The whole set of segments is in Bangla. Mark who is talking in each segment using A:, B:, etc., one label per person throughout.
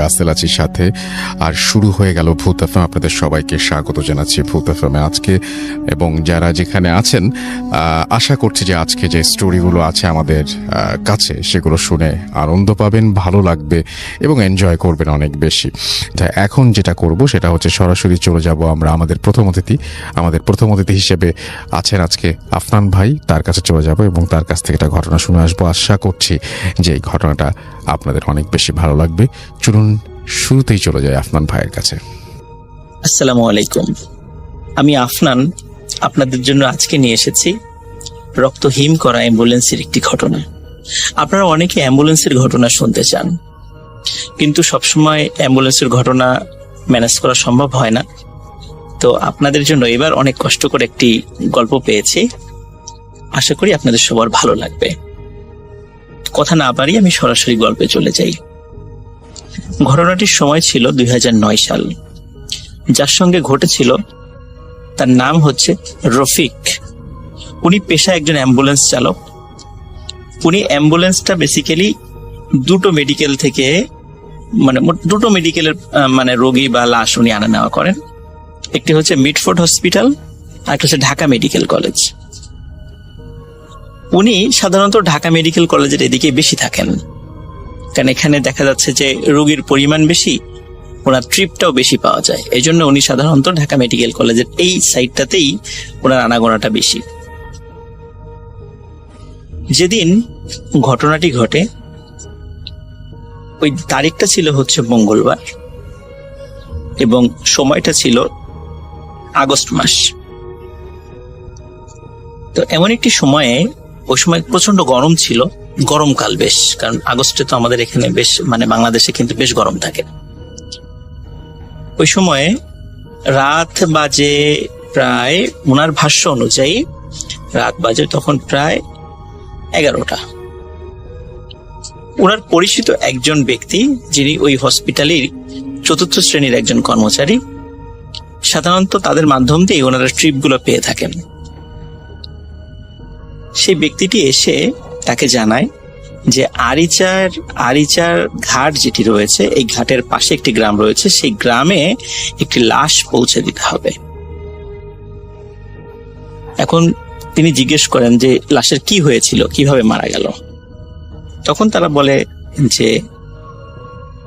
A: রাসেল আছি সাথে। আর শুরু হয়ে গেল ভূত এফএম। আপনাদের সবাইকে স্বাগত জানাচ্ছি ভূত এফএমে আজকে, এবং যারা যেখানে আছেন আশা করছি যে আজকে যে স্টোরিগুলো আছে আমাদের কাছে সেগুলো শুনে আনন্দ পাবেন, ভালো লাগবে এবং এনজয় করবেন অনেক বেশি। এখন যেটা করব সেটা হচ্ছে সরাসরি চলে যাব আমরা আমাদের প্রথম অতিথি হিসেবে আছেন আজকে আফনান ভাই, তার কাছে চলে যাব এবং তার কাছ থেকে একটা ঘটনা শুনে আসবো। আশা করছি যে এই ঘটনাটা আপনাদের অনেক বেশি ভালো লাগবে। চলুন শুরুতেই চলে যায় আফনান ভাইয়ের কাছে।
B: আসসালামু আলাইকুম, আমি আফনান আপনাদের জন্য আজকে নিয়ে এসেছি রক্তহীন করা অ্যাম্বুলেন্সের একটি ঘটনা। আপনারা অনেকে অ্যাম্বুলেন্সের ঘটনা শুনতে চান, কিন্তু সবসময় অ্যাম্বুলেন্সের ঘটনা ম্যানেজ করা সম্ভব হয় না। তো আপনাদের জন্য এবার অনেক কষ্ট করে একটি গল্প পেয়েছি, আশা করি আপনাদের সবার ভালো লাগবে। কথা না বাড়িয়ে আমি সরাসরি গল্পে চলে যাই। ঘটনাটির সময় ছিল 2009 সাল। যার সঙ্গে ঘটেছিল তার নাম হচ্ছে রফিক। উনি পেশা একজন অ্যাম্বুলেন্স চালক। উনি অ্যাম্বুলেন্সটা বেসিক্যালি দুটো মেডিকেলের রোগী বা লাশ উনি আনা নেওয়া করেন। একটি হচ্ছে মিডফোর্ড হসপিটাল আর একটা হচ্ছে ঢাকা মেডিকেল কলেজ। উনি সাধারণত ঢাকা মেডিকেল কলেজের এদিকে বেশি থাকেন, কারণ এখানে দেখা যাচ্ছে যে রোগীর পরিমাণ বেশি, ওনার ট্রিপটাও বেশি পাওয়া যায়। এই জন্য উনি সাধারণত ঢাকা মেডিকেল কলেজের এই সাইডটাতেই ওনার আনাগোনাটা বেশি। যেদিন ঘটনাটি ঘটে ওই তারিখটা ছিল হচ্ছে মঙ্গলবার এবং সময়টা ছিল আগস্ট মাস। তো এমন একটি সময়ে, ওই সময় প্রচন্ড গরম ছিল, গরমকাল বেশ, কারণ আগস্টে তো আমাদের এখানে বেশ বাংলাদেশে কিন্তু বেশ গরম থাকে। ওই সময়ে রাত বাজে প্রায়, ওনার ভাষ্য অনুযায়ী রাত বাজে তখন প্রায় 11টা। ওনার পরিচিত একজন ব্যক্তি, যিনি ওই হসপিটালের 4র্থ শ্রেণীর একজন কর্মচারী, সাধারণত তাদের মাধ্যম দিয়ে ওনারা ট্রিপগুলো পেয়ে থাকেন। সেই ব্যক্তিটি এসে তাকে জানায় যে আরিচার ঘাট যেটি রয়েছে, এই ঘাটের পাশে একটি গ্রাম রয়েছে, সেই গ্রামে একটি লাশ পৌঁছে দিতে হবে। এখন তিনি জিজ্ঞেস করেন যে লাশের কি হয়েছিল, কিভাবে মারা গেল। তখন তারা বলে যে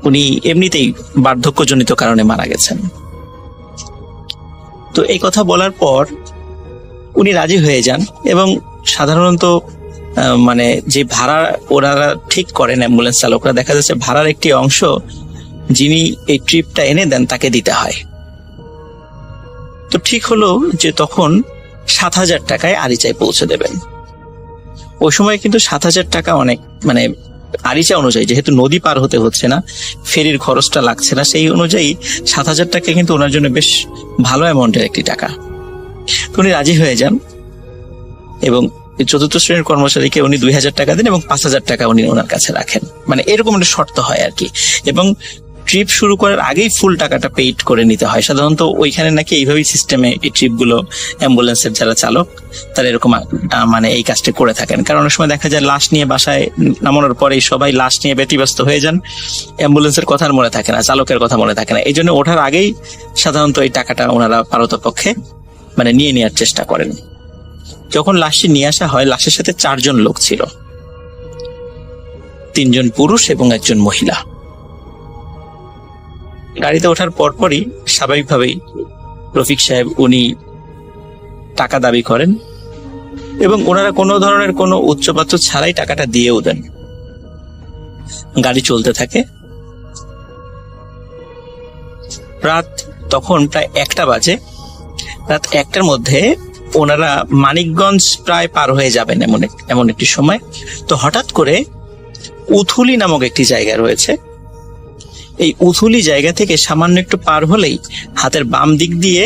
B: উনি এমনিতেই বার্ধক্যজনিত কারণে মারা গেছেন। তো এই কথা বলার পর উনি রাজি হয়ে যান এবং সাধারণত যে ভাড়া ওনারা ঠিক করেন অ্যাম্বুলেন্স চালকরা, দেখা যাচ্ছে ভাড়ার একটি অংশ যিনি এই ট্রিপটা এনে দেন তাকে দিতে হয়। তো ঠিক হলো যে তখন 7,000 টাকায় আরিচায় পৌঁছে দেবেন। ওই সময় কিন্তু 7,000 টাকা অনেক, আরিচা অনুযায়ী, যেহেতু নদী পার হতে হচ্ছে না, ফেরির খরচটা লাগছে না, সেই অনুযায়ী 7,000 টাকা কিন্তু ওনার জন্য বেশ ভালো অ্যামাউন্টের একটি টাকা। তো উনি রাজি হয়ে যান এবং 4র্থ শ্রেণীর কর্মচারীকে উনি 2,000 টাকা দেন এবং 5,000 টাকা উনি ওনার কাছে রাখেন। এরকম একটা শর্ত হয় আর কি। এবং ট্রিপ শুরু করার আগেই ফুল টাকাটা পেইড করে নিতে হয়। সাধারণত ওইখানে নাকি এইভাবেই সিস্টেমে এই ট্রিপগুলো অ্যাম্বুলেন্সের যারা চালক তারা এরকম এই কাজটা করে থাকেন। কারণ অনেক সময় দেখা যায় লাশ নিয়ে বাসায় নামানোর পরে সবাই লাশ নিয়ে ব্যতিব্যস্ত হয়ে যান, অ্যাম্বুলেন্সের কথা মনে থাকে না, চালকের কথা মনে থাকে না। এই জন্য ওঠার আগেই সাধারণত এই টাকাটা ওনারা পারতপক্ষে নিয়ে নেওয়ার চেষ্টা করেন। যখন লাশটি নিয়ে আসা হয়, লাশের সাথে 4 জন লোক ছিল, 3 জন পুরুষ এবং 1 জন মহিলা। গাড়িতে ওঠার পরপরই স্বাভাবিকভাবেই রফিক সাহেব উনি টাকা দাবি করেন এবং ওনারা কোনো ধরনের কোনো উচ্চপাচ্য ছাড়াই টাকাটা দিয়েও দেন। গাড়ি চলতে থাকে। রাত তখন প্রায় 1টা বাজে। রাত 1টার মধ্যে ওনারা মানিকগঞ্জ প্রায় পার হয়ে যাবেন এমন একটি সময়। তো হঠাৎ করে উথুলি নামক একটি জায়গা রয়েছে, এই উথুলি জায়গা থেকে সামান্য একটু পার হলেই হাতের বাম দিক দিয়ে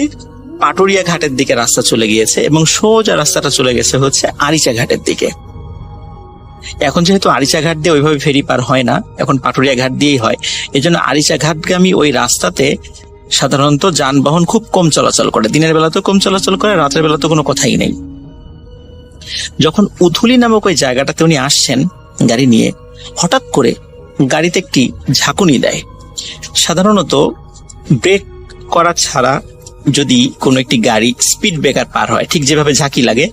B: পাটুরিয়া ঘাটের দিকে রাস্তা চলে গিয়েছে এবং সোজা রাস্তাটা চলে গেছে হচ্ছে আরিচা ঘাটের দিকে। এখন যেহেতু আরিচা ঘাট দিয়ে ওইভাবে ফেরি পার হয় না, এখন পাটুরিয়া ঘাট দিয়েই হয়। এই জন্য আরিচা ঘাটগামী ওই রাস্তাতে সাধারণত যানবাহন খুব কম চলাচল করে। দিনের বেলা তো কম চলাচল করে, রাতের বেলা তো কোনো কথাই নেই। যখন উথুলি নামক ওই জায়গাটাতে উনি আসছেন গাড়ি নিয়ে, হঠাৎ করে গাড়িতে একটি ঝাঁকুনি দেয়। সাধারণত ব্রেক করা ছাড়া যদি কোনো একটি গাড়ি স্পিড ব্রেকার পার হয়, ঠিক যেভাবে ঝাঁকি লাগে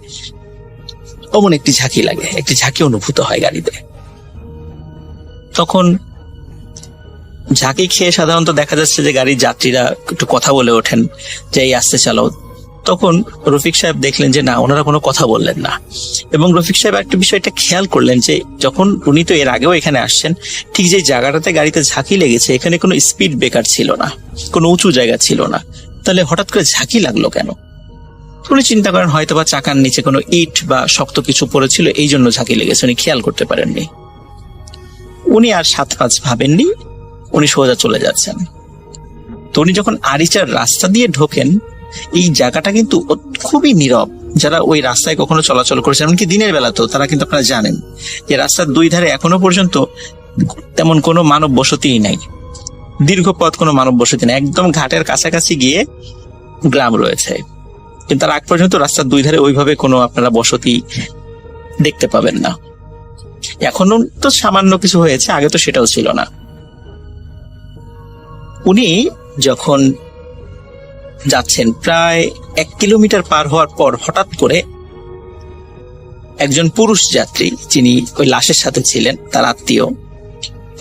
B: অমন একটি ঝাঁকি লাগে, একটি ঝাঁকি অনুভূত হয় গাড়িতে। তখন ঝাঁকি খেয়ে সাধারণত দেখা যাচ্ছে যে গাড়ির যাত্রীরা একটু কথা বলে ওঠেন যে এই আস্তে চালাও। তখন রফিক সাহেব দেখলেন যে না, ওনারা কোনো কথা বললেন না। এবং রফিক সাহেব একটা বিষয়টা খেয়াল করলেন যে যখন উনি তো এর আগেও এখানে আসছেন, ঠিক যে জায়গাটাতে গাড়িতে ঝাঁকি লেগেছে এখানে কোনো স্পিড ব্রেকার ছিল না, কোনো উঁচু জায়গা ছিল না, তাহলে হঠাৎ করে ঝাঁকি লাগলো কেন? উনি চিন্তা করেন হয়তো বা চাকার নিচে কোনো ইট বা শক্ত কিছু পড়েছিল, এই জন্য ঝাঁকি লেগেছে, উনি খেয়াল করতে পারেননি। উনি আর 7-5 ভাবেননি, উনি সোজা চলে যাচ্ছেন। তো উনি যখন আরিচার রাস্তা দিয়ে ঢোকেন, এই জায়গাটা কিন্তু খুবই নীরব। যারা ওই রাস্তায় কখনো চলাচল করেছেন, এমনকি দিনের বেলাতেও, তারা কিন্তু আপনারা জানেন যে রাস্তার দুই ধারে এখনো পর্যন্ত তেমন কোনো মানব বসতিই নাই, দীর্ঘ পথ কোনো মানব বসতি নেই, একদম ঘাটের কাছাকাছি গিয়ে গ্রাম রয়েছে, কিন্তু তার আগ পর্যন্ত রাস্তার দুই ধারে ওইভাবে কোনো আপনারা বসতি দেখতে পাবেন না। এখনো তো সামান্য কিছু হয়েছে, আগে তো সেটাও ছিল না। উনি যখন যাচ্ছেন প্রায় 1 কিলোমিটার পার হওয়ার পর হঠাৎ করে একজন পুরুষ যাত্রী, যিনি ওই লাশের সাথে ছিলেন, তার আত্মীয়,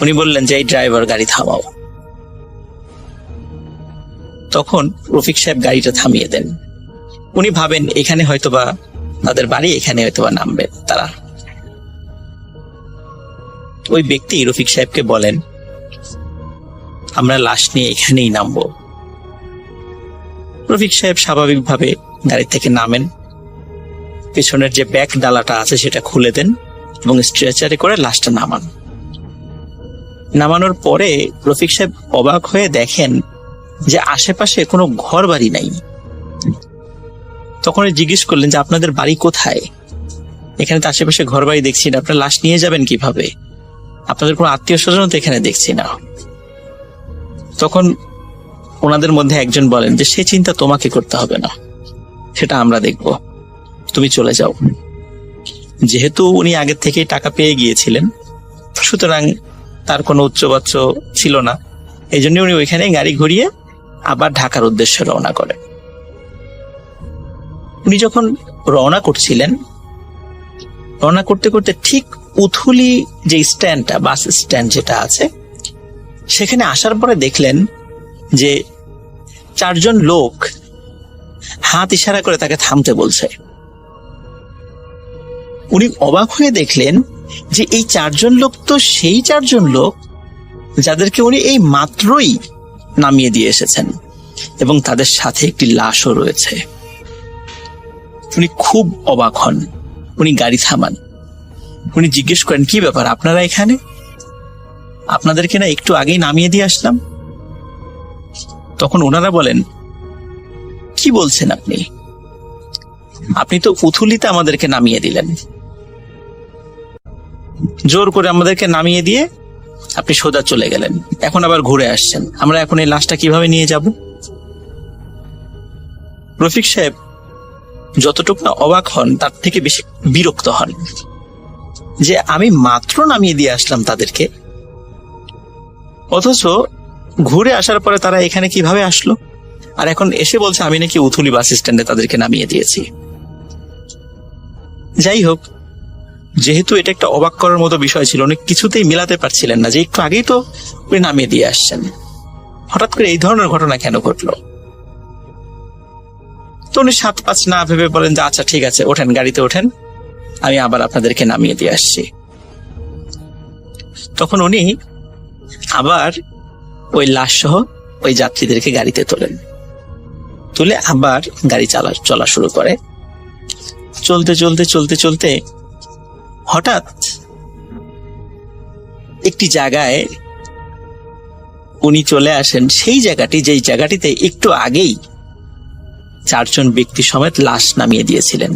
B: উনি বললেন যে এই ড্রাইভার গাড়ি থামাও। তখন রফিক সাহেব গাড়িটা থামিয়ে দেন। উনি ভাবেন এখানে হয়তোবা তাদের বাড়ি, এখানে হয়তোবা নামবেন তারা। ওই ব্যক্তি রফিক সাহেবকে বলেন আমরা লাশ নিয়ে এখানেই নামবো। রফিক সাহেব স্বাভাবিকভাবে গাড়ি থেকে নামেন, পেছনের যে ব্যাক ডালাটা আছে সেটা খুলে দেন এবং স্ট্রেচারে করে লাশটা নামান। নামানোর পরে রফিক সাহেব অবাক হয়ে দেখেন যে আশেপাশে কোনো ঘর বাড়ি নাই। তখন জিজ্ঞেস করলেন যে আপনাদের বাড়ি কোথায়? এখানে তো আশেপাশে ঘর বাড়ি দেখছি না, আপনারা লাশ নিয়ে যাবেন কিভাবে? আপনাদের কোনো আত্মীয় স্বজন তো এখানে দেখছি না। তখন ওনাদের মধ্যে একজন বলেন যে সে চিন্তা তোমাকে করতে হবে না, সেটা আমরা দেখব, তুমি চলে যাও। যেহেতু উনি আগের থেকেই টাকা পেয়ে গিয়েছিলেন, সুতরাং তার কোনো উচ্চবাচ্য ছিল না, এই জন্য উনি ওইখানে গাড়ি ঘুরিয়ে আবার ঢাকার উদ্দেশ্যে রওনা করেন। উনি যখন রওনা করছিলেন, রওনা করতে করতে ঠিক উথুলি যে স্ট্যান্ডটা, বাস স্ট্যান্ড যেটা আছে, সেখানে আসার পরে দেখলেন যে 4 জন লোক হাত ইশারা করে তাকে থামতে বলছে। উনি অবাক হয়ে দেখলেন যে এই 4 জন লোক তো সেই 4 জন লোক যাদেরকে উনি এই মাত্রই নামিয়ে দিয়ে এসেছেন, এবং তাদের সাথে একটি লাশও রয়েছে। উনি খুব অবাক হন, উনি গাড়ি থামান, উনি জিজ্ঞেস করেন কি ব্যাপার আপনারা এখানে? আপনাদেরকে না একটু আগেই নামিয়ে দিয়ে আসলাম। তখন ওনারা বলেন কি বলছেন আপনি? আপনি তো উথুলিতে আমাদেরকে নামিয়ে দিলেন, জোর করে আমাদেরকে নামিয়ে দিয়ে আপনি সোজা চলে গেলেন, এখন আবার ঘুরে আসছেন, আমরা এখন এই লাশটা কিভাবে নিয়ে যাব? রফিক সাহেব যতটুকু না অবাক হন, তার থেকে বেশি বিরক্ত হন যে আমি মাত্র নামিয়ে দিয়ে আসলাম তাদেরকে, অথচ ঘুরে আসার পরে তারা এখানে কিভাবে আসলো, আর এখন এসে বলছে আমি নাকি উথুলি বাস স্ট্যান্ডে তাদেরকে নামিয়ে দিয়েছি। যাই হোক, যেহেতু এটা একটা অবাক করার মতো বিষয় ছিল, উনি কিছুতেই মিলাতে পারছিলেন না যে একটু আগেই তো উনি নামিয়ে দিয়ে আসছেন, হঠাৎ করে এই ধরনের ঘটনা কেন ঘটলো। তো উনি 7-5 না ভেবে বলেন যে আচ্ছা ঠিক আছে, ওঠেন, গাড়িতে ওঠেন, আমি আবার আপনাদেরকে নামিয়ে দিয়ে আসছি। তখন উনি আবার ওই লাশ সহ ওই যাত্রীদেরকে গাড়িতে তোলেন, তুলে আবার গাড়ি চলা শুরু করে। চলতে চলতে চলতে চলতে হঠাৎ একটি জায়গায় উনি চলে আসেন, সেই জায়গাটি যেই জায়গাটিতে একটু আগেই 4 জন ব্যক্তি সমেত লাশ নামিয়ে দিয়েছিলেন,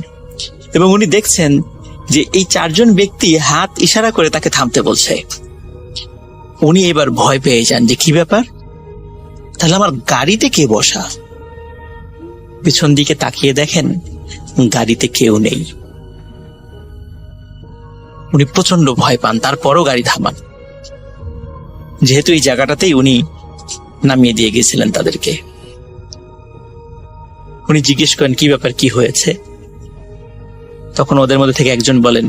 B: এবং উনি দেখছেন যে এই 4 জন ব্যক্তি হাত ইশারা করে তাকে থামতে বলছে। উনি এবার ভয় পেয়ে যান যে কি ব্যাপার, তাহলে আমার গাড়িতে কে বসা? পিছন দিকে তাকিয়ে দেখেন গাড়িতে কেউ নেই। উনি প্রচন্ড ভয় পান, তারপরও গাড়ি থামান। যেহেতু এই জায়গাটাতেই উনি নামিয়ে দিয়ে গেছিলেন তাদেরকে। উনি জিজ্ঞেস করেন কি ব্যাপার, কি হয়েছে? তখন ওদের মধ্যে থেকে একজন বলেন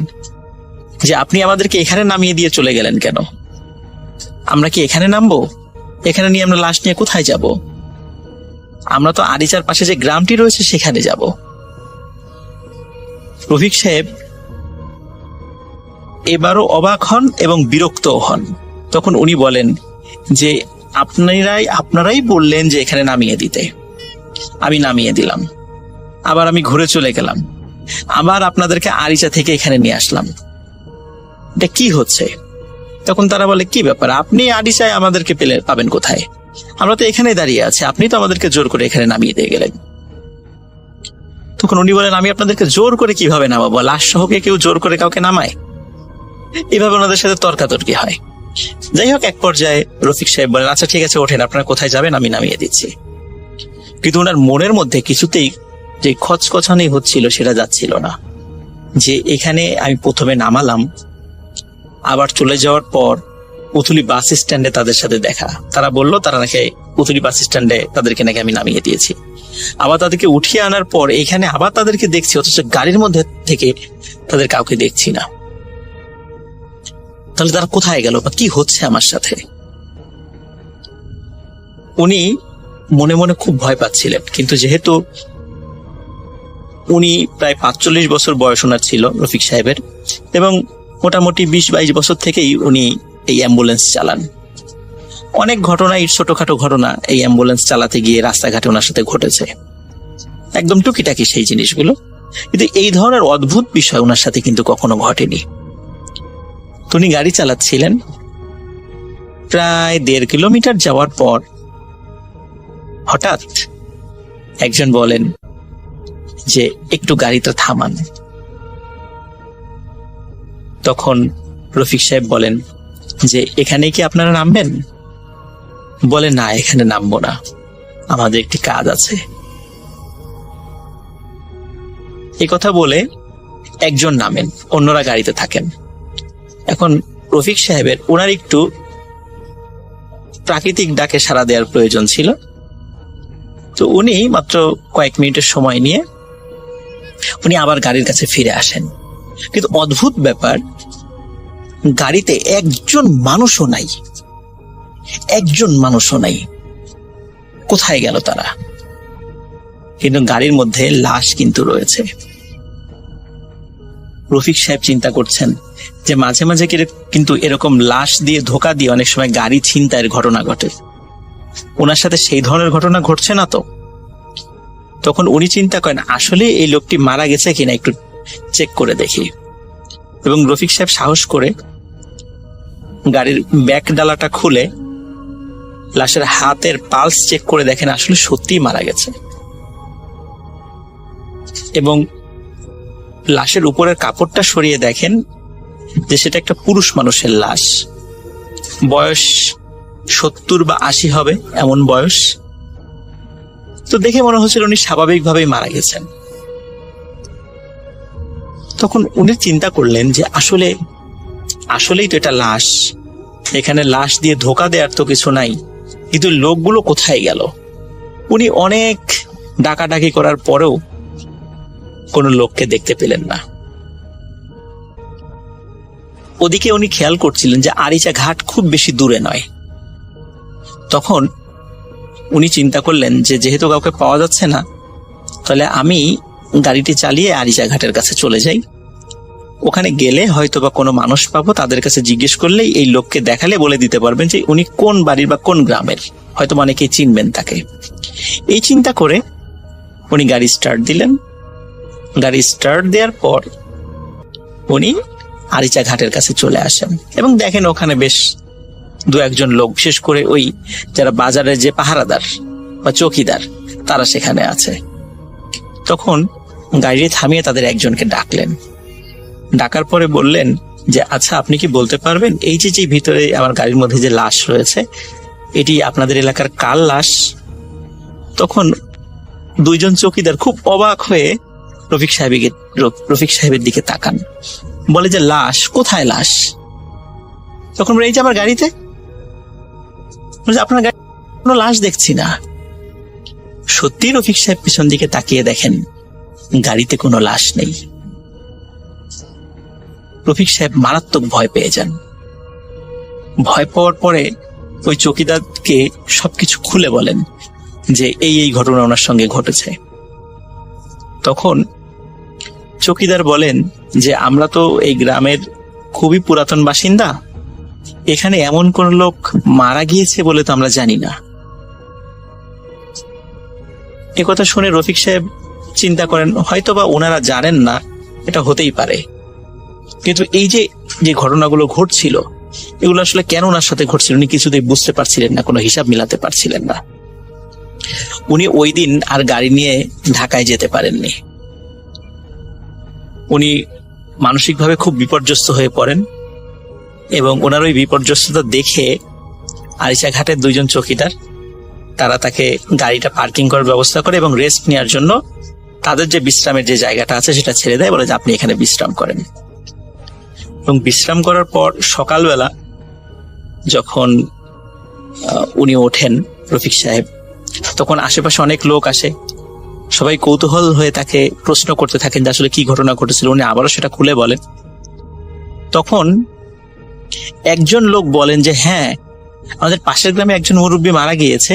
B: যে আপনি আমাদেরকে এখানে নামিয়ে দিয়ে চলে গেলেন কেন? আমরা কি এখানে নামবো? এখানে নিয়ে আমরা লাশ নিয়ে কোথায় যাব? আমরা তো আরিচার পাশে যে গ্রামটি রয়েছে সেখানে যাব। রফিক সাহেব এবারও অবাক হন এবং বিরক্তও হন। তখন উনি বলেন যে আপনারাই বললেন যে এখানে নামিয়ে দিতে, আমি নামিয়ে দিলাম, আবার আমি ঘুরে চলে গেলাম, আবার আপনাদেরকে আরিচা থেকে এখানে নিয়ে আসলাম, এটা কি হচ্ছে? তখন তারা বলে কি ব্যাপার, আপনি আরিচায় আমাদেরকে পাবেন কোথায়? আমরা তো এখানে দাঁড়িয়ে আছি, আপনি তো আমাদেরকে জোর করে এখানে নামিয়ে দিয়ে গেলেন। তখন উনি বলেন আমি আপনাদেরকে জোর করে কিভাবে নামাবো? লাশ সহকে কেউ জোর করে কাউকে নামায়? এভাবে ওনাদের সাথে তর্কাতর্কি হয়। যাই হোক, এক পর্যায়ে রফিক সাহেব বলেন আচ্ছা ঠিক আছে ওঠেন, আপনারা কোথায় যাবেন আমি নামিয়ে দিচ্ছি। কিন্তু ওনার মনের মধ্যে কিছুতেই যে খচখচানি হচ্ছিল সেটা যাচ্ছিল না, যে এখানে আমি প্রথমে নামালাম, আবার চলে যাওয়ার পর উথুলি বাস স্ট্যান্ডে তাদের সাথে দেখা, তারা বলল তারা নাকি উথুলি বাস স্ট্যান্ডে তাদেরকে নাকি আমি নামিয়ে দিয়েছি, আবার তাদেরকে উঠিয়ে আনার পর এখানে আবার তাদেরকে দেখছি, অথচ গাড়ির মধ্যে থেকে তাদের কাউকে দেখছি না। তাহলে তারা কোথায় গেল বা কি হচ্ছে আমার সাথে? উনি মনে মনে খুব ভয় পাচ্ছিলেন, কিন্তু যেহেতু উনি প্রায় 45 বছর বয়স ওনার ছিল রফিক সাহেবের, এবং মোটামুটি 20-22 বছর থেকেই উনি এই অ্যাম্বুলেন্স চালান। অনেক ঘটনাই, ছোটখাটো ঘটনা এই অ্যাম্বুলেন্স চালাতে গিয়ে রাস্তাঘাটে ওনার সাথে ঘটেছে, একদম টুকিটাকি সেই জিনিসগুলো, কিন্তু এই ধরনের অদ্ভুত বিষয় ওনার সাথে কিন্তু কখনো ঘটেনি। উনি গাড়ি চালাচ্ছিলেন, প্রায় 1.5 কিলোমিটার যাওয়ার পর হঠাৎ একজন বলেন যে একটু গাড়িটা থামান। তখন রফিক সাহেব বলেন যে এখানে কি আপনারা নামবেন? বলে না, এখানে নামবো না, আমাদের একটি কাজ আছে। এই কথা বলে একজন নামেন, অন্যরা গাড়িতে থাকেন। এখন রফিক সাহেবের ওনার একটু প্রাকৃতিক ডাকে সাড়া দেওয়ার প্রয়োজন ছিল, তো উনি মাত্র কয়েক মিনিটের সময় নিয়ে উনি আবার গাড়ির কাছে ফিরে আসেন। কিন্তু অদ্ভুত ব্যাপার, গাড়িতে একজন মানুষও নাই, একজন মানুষও নাই। কোথায় গেল তারা? কিন্তু গাড়ির মধ্যে লাশ কিন্তু রয়েছে। রফিক সাহেব চিন্তা করছেন যে মাঝে মাঝে কিন্তু এরকম লাশ দিয়ে ধোকা দিয়ে অনেক সময় গাড়ি ছিনতাইয়ের ঘটনা ঘটে, ওনার সাথে সেই ধরনের ঘটনা ঘটছে না তো? তখন উনি চিন্তা করেন আসলে এই লোকটি মারা গেছে কিনা একটু চেক করে দেখি, এবং রফিক সাহেব সাহস করে গাড়ির ব্যাক ডালাটা খুলে লাশের হাতের পালস চেক করে দেখেন আসলে সত্যিই মারা গেছে, এবং লাশের উপরের কাপড়টা সরিয়ে দেখেন যে সেটা একটা পুরুষ মানুষের লাশ, বয়স 70 বা 80 হবে এমন বয়স। তো দেখে মনে হচ্ছিল উনি স্বাভাবিকভাবেই মারা গেছেন। তখন উনি চিন্তা করলেন যে আসলেই তো এটা লাশ, এখানে লাশ দিয়ে ধোকা দেওয়ার তো কিছু নাই, কিন্তু লোকগুলো কোথায় গেল? উনি অনেক ডাকাডাকি করার পরেও কোনো লোককে দেখতে পেলেন না। ওদিকে উনি খেয়াল করছিলেন যে আরিচা ঘাট খুব বেশি দূরে নয়। তখন উনি চিন্তা করলেন যে যেহেতু কাউকে পাওয়া যাচ্ছে না, তাহলে আমি গাড়িটি চালিয়ে আরিচা ঘাটের কাছে চলে যাই, ওখানে গেলে হয়তো বা কোনো মানুষ পাবো, তাদের কাছে জিজ্ঞেস করলেই এই লোককে দেখালে বলে দিতে পারবেন যে উনি কোন বাড়ির বা কোন গ্রামের, হয়তো অনেকেই চিনবেন তাকে। এই চিন্তা করে উনি গাড়ি স্টার্ট দিলেন। গাড়ি স্টার্ট দেওয়ার পর উনি আরিচা ঘাটের কাছে চলে আসেন এবং দেখেন ওখানে বেশ 2-1 লোক, বিশেষ করে ওই যারা বাজারের যে পাহারাদার বা চৌকিদার, তারা সেখানে আছে। তখন গাড়ি থামিয়ে তাদের একজনকে ডাকলেন। ডাকার পরে বললেন যে আচ্ছা আপনি কি বলতে পারবেন এই যে ভিতরে আমার গাড়ির মধ্যে যে লাশ রয়েছে এটি আপনাদের এলাকার কার লাশ? তখন 2 জন চৌকিদার খুব অবাক হয়ে রফিক সাহেবের দিকে তাকান, বলে যে লাশ? কোথায় লাশ? তখন এই যে আমার গাড়িতে। আপনার গাড়ি কোনো লাশ দেখছি না। সত্যি রফিক সাহেব পিছন দিকে তাকিয়ে দেখেন গাড়িতে কোনো লাশ নেই। রফিক সাহেব মারাত্মক ভয় পেয়ে যান। ভয় পাওয়ার পরে ওই চৌকিদারকে সবকিছু খুলে বলেন যে এই ঘটনা ওনার সঙ্গে ঘটেছে। তখন চৌকিদার বলেন যে আমরা তো এই গ্রামের খুবই পুরাতন বাসিন্দা, এখানে এমন কোন লোক মারা গিয়েছে বলে তো আমরা জানি না। একথা শুনে রফিক সাহেব চিন্তা করেন হয়তোবা ওনারা জানেন না, এটা হতেই পারে। কিন্তু এই যে ঘটনাগুলো ঘটছিল এগুলো আসলে কেন ওনার সাথে ঘটছিল উনি কিছুতেই বুঝতে পারছিলেন না, কোনো হিসাব মিলাতে পারছিলেন না। উনি ওই দিন আর গাড়ি নিয়ে ঢাকায় যেতে পারেননি। উনি মানসিকভাবে খুব বিপর্যস্ত হয়ে পড়েন এবং ওনার ওই বিপর্যস্ততা দেখে আরিচা ঘাটের দুইজন চৌকিদার তারা তাকে গাড়িটা পার্কিং করার ব্যবস্থা করে এবং রেস্ট নেওয়ার জন্য তাদের যে বিশ্রামের যে জায়গাটা আছে সেটা ছেড়ে দেয়, বলে যে আপনি এখানে বিশ্রাম করেন। এবং বিশ্রাম করার পর সকালবেলা যখন উনি ওঠেন রফিক সাহেব, তখন আশেপাশে অনেক লোক আসে, সবাই কৌতূহল হয়ে তাকে প্রশ্ন করতে থাকেন যে আসলে কি ঘটনা ঘটেছিল। উনি আবারও সেটা খুলে বলেন। তখন একজন লোক বলেন যে হ্যাঁ, আমাদের পাশের গ্রামে একজন মুরব্বী মারা গিয়েছে,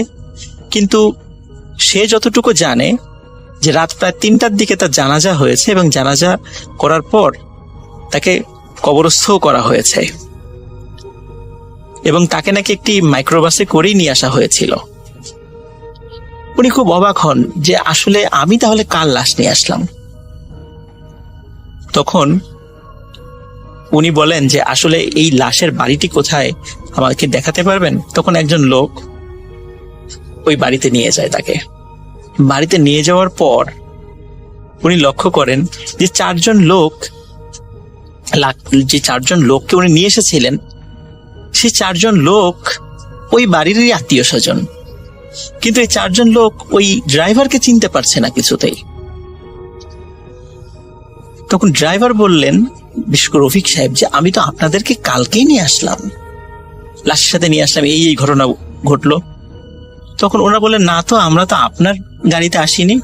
B: কিন্তু সে যতটুকু জানে যে রাত প্রায় 3টার দিকে তার জানাজা হয়েছে এবং জানাজা করার পর তাকে কবরস্থ করা হয়েছে এবং তাকে নাকি একটি মাইক্রোবাসে করেই নিয়ে আসা হয়েছিল। উনি খুব অবাক হন যে আসলে আমি তাহলে কার লাশ নিয়ে আসলাম। তখন উনি বলেন যে আসলে এই লাশের বাড়িটি কোথায় আমাকে দেখাতে পারবেন? তখন একজন লোক ওই বাড়িতে নিয়ে যায় তাকে। বাড়িতে নিয়ে যাওয়ার পর উনি লক্ষ্য করেন যে যে চারজন লোককে উনি নিয়ে এসেছিলেন সেই 4 জন লোক ওই বাড়িরই আত্মীয় স্বজন, কিন্তু এই 4 জন লোক ওই ড্রাইভারকে চিনতে পারছে না কিছুতেই। তখন ড্রাইভার বললেন, বিশেষ করে রফিক সাহেব, যে আমি তো আপনাদেরকে কালকেই নিয়ে আসলাম, লাশের সাথে নিয়ে আসলাম, এই ঘটনা ঘটলো। তখন ওরা বললেন না তো, আমরা তো আপনার গাড়িতে আসিনি,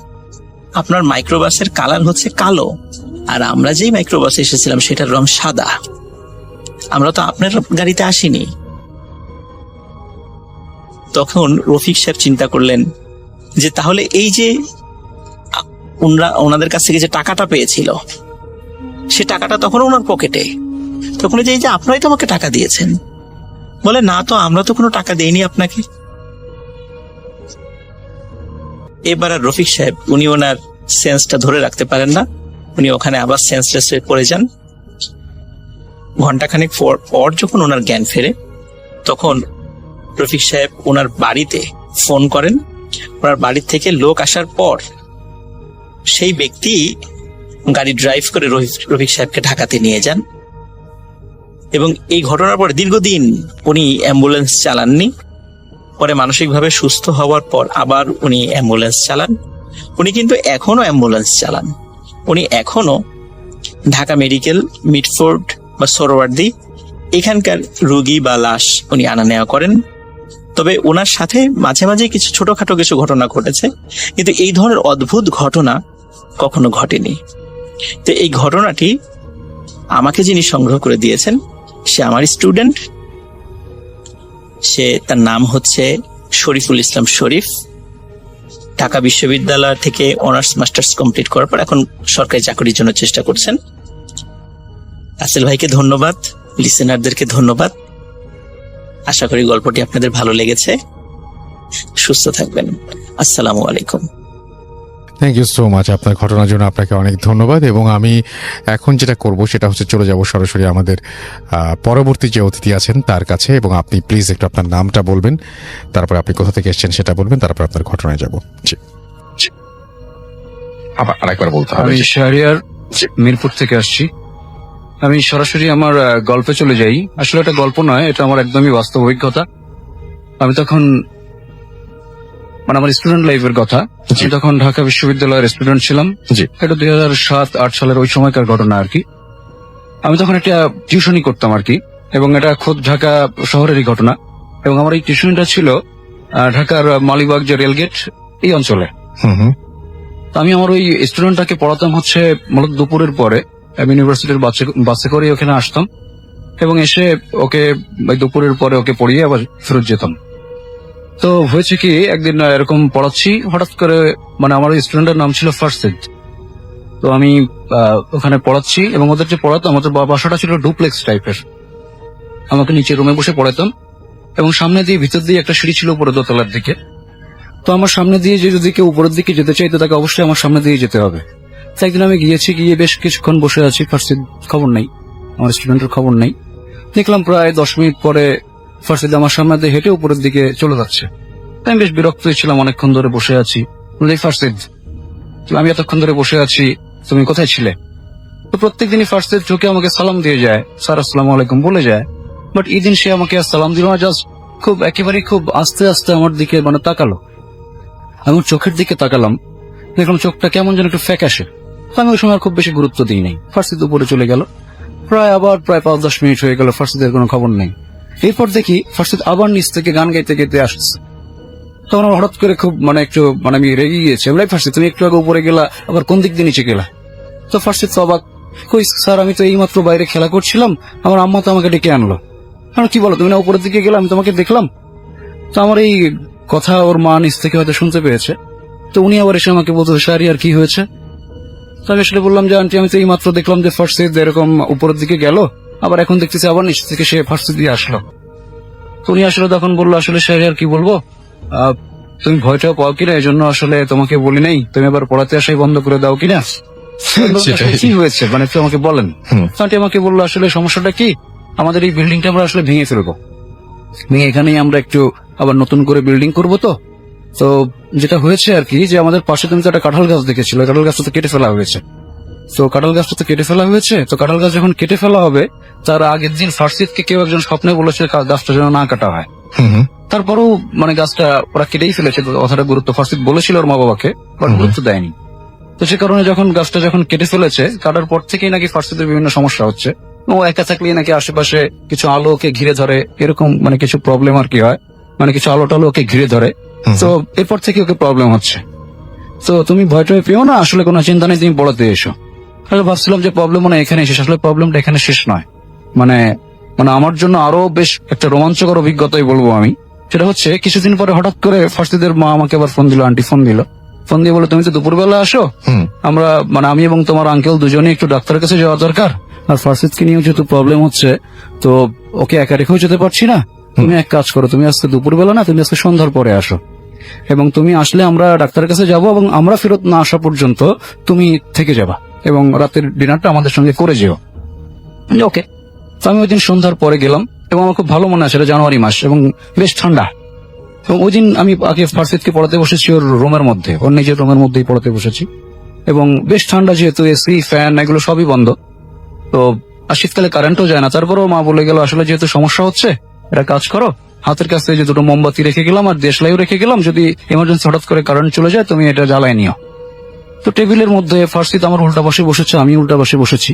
B: আপনার মাইক্রোবাসের কালার হচ্ছে কালো আর আমরা যেই মাইক্রোবাসে এসেছিলাম সেটার রং সাদা, আমরা তো আপনার গাড়িতে আসিনি। তখন রফিক সাহেব চিন্তা করলেন যে তাহলে এই যে ওনাদের কাছ থেকে যে টাকাটা পেয়েছিল সে টাকাটা তখন ওনার পকেটে। তখন এই যে আপনারাই তো আমাকে টাকা দিয়েছেন। বলে না তো, আমরা তো কোনো টাকা দেইনি আপনাকে। এবার আর রফিক সাহেব উনি ওনার সেন্সটা ধরে রাখতে পারেন না, উনি ওখানে আবার সেন্সলেস হয়ে পড়ে যান। ঘন্টাখানেক পর যখন ওনার জ্ঞান ফেরে তখন রফিক সাহেব ওনার বাড়িতে ফোন করেন। ওনার বাড়ি থেকে লোক আসার পর সেই ব্যক্তি গাড়ি ড্রাইভ করে রফিক সাহেবকে ঢাকাতে নিয়ে যান এবং এই ঘটনার পর দীর্ঘদিন উনি অ্যাম্বুলেন্স চালাননি। পরে মানসিকভাবে সুস্থ হওয়ার পর আবার উনি অ্যাম্বুলেন্স চালান। উনি কিন্তু এখনো অ্যাম্বুলেন্স চালান। উনি এখনো ঢাকা মেডিকেল, মিটফোর্ড বা সোহরাওয়ার্দী এখানকার রোগী বা লাশ উনি আনা নেওয়া করেন। তবে ওনার সাথে মাঝে মাঝে কিছু ছোটখাটো কিছু ঘটনা ঘটেছে, কিন্তু এই ধরনের অদ্ভুত ঘটনা কখনো ঘটেনি। তো এই ঘটনাটি আমাকে যিনি সংগ্রহ করে দিয়েছেন সে আমার স্টুডেন্ট, তার নাম হচ্ছে শরীফুল ইসলাম শরীফ। ঢাকা বিশ্ববিদ্যালয় থেকে অনার্স মাস্টার্স কমপ্লিট করার পর এখন সরকারি চাকরির জন্য চেষ্টা করছেন। আসেল ভাইকে ধন্যবাদ, লিসেনারদেরকে ধন্যবাদ। আশা করি গল্পটি আপনাদের ভালো লেগেছে। সুস্থ থাকবেন। আসসালামু আলাইকুম।
A: Thank you so much. আপনার ঘটনার জন্য আপনাকে অনেক ধন্যবাদ। এবং আমি এখন যেটা করব সেটা হচ্ছে চলে যাব সরাসরি আমাদের পরবর্তী যে অতিথি আছেন তার কাছে, এবং আপনি প্লিজ একটু আপনার নামটা বলবেন, তারপর আপনি কোথা থেকে এসেছেন সেটা বলবেন, তারপর আপনার ঘটনায় যাব। জি, আবার আরেকবার বলতে হবে।
C: আমি শাহরিয়ার মিরপুর থেকে আসছি। আমি সরাসরি আমার গল্পে চলে যাই। আসলে এটা গল্প নয়, এটা আমার একদমই বাস্তব অভিজ্ঞতা। আমি তখন আমার স্টুডেন্ট লাইফের কথা, আমি তখন ঢাকা বিশ্ববিদ্যালয়ের স্টুডেন্ট ছিলাম। এটা 2007-8 সালের ওই সময়কার ঘটনা আর কি। আমি তখন একটা টিউশনি করতাম আর কি, এবং এটা খোদ ঢাকা শহরেরই ঘটনা। এবং আমার এই টিউশনিটা ছিল ঢাকার মালিবাগ যে রেলগেট এই অঞ্চলে।
A: হুম হুম
C: তো আমি আমার ওই স্টুডেন্টটাকে পড়াতাম হচ্ছে মূলত দুপুরের পরে। আমি ইউনিভার্সিটির বাসে করে ওখানে আসতাম এবং এসে ওকে ওই দুপুরের পরে ওকে পড়িয়ে আবার ফেরত যেতাম। তো হয়েছে কি, একদিন এরকম পড়াচ্ছি, হঠাৎ করে মানে আমার ওই স্টুডেন্টের নাম ছিল ফারসেদ। তো আমি ওখানে পড়াচ্ছি এবং ওদের যে পড়াতাম, ওদের বাসাটা ছিল ডুপ্লেক্স টাইপের। আমাকে নিচে রুমে বসে পড়াতাম এবং সামনে দিয়ে ভিতর দিয়ে একটা সিঁড়ি ছিল উপরে দোতলার দিকে। তো আমার সামনে দিয়ে যে যদি কেউ উপরের দিকে যেতে চাইতো তাকে অবশ্যই আমার সামনে দিয়ে যেতে হবে। তো একদিন আমি গিয়েছি, গিয়ে বেশ কিছুক্ষণ বসে আছি, ফারসিদ খবর নেই, আমার স্টুডেন্টের খবর নেই। দেখলাম প্রায় 10 মিনিট পরে ফারসিদ আমার সামনে দিয়ে হেঁটে উপরের দিকে চলে যাচ্ছে। আমি বেশ বিরক্ত ছিলাম, অনেকক্ষণ ধরে বসে আছি। বলি, ফারসিদ আমি এতক্ষণ ধরে বসে আছি, তুমি কোথায় ছিলে? তো প্রত্যেকদিনই ফারসিদ চোখে আমাকে সালাম দিয়ে যায়, স্যার আসসালামু আলাইকুম বলে যায়। বাট এই দিন সে আমাকে আর সালাম দিল না, জাস্ট খুব একেবারে খুব আস্তে আস্তে আমার দিকে মানে তাকালো। আমি চোখের দিকে তাকালাম, দেখলাম চোখটা কেমন যেন একটু ফ্যাকাশে। আমি ওই সময় আর খুব বেশি গুরুত্ব দিই নাই। ফারসিদ উপরে চলে গেল। প্রায় 5-10 মিনিট হয়ে গেল, ফারসিদের কোনো খবর নেই। এরপর দেখি ফারসিদ আবার নিচ থেকে গান গাইতে গাইতে আসছে। তখন আমার হঠাৎ করে খুব মানে একটু মানে আমি রেগে গিয়েছি। বলে, ফারসিদ তুমি একটু আগে উপরে গেলা, আবার কোন দিক দিয়ে নিচে গেলা? তো ফারসিদ তো অবাক, কই স্যার আমি তো এইমাত্র বাইরে খেলা করছিলাম, আমার আম্মা তো আমাকে ডেকে আনলো। কি বলো, তুমি না উপরের দিকে গেলাম, আমি তোমাকে দেখলাম। তো আমার এই কথা ওর মা নিচ থেকে হয়তো শুনতে পেয়েছে। তো উনি আবার এসে আমাকে বলতো, স্যার আর কি হয়েছে? তো আমি আসলে বললাম যে আন্টি আমি তো এই মাত্র দেখলাম যে ফারসিদ এরকম উপরের দিকে গেল, আবার এখন দেখতেছি আবার নিচ থেকে সে ফারসিদ দিয়ে আসলো। তো উনি আসলে তখন বললো, আসলে স্যার আর কি বলবো, তুমি ভয়টাও পাও কিনা, এই জন্য আসলে তোমাকে বলি নাই, তুমি আবার পড়াতে আসাই বন্ধ করে দাও কিনা। কি হয়েছে মানে একটু আমাকে বলেন। আন্টি আমাকে বললো, আসলে সমস্যাটা কি, আমাদের এই বিল্ডিংটা আমরা আসলে ভেঙে ফেলবো, ভেঙে এখানেই আমরা একটু আবার নতুন করে বিল্ডিং করবো। তো যেটা হয়েছে আর কি, যে আমাদের পাশে তুমি তো একটা কাঁঠাল গাছ দেখেছিল, কাঁঠাল গাছটা তো কেটে ফেলা হয়েছে। তো কাঁঠাল গাছটা তো কেটে ফেলা হয়েছে, তো কাঁঠাল গাছ যখন কেটে ফেলা হবে, তার আগের দিন ফারসিদকে কেউ একজন স্বপ্নে বলেছে গাছটা যেন না কাটা হয়। তারপরও মানে গাছটা ওরা কেটেই ফেলেছে। কথাটা গুরুত্ব ফারসিদ বলেছিল ওর মা বাবাকে, বাট গুরুত্ব দেয়নি। তো সে কারণে যখন গাছটা যখন কেটে ফেলেছে, কাটার পর থেকেই নাকি ফারসিদের বিভিন্ন সমস্যা হচ্ছে। ও একা থাকলেই নাকি আশেপাশে কিছু আলো ওকে ঘিরে ধরে, এরকম মানে কিছু প্রবলেম আর কি হয়, মানে কিছু আলো টালো ওকে ঘিরে ধরে। তো এরপর থেকে ওকে প্রবলেম হচ্ছে। তো তুমি ভয় টয় পেও না, আসলে কোনো চিন্তা নেই, তুমি পড়াতে এসো। আসলে ভাবছিলাম যে প্রবলেম মনে হয় এখানে শেষ, আসলে প্রবলেমটা এখানে শেষ নয়। মানে মানে আমার জন্য আরো বেশ একটা রোমাঞ্চকর অভিজ্ঞতাই বলবো আমি। সেটা হচ্ছে কিছুদিন পরে হঠাৎ করে ফারসিদের মা আমাকে আবার ফোন দিল, আন্টি ফোন দিল, ফোন দিয়ে বলে তুমি তো দুপুরবেলা আসো, আমরা মানে আমি এবং তোমার আঙ্কেল দুজনে একটু ডাক্তারের কাছে যাওয়া দরকার, আর ফারসিদকে নিয়েও যেহেতু প্রবলেম হচ্ছে, তো ওকে একা রেখেও যেতে পারছি না। তুমি এক কাজ করো, তুমি আজকে দুপুরবেলা না, তুমি আজকে সন্ধ্যার পরে আসো, এবং তুমি আসলে আমরা ডাক্তারের কাছে যাব, এবং আমরা ফেরত না আসা পর্যন্ত তুমি থেকে যাবা এবং রাতের ডিনারটা আমাদের সঙ্গে করে যেও। ওকে। তো আমি ওই দিন সন্ধ্যার পরে গেলাম এবং আমার খুব ভালো মনে আছে, এটা জানুয়ারি মাস এবং বেশ ঠান্ডা। এবং ওই দিন আমি আগে ফারসিদকে পড়াতে বসেছি ওর রুমের মধ্যে, ওর নিজের রুমের মধ্যেই পড়াতে বসেছি, এবং বেশ ঠান্ডা, যেহেতু এসি ফ্যান এগুলো সবই বন্ধ। তো আর শীতকালে কারেন্টও যায় না। তারপরেও মা বলে গেল, আসলে যেহেতু সমস্যা হচ্ছে, এটা কাজ করো, হাতের কাছে যে দুটো মোমবাতি রেখে গেলাম আর দেশলাইও রেখে গেলাম, যদি এমার্জেন্সি হঠাৎ করে কারেন্ট চলে যায় তুমি এটা জ্বালায় নিও। তো টেবিলের মধ্যে ফারসিদ আমার উল্টা পাশে বসেছে, আমি উল্টা পাশে বসেছি।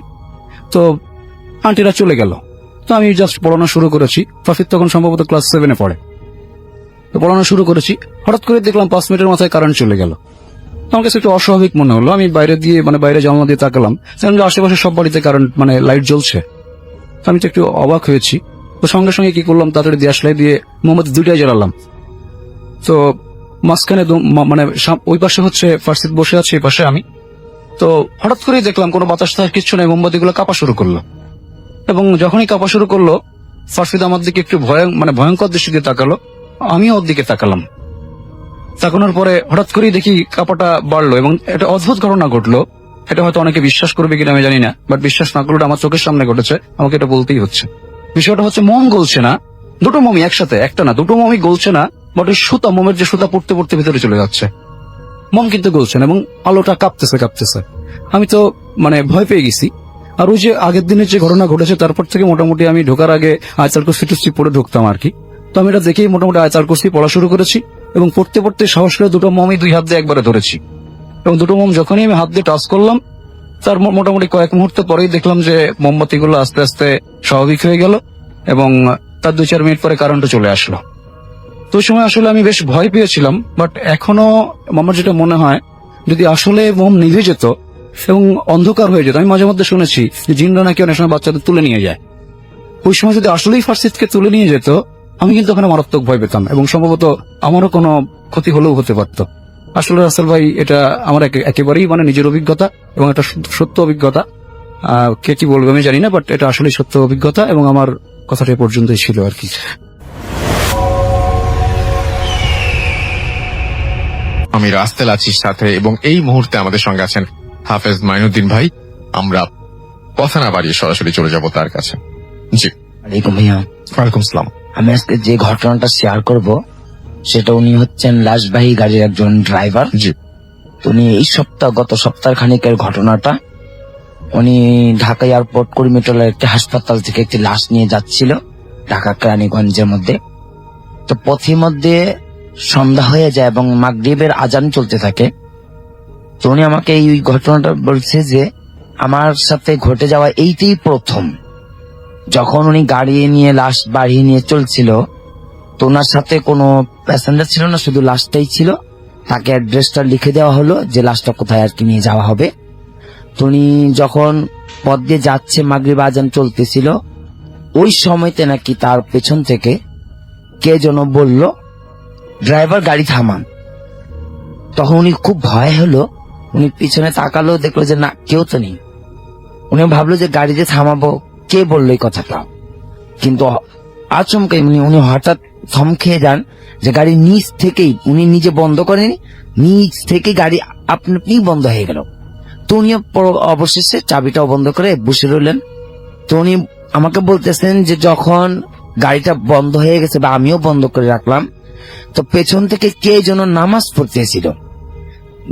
C: তো আন্টিরা চলে গেল, তো আমি জাস্ট পড়ানো শুরু করেছি। ফারসিদ তখন সম্ভবত ক্লাস 7-এ পড়ে। তো পড়ানো শুরু করেছি, হঠাৎ করে দেখলাম 5 মিনিটের মাথায় কারেন্ট চলে গেল। আমার কাছে একটু অস্বাভাবিক মনে হলো। আমি বাইরে দিয়ে মানে বাইরে জানলা দিয়ে তাকালাম, আশেপাশে সব বাড়িতে কারেন্ট মানে লাইট জ্বলছে। আমি তো একটু অবাক হয়েছি। তো সঙ্গে সঙ্গে কি করলাম, তাড়াতাড়ি দেশলাই দিয়ে মোমবাতি 2টাই জ্বালালাম। তো মাঝখানে মানে ওই পাশে হচ্ছে ফারসিদ বসে আছে, এই পাশে আমি। তো হঠাৎ করেই দেখলাম কোনো বাতাস থাকার কিছু নেই, মোমবাতিগুলো কাঁপা শুরু করলো, এবং যখনই কাঁপা শুরু করলো ফারসিদ আমার দিকে একটু ভয়ঙ্কর দৃষ্টি দিয়ে তাকালো, আমিও ওর দিকে তাকালাম। তাকানোর পরে হঠাৎ করেই দেখি কাঁপাটা বাড়লো, এবং একটা অদ্ভুত ঘটনা ঘটলো। এটা হয়তো অনেকে বিশ্বাস করবে কিনা আমি জানি না, বাট বিশ্বাস না করলে আমার চোখের সামনে ঘটেছে, আমাকে এটা বলতেই হচ্ছে। বিষয়টা হচ্ছে মোম গলছে না, দুটো মোমই একসাথে, একটা না দুটো মোমই গলছে না, বাট ওই সুতা, মোমের যে সুতা পড়তে পড়তে ভিতরে চলে যাচ্ছে, মোম কিন্তু গলছে না, এবং আলোটা কাঁপতেছে। আমি তো মানে ভয় পেয়ে গেছি। আর ওই যে আগের দিনের যে ঘটনা ঘটেছে, তারপর থেকে মোটামুটি আমি ঢোকার আগে আয়াতুল কুরসি পড়ে ঢুকতাম আর কি। তো আমি এটা দেখেই মোটামুটি আয়াতুল কুরসি পড়া শুরু করেছি, এবং পড়তে পড়তে সাহস করে দুটো মোমই 2 হাত দিয়ে একবারে ধরেছি, এবং দুটো মোম যখনই আমি হাত দিয়ে টাচ করলাম, তার মোটামুটি কয়েক মুহূর্ত পরেই দেখলাম যে মোমবাতিগুলো আস্তে আস্তে স্বাভাবিক হয়ে গেল, এবং তার 2-4 মিনিট পরে কারেন্টও চলে আসলো। তো তো ওই সময় আসলে আমি বেশ ভয় পেয়েছিলাম, বাট এখনো আমার যেটা মনে হয় যদি আসলে মোম নিভে যেত এবং অন্ধকার হয়ে যেত, আমি মাঝে মধ্যে শুনেছি যে জিনরা নাকি অনেক সময় বাচ্চাদের তুলে নিয়ে যায়, ওই সময় যদি আসলেই ফার্সিদকে তুলে নিয়ে যেত আমি কিন্তু ওখানে মারাত্মক ভয় পেতাম এবং সম্ভবত আমারও কোনো ক্ষতি হলেও হতে পারত। আসলে রাসেল ভাই এটা আমার একেবারেই মানে নিজের অভিজ্ঞতা এবং এটা সত্য অভিজ্ঞতা। কে কি বলবে আমি জানি না, বাট এটা আসলে সত্য অভিজ্ঞতা এবং আমার কথাটা এ পর্যন্তই ছিল আর কি।
A: আমি রাস্তেল আছি সাথে, এবং এই মুহূর্তে আমাদের সঙ্গে আছেন হাফেজ মাইনুদ্দিন ভাই। আমরা কথা না বাড়িয়ে সরাসরি চলে যাব তার কাছে। জি
D: ওয়ালাইকুম ভাইয়া।
A: ওয়ালাইকুম সালাম।
D: আমি আজকে যে ঘটনাটা শেয়ার করব সেটা উনি হচ্ছেন লাশবাহী গাড়ির একজন ড্রাইভার।
A: জি।
D: তো উনি এই গত সপ্তাহ খানিকের ঘটনাটা, উনি ঢাকা এয়ারপোর্ট করিমেটলের একটি হাসপাতাল থেকে একটি লাশ নিয়ে যাচ্ছিল ঢাকা কেরানীগঞ্জের মধ্যে। তো পথের মধ্যে সন্ধ্যা হয়ে যায় এবং মাগরিবের আজান চলতে থাকে। তো উনি আমাকে এই ঘটনাটা বলছে যে আমার সাথে ঘটে যাওয়া এইটাই প্রথম। যখন উনি গাড়ি নিয়ে লাশ বাড়ি নিয়ে চলছিল, তো ওনার সাথে কোনো প্যাসেঞ্জার ছিল না, শুধু লাশটাই ছিল। তাকে অ্যাড্রেসটা লিখে দেওয়া হলো যে লাশটা কোথায় আর কি নিয়ে যাওয়া হবে। তো উনি যখন পথ দিয়ে যাচ্ছে, মাগরিব আজান চলতেছিল, ওই সময়তে নাকি তার পেছন থেকে কে যেন বলল, ড্রাইভার গাড়ি থামান। তখন উনি খুব ভয় হলো, উনি পিছনে তাকালো, দেখলো যে না, কেউ তো নেই। উনি ভাবলো যে গাড়ি যে থামাবো, কে বললো এই কথাটা। কিন্তু আচমকা উনি হঠাৎ থমকে যান যে গাড়ি নিচ থেকেই, উনি নিজে বন্ধ করেনি, নিচ থেকে গাড়ি আপনি বন্ধ হয়ে গেল। তো উনি অবশেষে চাবিটাও বন্ধ করে বসে রইলেন। তো উনি আমাকে বলতেছেন যে যখন গাড়িটা বন্ধ হয়ে গেছে বা আমিও বন্ধ করে রাখলাম, তো পেছন থেকে কে যেন নামাজ পড়তেছিল।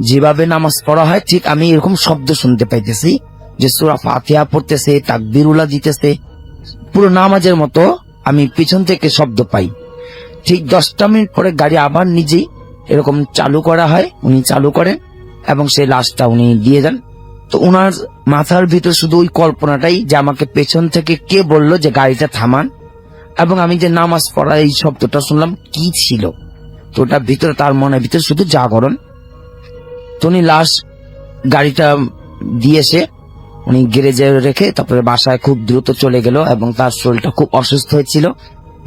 D: যেভাবে নামাজ পড়া হয় ঠিক আমি এরকম শব্দ শুনতে পাইতেছি যে সূরা ফাতিহা পড়তেছে, তাকবীরুল্লাহ দিতেছে, পুরো নামাজের মতো আমি পিছন থেকে শব্দ পাই। ঠিক 10টা মিনিট পরে গাড়ি আবার নিজেই এরকম চালু করা হয়, উনি চালু করেন এবং সেই লাশটা উনি দিয়ে দেন। তো উনার মাথার ভিতর শুধু ওই কল্পনাটাই যে আমাকে পেছন থেকে কে বললো যে গাড়িটা থামান, এবং আমি যে নামাজ পড়া এই শব্দটা শুনলাম কি ছিল। তো ওটার ভিতরে তার মনের ভিতরে শুধু জাগরণ। তো উনি লাশ গাড়িটা দিয়েছে, উনি গ্যারেজে রেখে তারপরে বাসায় খুব দ্রুত চলে গেল এবং তার শরীরটা খুব অসুস্থ হয়েছিল।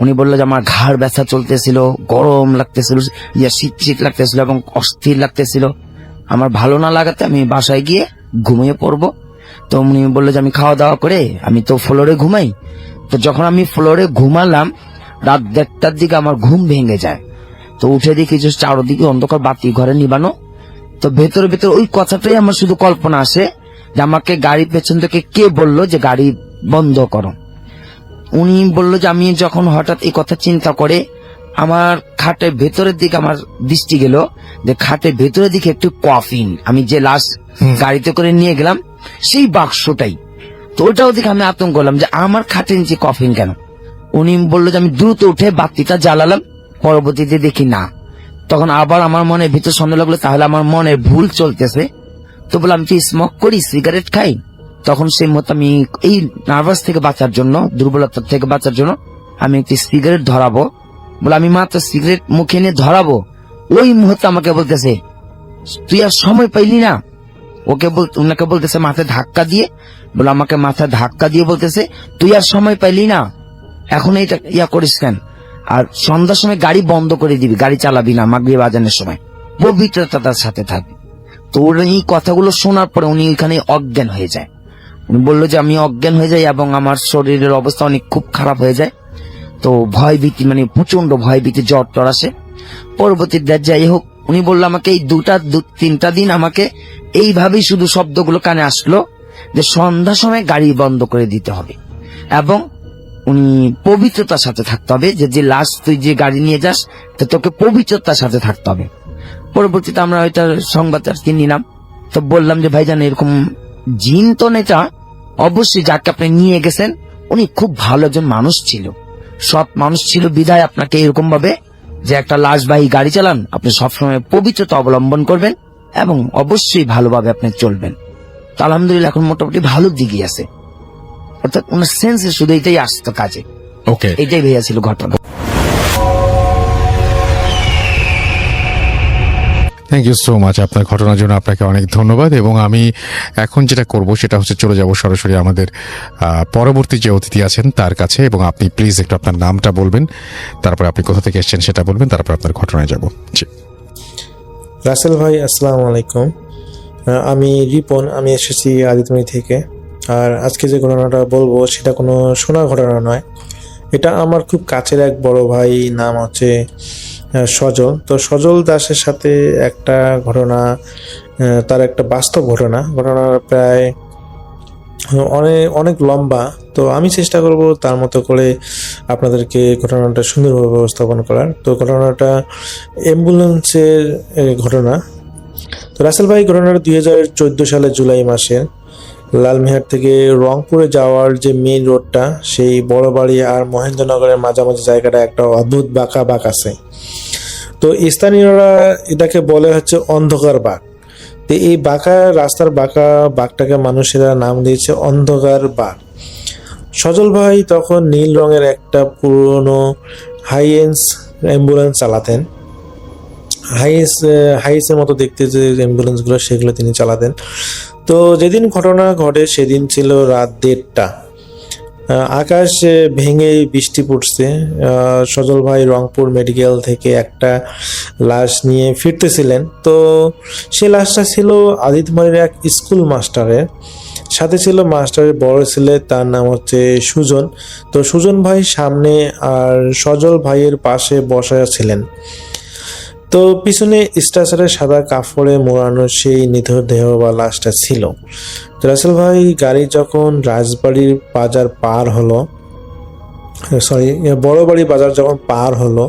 D: উনি বললো যে আমার ঘাড় ব্যথা চলতেছিল, গরম লাগতেছিল, শীত শীত লাগতেছিল এবং অস্থির লাগতেছিল। আমার ভালো না লাগাতে আমি বাসায় গিয়ে ঘুমিয়ে পড়বো। তো উনি বললো যে আমি খাওয়া দাওয়া করে আমি তো ফ্লোরে ঘুমাই। তো যখন আমি ফ্লোরে ঘুমালাম, রাত 1:30টার দিকে আমার ঘুম ভেঙে যায়। তো উঠে দেখি যে চারদিকে অন্ধকার, বাতি ঘরে নিবানো। তো ভেতরে ভেতরে ওই কথাটাই আমার শুধু কল্পনা আসে যে আমাকে গাড়ি পেছন থেকে কে বললো যে গাড়ি বন্ধ করো। উনি বললো যে আমি যখন হঠাৎ এই কথা চিন্তা করে আমার খাটের ভেতরের দিকে আমার দৃষ্টি গেল, যে খাটের ভেতরের দিকে একটু কফিন, আমি যে লাশ গাড়িতে করে নিয়ে গেলাম সেই বাক্সটাই। তো ওটাও দেখে আমি আতঙ্ক করলাম যে আমার খাটের নিচে কফিন কেন। উনি বললো যে আমি দ্রুত উঠে বাতিটা জ্বালালাম, পরবর্তীতে দেখি না। তখন আবার আমার মনের ভিতর সন্দেহ লাগলো তাহলে আমার মনে ভুল চলতেছে। তো বললাম আমি কি স্মোক করি, সিগারেট খাই। তখন সেই মতো আমি এই নার্ভাস থেকে বাঁচার জন্য, দুর্বলতা থেকে বাঁচার জন্য আমি একটি সিগারেট ধরাবো বলে আমি মাত্র সিগারেট মুখে নিয়ে ধরাবো, ওই মুহূর্তে আমাকে বলতেছে তুই আর সময় পাইলি না। ওনাকে বলতেছে মাথায় ধাক্কা দিয়ে, বলে আমাকে মাথায় ধাক্কা দিয়ে বলতেছে তুই আর সময় পাইলি না, এখন এটা ইয়া করিস কেন, আর সন্ধ্যার সময় গাড়ি বন্ধ করে দিবি, গাড়ি চালাবি না, মাগরিব আজানের সময়, পবিত্রতা তার সাথে থাকবে। তো ওর এই কথাগুলো শোনার পরে উনি ওইখানে অজ্ঞান হয়ে যায়। উনি বললো যে আমি অজ্ঞান হয়ে যাই এবং আমার শরীরের অবস্থা অনেক খুব খারাপ হয়ে যায়। তো ভয় ভীতি, মানে প্রচন্ড ভয় ভীতি, জ্বর টর আসে। পরবর্তীতে যাই হোক, উনি বললো আমাকে এই 2-3টা দিন আমাকে এইভাবেই শুধু শব্দগুলো কানে আসলো যে সন্ধ্যার সময় গাড়ি বন্ধ করে দিতে হবে এবং উনি পবিত্রতার সাথে থাকতে হবে, যে লাশ তুই যে গাড়ি নিয়ে যাস তো তোকে পবিত্রতার সাথে থাকতে হবে। পরবর্তীতে আমরা ওইটার সংবাদ আর কি নিলাম। তো বললাম যে ভাইজান এরকম জিন তো নেতা, অবশ্যই যাকে আপনি নিয়ে গেছেন উনি খুব ভালো একজন মানুষ ছিল, সৎ মানুষ ছিল, বিধায় আপনাকে এরকম ভাবে যে একটা লাশবাহী গাড়ি চালান, আপনি সবসময় পবিত্রতা অবলম্বন করবেন এবং অবশ্যই ভালোভাবে আপনি চলবেন। তো আলহামদুলিল্লাহ এখন মোটামুটি ভালো দিকে আছে, অর্থাৎ ওনার সেন্সে শুধু এটাই আসতো কাজে।
A: ওকে,
D: এটাই ভাইয়া ছিল ঘটনা।
A: Thank you so much. আপনার ঘটনার জন্য আপনাকে অনেক ধন্যবাদ। এবং আমি এখন যেটা করব সেটা হচ্ছে চলে যাব সরাসরি আমাদের পরবর্তী যে অতিথি আছেন তার কাছে, এবং আপনি প্লিজ একটু আপনার নামটা বলবেন, তারপর আপনি কোথা থেকে এসেছেন সেটা বলবেন, তারপর আপনার ঘটনায় যাব। জি।
E: রাসেল ভাই, আসসালামু আলাইকুম। আমি রিপন, আমি এসেছি আদিতমণি থেকে। আর আজকে যে ঘটনাটা বলবো সেটা কোনো শোনা ঘটনা নয়, এটা আমার খুব কাছের এক বড় ভাই, নাম হচ্ছে সজল। তো সজল দাসের সাথে একটা ঘটনা, তার একটা বাস্তব ঘটনা প্রায় অনেক অনেক লম্বা। তো আমি চেষ্টা করব তার মতো করে আপনাদেরকে ঘটনাটা সুন্দরভাবে উপস্থাপন করার। তো ঘটনাটা অ্যাম্বুলেন্সের ঘটনা। তো রাসেল ভাই, ঘটনাটা 2014 সালের জুলাই মাসে লালমিহাট থেকে রংপুরে যাওয়ার যে মেইন রোডটা, সেই বড় বাড়ি আর মহেন্দ্রনগরের মাঝামাঝি জায়গাটা একটা অদ্ভুত বাঁকা বাঁক আছে। তো স্থানীয়রা এটাকে বলে হচ্ছে অন্ধকার বাঁক। তো এই বাঁকা রাস্তার বাঁকটাকে মানুষেরা নাম দিয়েছে অন্ধকার বাঁক। সজল ভাই তখন নীল রঙের একটা পুরনো হাইএন্স অ্যাম্বুলেন্স চালাতেন। হাইসের মতো দেখতে যে অ্যাম্বুলেন্সগুলো, সেগুলো তিনি চালাতেন। তো যেদিন ঘটনা ঘটে সেদিন ছিল রাত 1:30। আকাশ ভেঙে বৃষ্টি পড়ছে। সজল ভাই রংপুর মেডিকেল থেকে একটা লাশ নিয়ে ফিরতেছিলেন। তো সেই লাশটা ছিল আদিতমণির এক স্কুল মাস্টারের, সাথে ছিল মাস্টারের বড় ছেলে, তার নাম হচ্ছে সুজন। তো সুজন ভাই সামনে আর সজল ভাইয়ের পাশে বসা ছিলেন। তো পিছনে স্ট্রেচারে সাদা কাপড়ে মোড়ানো সেই নিথর দেহ বা লাশটা ছিল। তো রাসেল ভাই গাড়ি যখন রাজবাড়ির বাজার পার হলো, বড় বাড়ি বাজার যখন পার হলো,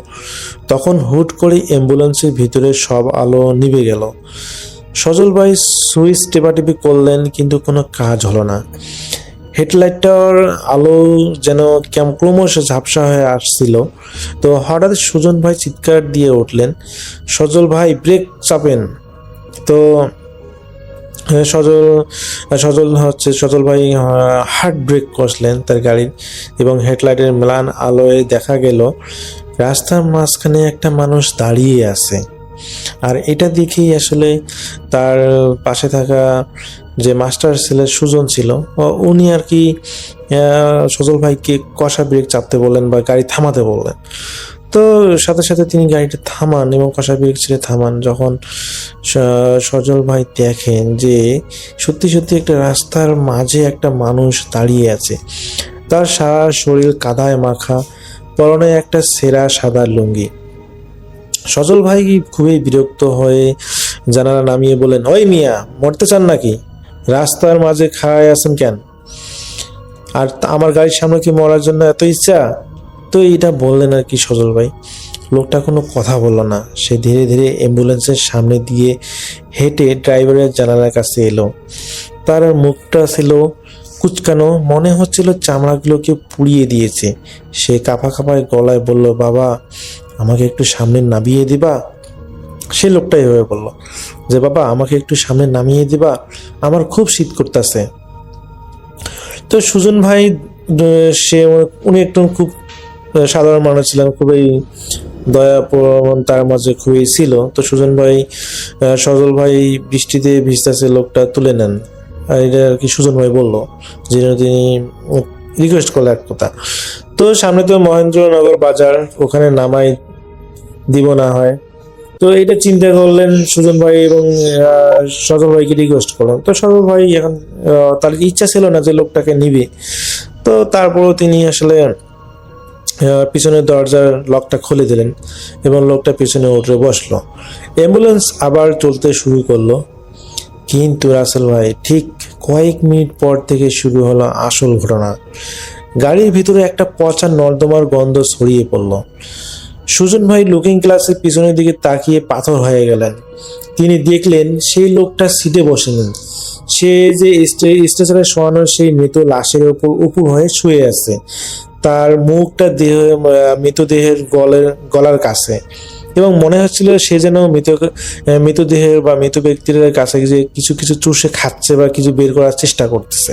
E: তখন হুট করে অ্যাম্বুলেন্সের ভিতরে সব আলো নিভে গেল। সজল ভাই সুইচ টেপাটিপি করলেন, কিন্তু কোনো কাজ হলো না। হেডলাইটটার আলো যেন কেমন ক্রমশ ঝাপসা হয়ে আসছিল। তো হঠাৎ সুজন ভাই চিৎকার দিয়ে উঠলেন, সজল ভাই ব্রেক চাপেন। তো সজল ভাই হার্ড ব্রেক কষলেন তার গাড়ির, এবং হেডলাইটের ম্লান আলোয় দেখা গেল রাস্তার মাঝখানে একটা মানুষ দাঁড়িয়ে আছে। আর এটা দেখেই আসলে তার পাশে থাকা যে মাস্টার ছেলে সুজন ছিল, উনি আর কি সজল ভাইকে কষা ব্রেক চাপতে বললেন বা গাড়ি থামাতে বললেন। তো সাথে সাথে তিনি গাড়িটা থামান এবং কষা ব্রেক ছেড়ে থামান। যখন সজল ভাই দেখেন যে সত্যি সত্যি একটা রাস্তার মাঝে একটা মানুষ দাঁড়িয়ে আছে, তার সারা শরীর কাদায় মাখা, পরনে একটা ছেঁড়া সাদা লুঙ্গি। সজল ভাই খুবই বিরক্ত হয়ে জানালা নামিয়ে বলেন, ওই মিয়া, মরতে চান নাকি? রাস্তার মাঝে খাড়ায় আছেন কেন? আর আমার গাড়ির সামনে কি মরার জন্য এত ইচ্ছা? তো এটা বললেন আর কি সজল ভাই। লোকটা কোনো কথা বলল না। সে ধীরে ধীরে অ্যাম্বুলেন্সের সামনে দিয়ে হেঁটে ড্রাইভারের জানালার কাছে এলো। তার মুখটা ছিল কুচকানো, মনে হচ্ছিল চামড়াগুলোকে পুড়িয়ে দিয়েছে। সে কাঁপা কাঁপায় গলায় বলল, বাবা, আমাকে একটু সামনে নামিয়ে দিবা? সে লোকটা এভাবে বলল যে, বাবা, আমাকে একটু সামনে নামিয়ে দিবা, আমার খুব শীত করতেছে। তো সুজন ভাই, উনি একটু খুব সাধারণ মানুষ ছিলেন, খুবই দয়া তার মাঝে খুবই ছিল। তো সুজন ভাই সজল ভাই বৃষ্টিতে ভিজতেছে লোকটা তুলে নেন। আর এটা আর কি সুজন ভাই বললো, যে তিনি রিকোয়েস্ট করলো এক কথা। তো সামনে তো মহেন্দ্রনগর বাজার, ওখানে নামাই দিব না হয়। তো এটা চিন্তা করলেন সুজন ভাই এবং সজল ভাইকে রিকোয়েস্ট করলেন। তো সজল ভাই এখন তার ইচ্ছা ছিল না যে লোকটাকে নিবে। তো তারপরও তিনি আসলে পিছনের দরজার লকটা খুলে দিলেন এবং লোকটা পিছনে উঠে বসলো। অ্যাম্বুলেন্স আবার চলতে শুরু করলো। কিন্তু রাসেল ভাই, ঠিক কয়েক মিনিট পর থেকে শুরু হলো আসল ঘটনা। গাড়ির ভিতরে একটা পচা নর্দমার গন্ধ ছড়িয়ে পড়ল। সুজন ভাই লুকিং গ্লাসের পিছনের দিকে তাকিয়ে পাথর হয়ে গেলেন। তিনি দেখলেন সেই লোকটা সিটে বসেনি, সে যে স্ট্রেচারে শোয়ানো সেই মৃত লাশের উপর হয়ে শুয়ে আছে। তার মুখটা মৃতদেহের গলার কাছে, এবং মনে হচ্ছিল সে যেন মৃতদেহের বা মৃত ব্যক্তির কাছে যে কিছু কিছু চুষে খাচ্ছে বা কিছু বের করার চেষ্টা করতেছে।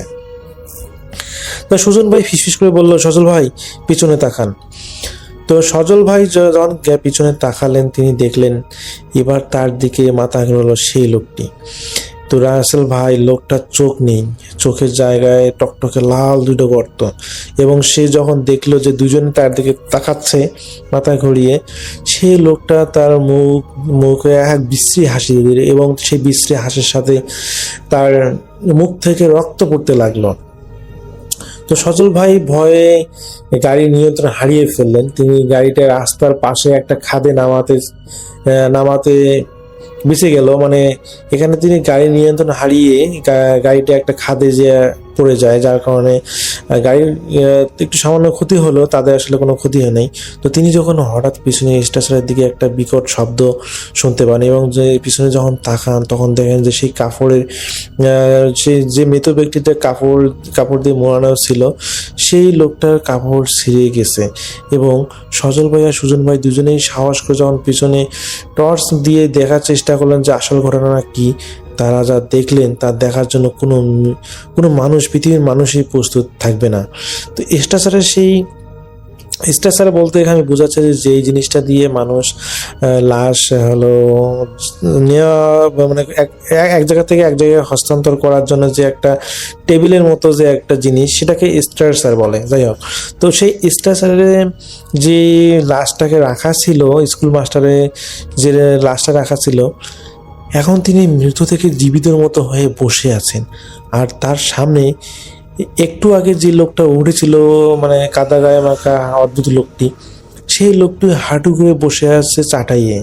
E: তো সুজন ভাই ফিসফিস করে বলল, সজল ভাই, পিছনে তাকান। তো সজল ভাই যখন পিছনে তাকালেন, তিনি দেখলেন এবার তার দিকে মাথা ঘুরলো সেই লোকটি। তো রাসেল ভাই লোকটার চোখ নেই, চোখের জায়গায় টকটকে লাল দুটো গর্ত, এবং সে যখন দেখলো যে দুজনে তার দিকে তাকাচ্ছে মাথা ঘুরিয়ে, সেই লোকটা তার মুখে এক বিশ্রী হাসি দিল, এবং সেই বিশ্রী হাসির সাথে তার মুখ থেকে রক্ত পড়তে লাগলো। তো সজল ভাই ভয়ে গাড়ির নিয়ন্ত্রণ হারিয়ে ফেললেন। তিনি গাড়িটা রাস্তার পাশে একটা খাদে নামাতে বেঁচে গেল। মানে এখানে তিনি গাড়ির নিয়ন্ত্রণ হারিয়ে গাড়িটা একটা খাদে যে পড়ে যায়, যার কারণে গাড়ির একটু সামান্য ক্ষতি হলো, তাদের আসলে কোনো ক্ষতি হয় নাই। তো তিনি যখন হঠাৎ পিছনে স্টেশনের দিকে একটা বিকট শব্দ শুনতে পান, এবং যে পিছনে যখন তাকান তখন দেখেন যে সেই কাপড়ের যে মৃত ব্যক্তিটা কাপড় দিয়ে মোড়ানো ছিল, সেই লোকটার কাপড় ছিঁড়ে গেছে। এবং সজল ভাই আর সুজন ভাই দুজনেই সাহস করে যখন পিছনে টর্চ দিয়ে দেখার চেষ্টা করলেন যে আসল ঘটনা কি, তারা যা দেখলেন তা দেখার জন্য কোনো মানুষ, পৃথিবীর মানুষই প্রস্তুত থাকবে না। তো স্ট্রেচার বলতে এখানে বোঝাচ্ছে যে যেই জিনিসটা দিয়ে মানুষ লাশ হলো নেওয়া, মানে এক জায়গা থেকে এক জায়গায় হস্তান্তর করার জন্য যে একটা টেবিলের মতো যে একটা জিনিস, সেটাকে স্ট্রেচার বলে। যাই হোক, তো সেই স্ট্রেচারে যে লাশটাকে রাখা ছিল, স্কুল মাস্টারে যে লাশটা রাখা ছিল, এখন তিনি মৃত থেকে জীবিতর মতো হয়ে বসে আছেন। আর তার সামনে একটু আগে যে লোকটা উঠেছিল, মানে কাদা গায়ে মাখা অদ্ভুত লোকটি, সেই লোকটি হাঁটু করে বসে আছে চাটাইয়ে।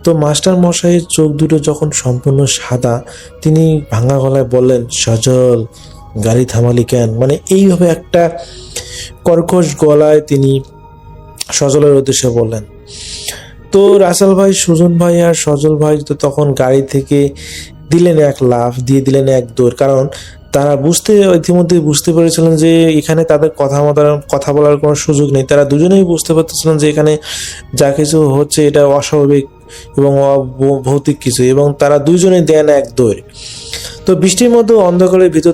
E: তো মাস্টার মশাইয়ের চোখ দুটো যখন সম্পূর্ণ সাদা, তিনি ভাঙা গলায় বললেন, সজল, গাড়ি থামালি কেন? মানে এইভাবে একটা কর্কশ গলায় তিনি সজলের উদ্দেশ্যে বললেন। তো রাসেল ভাই, সুজন ভাই আর সজল ভাই তো তখন গাড়ি থেকে দিলেন এক লাফ, দিয়ে দিলেন এক দৌড়, কারণ তারা ইতিমধ্যে বুঝতে পেরেছিলেন যে এখানে তাদের কথা বলার কোনো সুযোগ নেই। তারা দুজনেই বুঝতে পারতেছিলেন যে এখানে যা কিছু হচ্ছে এটা অস্বাভাবিক এবং ভৌতিক কিছু, এবং তারা দুজনেই দেন এক দৌড়। তো বৃষ্টির মধ্যে অন্ধকারের ভিতর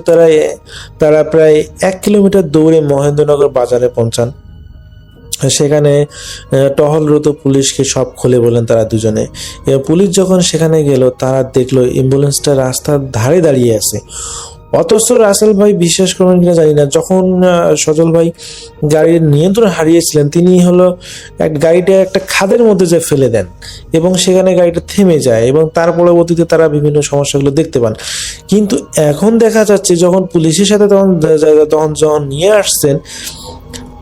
E: তারা প্রায় 1 কিলোমিটার দৌড়ে মহেন্দ্রনগর বাজারে পৌঁছান। সেখানে টহলরত পুলিশকে সব খুলে বলেন তারা দুজনে। পুলিশ যখন সেখানে গেল, তারা দেখলো অ্যাম্বুলেন্সটা রাস্তার ধারে দাঁড়িয়ে আছে। অথচ রাসেল ভাই বিশ্বাস করবেন কিনা জানি না, যখন সজল ভাই গাড়ির নিয়ন্ত্রণ হারিয়েছিলেন, তিনি গাড়িটা একটা খাদের মধ্যে যে ফেলে দেন, এবং সেখানে গাড়িটা থেমে যায়, এবং তার পরবর্তীতে তারা বিভিন্ন সমস্যাগুলো দেখতে পান। কিন্তু এখন দেখা যাচ্ছে যখন পুলিশের সাথে যখন নিয়ে আসছেন,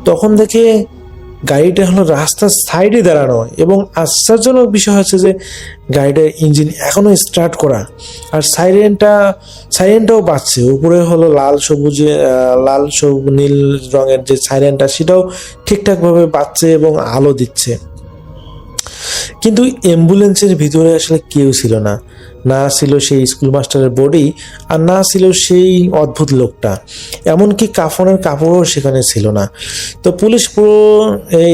E: তখন দেখে গাড়িটা হলো রাস্তার সাইডে দাঁড়ানো, এবং আশ্চর্যজনক বিষয় হচ্ছে যে গাড়িটার ইঞ্জিন এখনো স্টার্ট করা, আর সাইরেনটাও বাজছে। উপরে হলো লাল নীল রঙের যে সাইরেনটা, সেটাও ঠিকঠাকভাবে বাজছে এবং আলো দিচ্ছে। কিন্তু অ্যাম্বুলেন্সের ভিতরে আসলে কেউ ছিল না, না ছিল সেই স্কুল মাস্টারের বডি, আর না ছিল সেই অদ্ভুত লোকটা, এমনকি কাফনের কাপড়ও সেখানে ছিল না। তো পুলিশ পুরো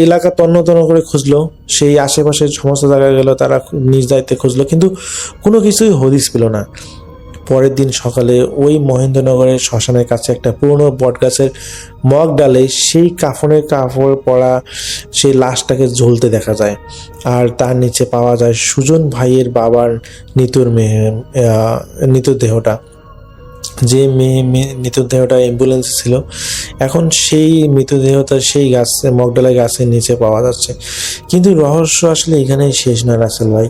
E: এলাকা তন্ন করে খুঁজলো, সেই আশেপাশের সমস্ত জায়গায় গেল, তারা নিজ দায়িত্বে খুঁজলো, কিন্তু কোনো কিছুই হদিস পেল না। পরের দিন সকালে ওই মহেন্দ্রনগরের শ্মশানের কাছে একটা পুরনো বটগাছের মগ ডালে সেই কাফনের কাপড় পরা সেই লাশটাকে ঝুলতে দেখা যায়, আর তার নিচে পাওয়া যায় সুজন ভাইয়ের বাবার মৃতদেহটা। যে মৃতদেহটা অ্যাম্বুলেন্সে ছিল, এখন সেই মৃতদেহটা সেই মগডালা গাছের নিচে পাওয়া যাচ্ছে। কিন্তু রহস্য আসলে এখানেই শেষ না রাসেল ভাই।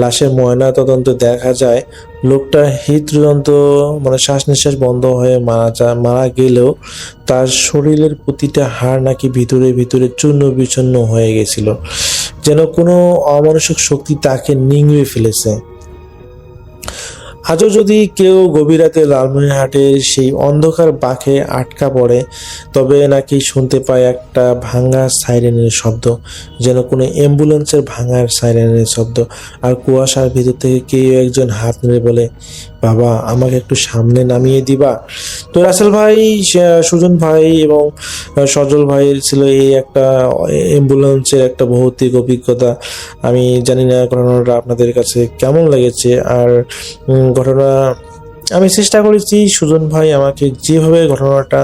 E: লাশের ময়না তদন্ত দেখা যায় লোকটার হৃদযন্ত্র, মানে শ্বাস নিঃশ্বাস বন্ধ হয়ে মারা গেলেও তার শরীরের প্রতিটা হাড় নাকি ভিতরে ভিতরে চূর্ণ বিচূর্ণ হয়ে গেছিল, যেন কোনো অমানুষিক শক্তি তাকে নিংড়ে ফেলেছে। আজও যদি কেউ গভীর রাতে লালমনিরহাটের সেই অন্ধকার বাঁকে আটকা পড়ে, তবে নাকি শুনতে পায় একটা ভাঙা সাইরেনের শব্দ, যেন কোনো অ্যাম্বুলেন্সের ভাঙার সাইরেনের শব্দ। আর কুয়াশার ভিতর থেকে কেউ একজন হাত নেড়ে বলে, বাবা, আমাকে একটু সামনে নামিয়ে দিবা। তো রাসেল ভাই, সুজন ভাই এবং সজল ভাইয়ের ছিল এই একটা অ্যাম্বুলেন্সের একটা ভৌতিক অভিজ্ঞতা। আমি জানি না ঘটনাটা আপনাদের কাছে কেমন লেগেছে, আর ঘটনা আমি চেষ্টা করেছি সুজন ভাই আমাকে যেভাবে ঘটনাটা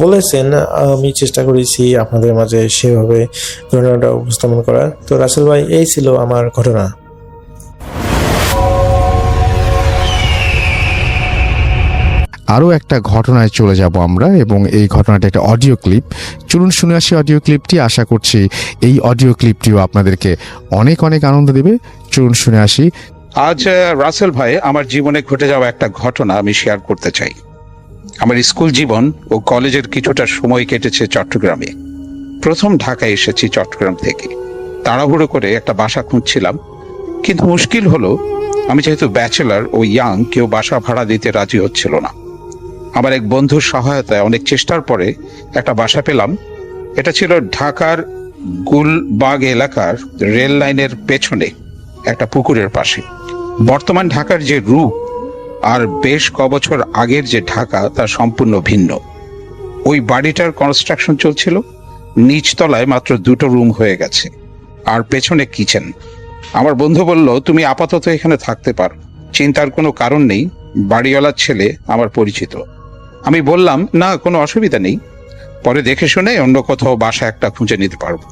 E: বলেছেন, আমি চেষ্টা করেছি আপনাদের মাঝে সেভাবে ঘটনাটা উপস্থাপন করার। তো রাসেল ভাই, এই ছিল আমার ঘটনা।
A: আরও একটা ঘটনায় চলে যাব আমরা, এবং এই ঘটনাটা একটা অডিও ক্লিপ। চলুন শুনে আসি অডিও ক্লিপটি। আশা করছি এই অডিও ক্লিপটিও আপনাদেরকে অনেক অনেক আনন্দ দেবে। চলুন শুনে আসি।
F: আজ রাসেল ভাই, আমার জীবনে ঘটে যাওয়া একটা ঘটনা আমি শেয়ার করতে চাই। আমার স্কুল জীবন ও কলেজের কিছুটা সময় কেটেছে চট্টগ্রামে। প্রথম ঢাকায় এসেছি চট্টগ্রাম থেকে। তাড়াহুড়ো করে একটা বাসা খুঁজছিলাম, কিন্তু মুশকিল হলো আমি যেহেতু ব্যাচেলার ও ইয়াং, কেউ বাসা ভাড়া দিতে রাজি হচ্ছিল না। আমার এক বন্ধুর সহায়তায় অনেক চেষ্টার পরে একটা বাসা পেলাম। এটা ছিল ঢাকার গুলবাগ এলাকার রেল লাইনের পেছনে একটা পুকুরের পাশে। বর্তমান ঢাকার যে রূপ আর বেশ কবছর আগের যে ঢাকা তা সম্পূর্ণ ভিন্ন। ওই বাড়িটার কনস্ট্রাকশন চলছিল, নিচতলায় মাত্র 2টো রুম হয়ে গেছে আর পেছনে কিচেন। আমার বন্ধু বলল, তুমি আপাতত এখানে থাকতে পারো, চিন্তার কোনো কারণ নেই, বাড়িওয়ালার ছেলে আমার পরিচিত। আমি বললাম, না, কোনো অসুবিধা নেই, পরে দেখে শুনে অন্য কোথাও বাসা একটা খুঁজে নিতে পারবো।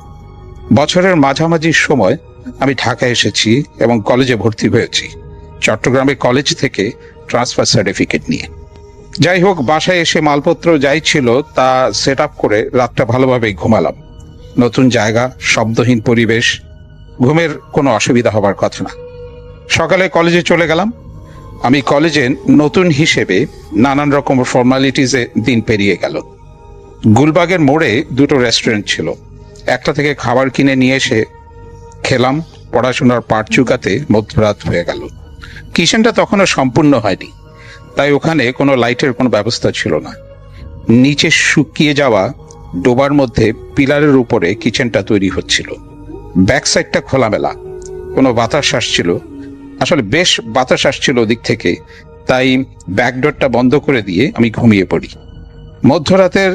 F: বছরের মাঝামাঝি সময় আমি ঢাকা এসেছি এবং কলেজে ভর্তি হয়েছি, চট্টগ্রামে কলেজ থেকে ট্রান্সফার সার্টিফিকেট নিয়ে। যাই হোক, বাসায় এসে মালপত্র যাই ছিল তা সেট আপ করে রাতটা ভালোভাবেই ঘুমালাম। নতুন জায়গা, শব্দহীন পরিবেশ, ঘুমের কোনো অসুবিধা হবার কথা না। সকালে কলেজে চলে গেলাম। আমি কলেজে নতুন হিসেবে নানান রকম ফর্মালিটিসে দিন পেরিয়ে গেল। গুলবাগের মোড়ে 2টো রেস্টুরেন্ট ছিল, একটা থেকে খাবার কিনে নিয়ে এসে খেলাম। পড়াশোনার পাট চুকাতে মধ্যরাত হয়ে গেল। কিচেনটা তখনও সম্পূর্ণ হয়নি, তাই ওখানে কোনো লাইটের কোনো ব্যবস্থা ছিল না। নিচে শুকিয়ে যাওয়া ডোবার মধ্যে পিলারের উপরে কিচেনটা তৈরি হচ্ছিল। ব্যাক সাইডটা খোলামেলা, কোনো বাতাস আসছিল, আসলে বেশ বাতাস আসছিল ওদিক থেকে, তাই ব্যাকডোরটা বন্ধ করে দিয়ে আমি ঘুমিয়ে পড়ি। মধ্যরাতের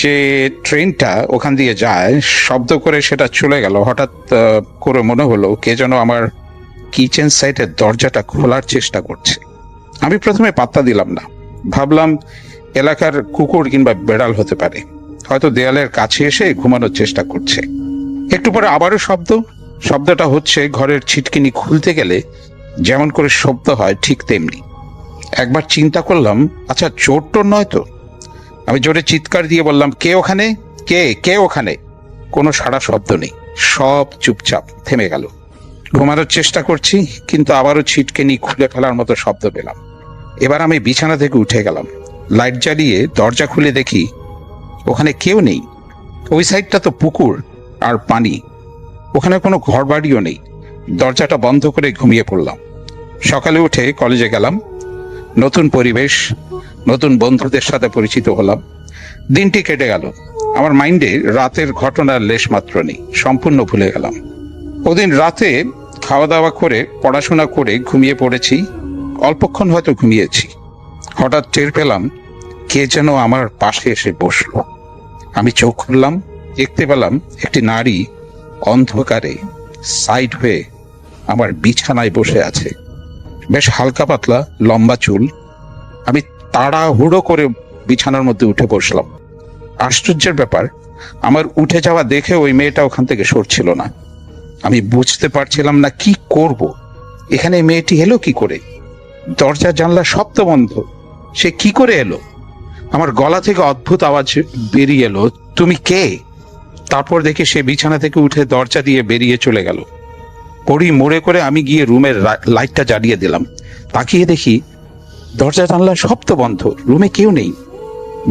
F: যে ট্রেনটা ওখান দিয়ে যায়, শব্দ করে সেটা চলে গেল। হঠাৎ করে মনে হলো কে যেন আমার কিচেন সাইডের দরজাটা খোলার চেষ্টা করছে। আমি প্রথমে পাত্তা দিলাম না, ভাবলাম এলাকার কুকুর কিংবা বেড়াল হতে পারে, হয়তো দেয়ালের কাছে এসে ঘুমানোর চেষ্টা করছে। একটু পরে আবারও শব্দটা হচ্ছে ঘরের ছিটকিনি খুলতে গেলে যেমন করে শব্দ হয় ঠিক তেমনি। একবার চিন্তা করলাম, আচ্ছা চোর টোর নয় তো। আমি জোরে চিৎকার দিয়ে বললাম, কে ওখানে, কে ওখানে? কোনো সাড়া শব্দ নেই, সব চুপচাপ থেমে গেল। ঘুমানোর চেষ্টা করছি, কিন্তু আবারও ছিটকিনি খুলে ফেলার মতো শব্দ পেলাম। এবার আমি বিছানা থেকে উঠে গেলাম, লাইট জ্বালিয়ে দরজা খুলে দেখি ওখানে কেউ নেই। ওই সাইডটা তো পুকুর আর পানি, ওখানে কোনো ঘর বাড়িও নেই। দরজাটা বন্ধ করে ঘুমিয়ে পড়লাম। সকালে উঠে কলেজে গেলাম, নতুন পরিবেশ, নতুন বন্ধুদের সাথে পরিচিত হলাম। দিনটি কেটে গেল। আমার মাইন্ডে রাতের ঘটনার লেশ মাত্র নেই, সম্পূর্ণ ভুলে গেলাম। ওদিন রাতে খাওয়া দাওয়া করে পড়াশোনা করে ঘুমিয়ে পড়েছি। অল্পক্ষণ হয়তো ঘুমিয়েছি, হঠাৎ টের পেলাম কে যেন আমার পাশে এসে বসলো। আমি চোখ খুললাম, দেখতে পেলাম একটি নারী অন্ধকারে সাইড হয়ে আমার বিছানায় বসে আছে। বেশ হালকা পাতলা, লম্বা চুল। আমি তাড়াহুড়ো করে বিছানার মধ্যে উঠে বসলাম। আশ্চর্যের ব্যাপার, আমার উঠে যাওয়া দেখে ওই মেয়েটা ওখান থেকে সরছিল না। আমি বুঝতে পারছিলাম না কি করব। এখানে মেয়েটি এলো কি করে? দরজা জানলা সব তো বন্ধ, সে কি করে এলো? আমার গলা থেকে অদ্ভুত আওয়াজ বেরিয়ে এলো, তুমি কে? তারপর দেখি সে বিছানা থেকে উঠে দরজা দিয়ে বেরিয়ে চলে গেল। পড়ি মোড়ে করে আমি গিয়ে রুমের লাইটটা জ্বালিয়ে দিলাম। তাকিয়ে দেখি দরজা জানলা সব তো বন্ধ, রুমে কেউ নেই।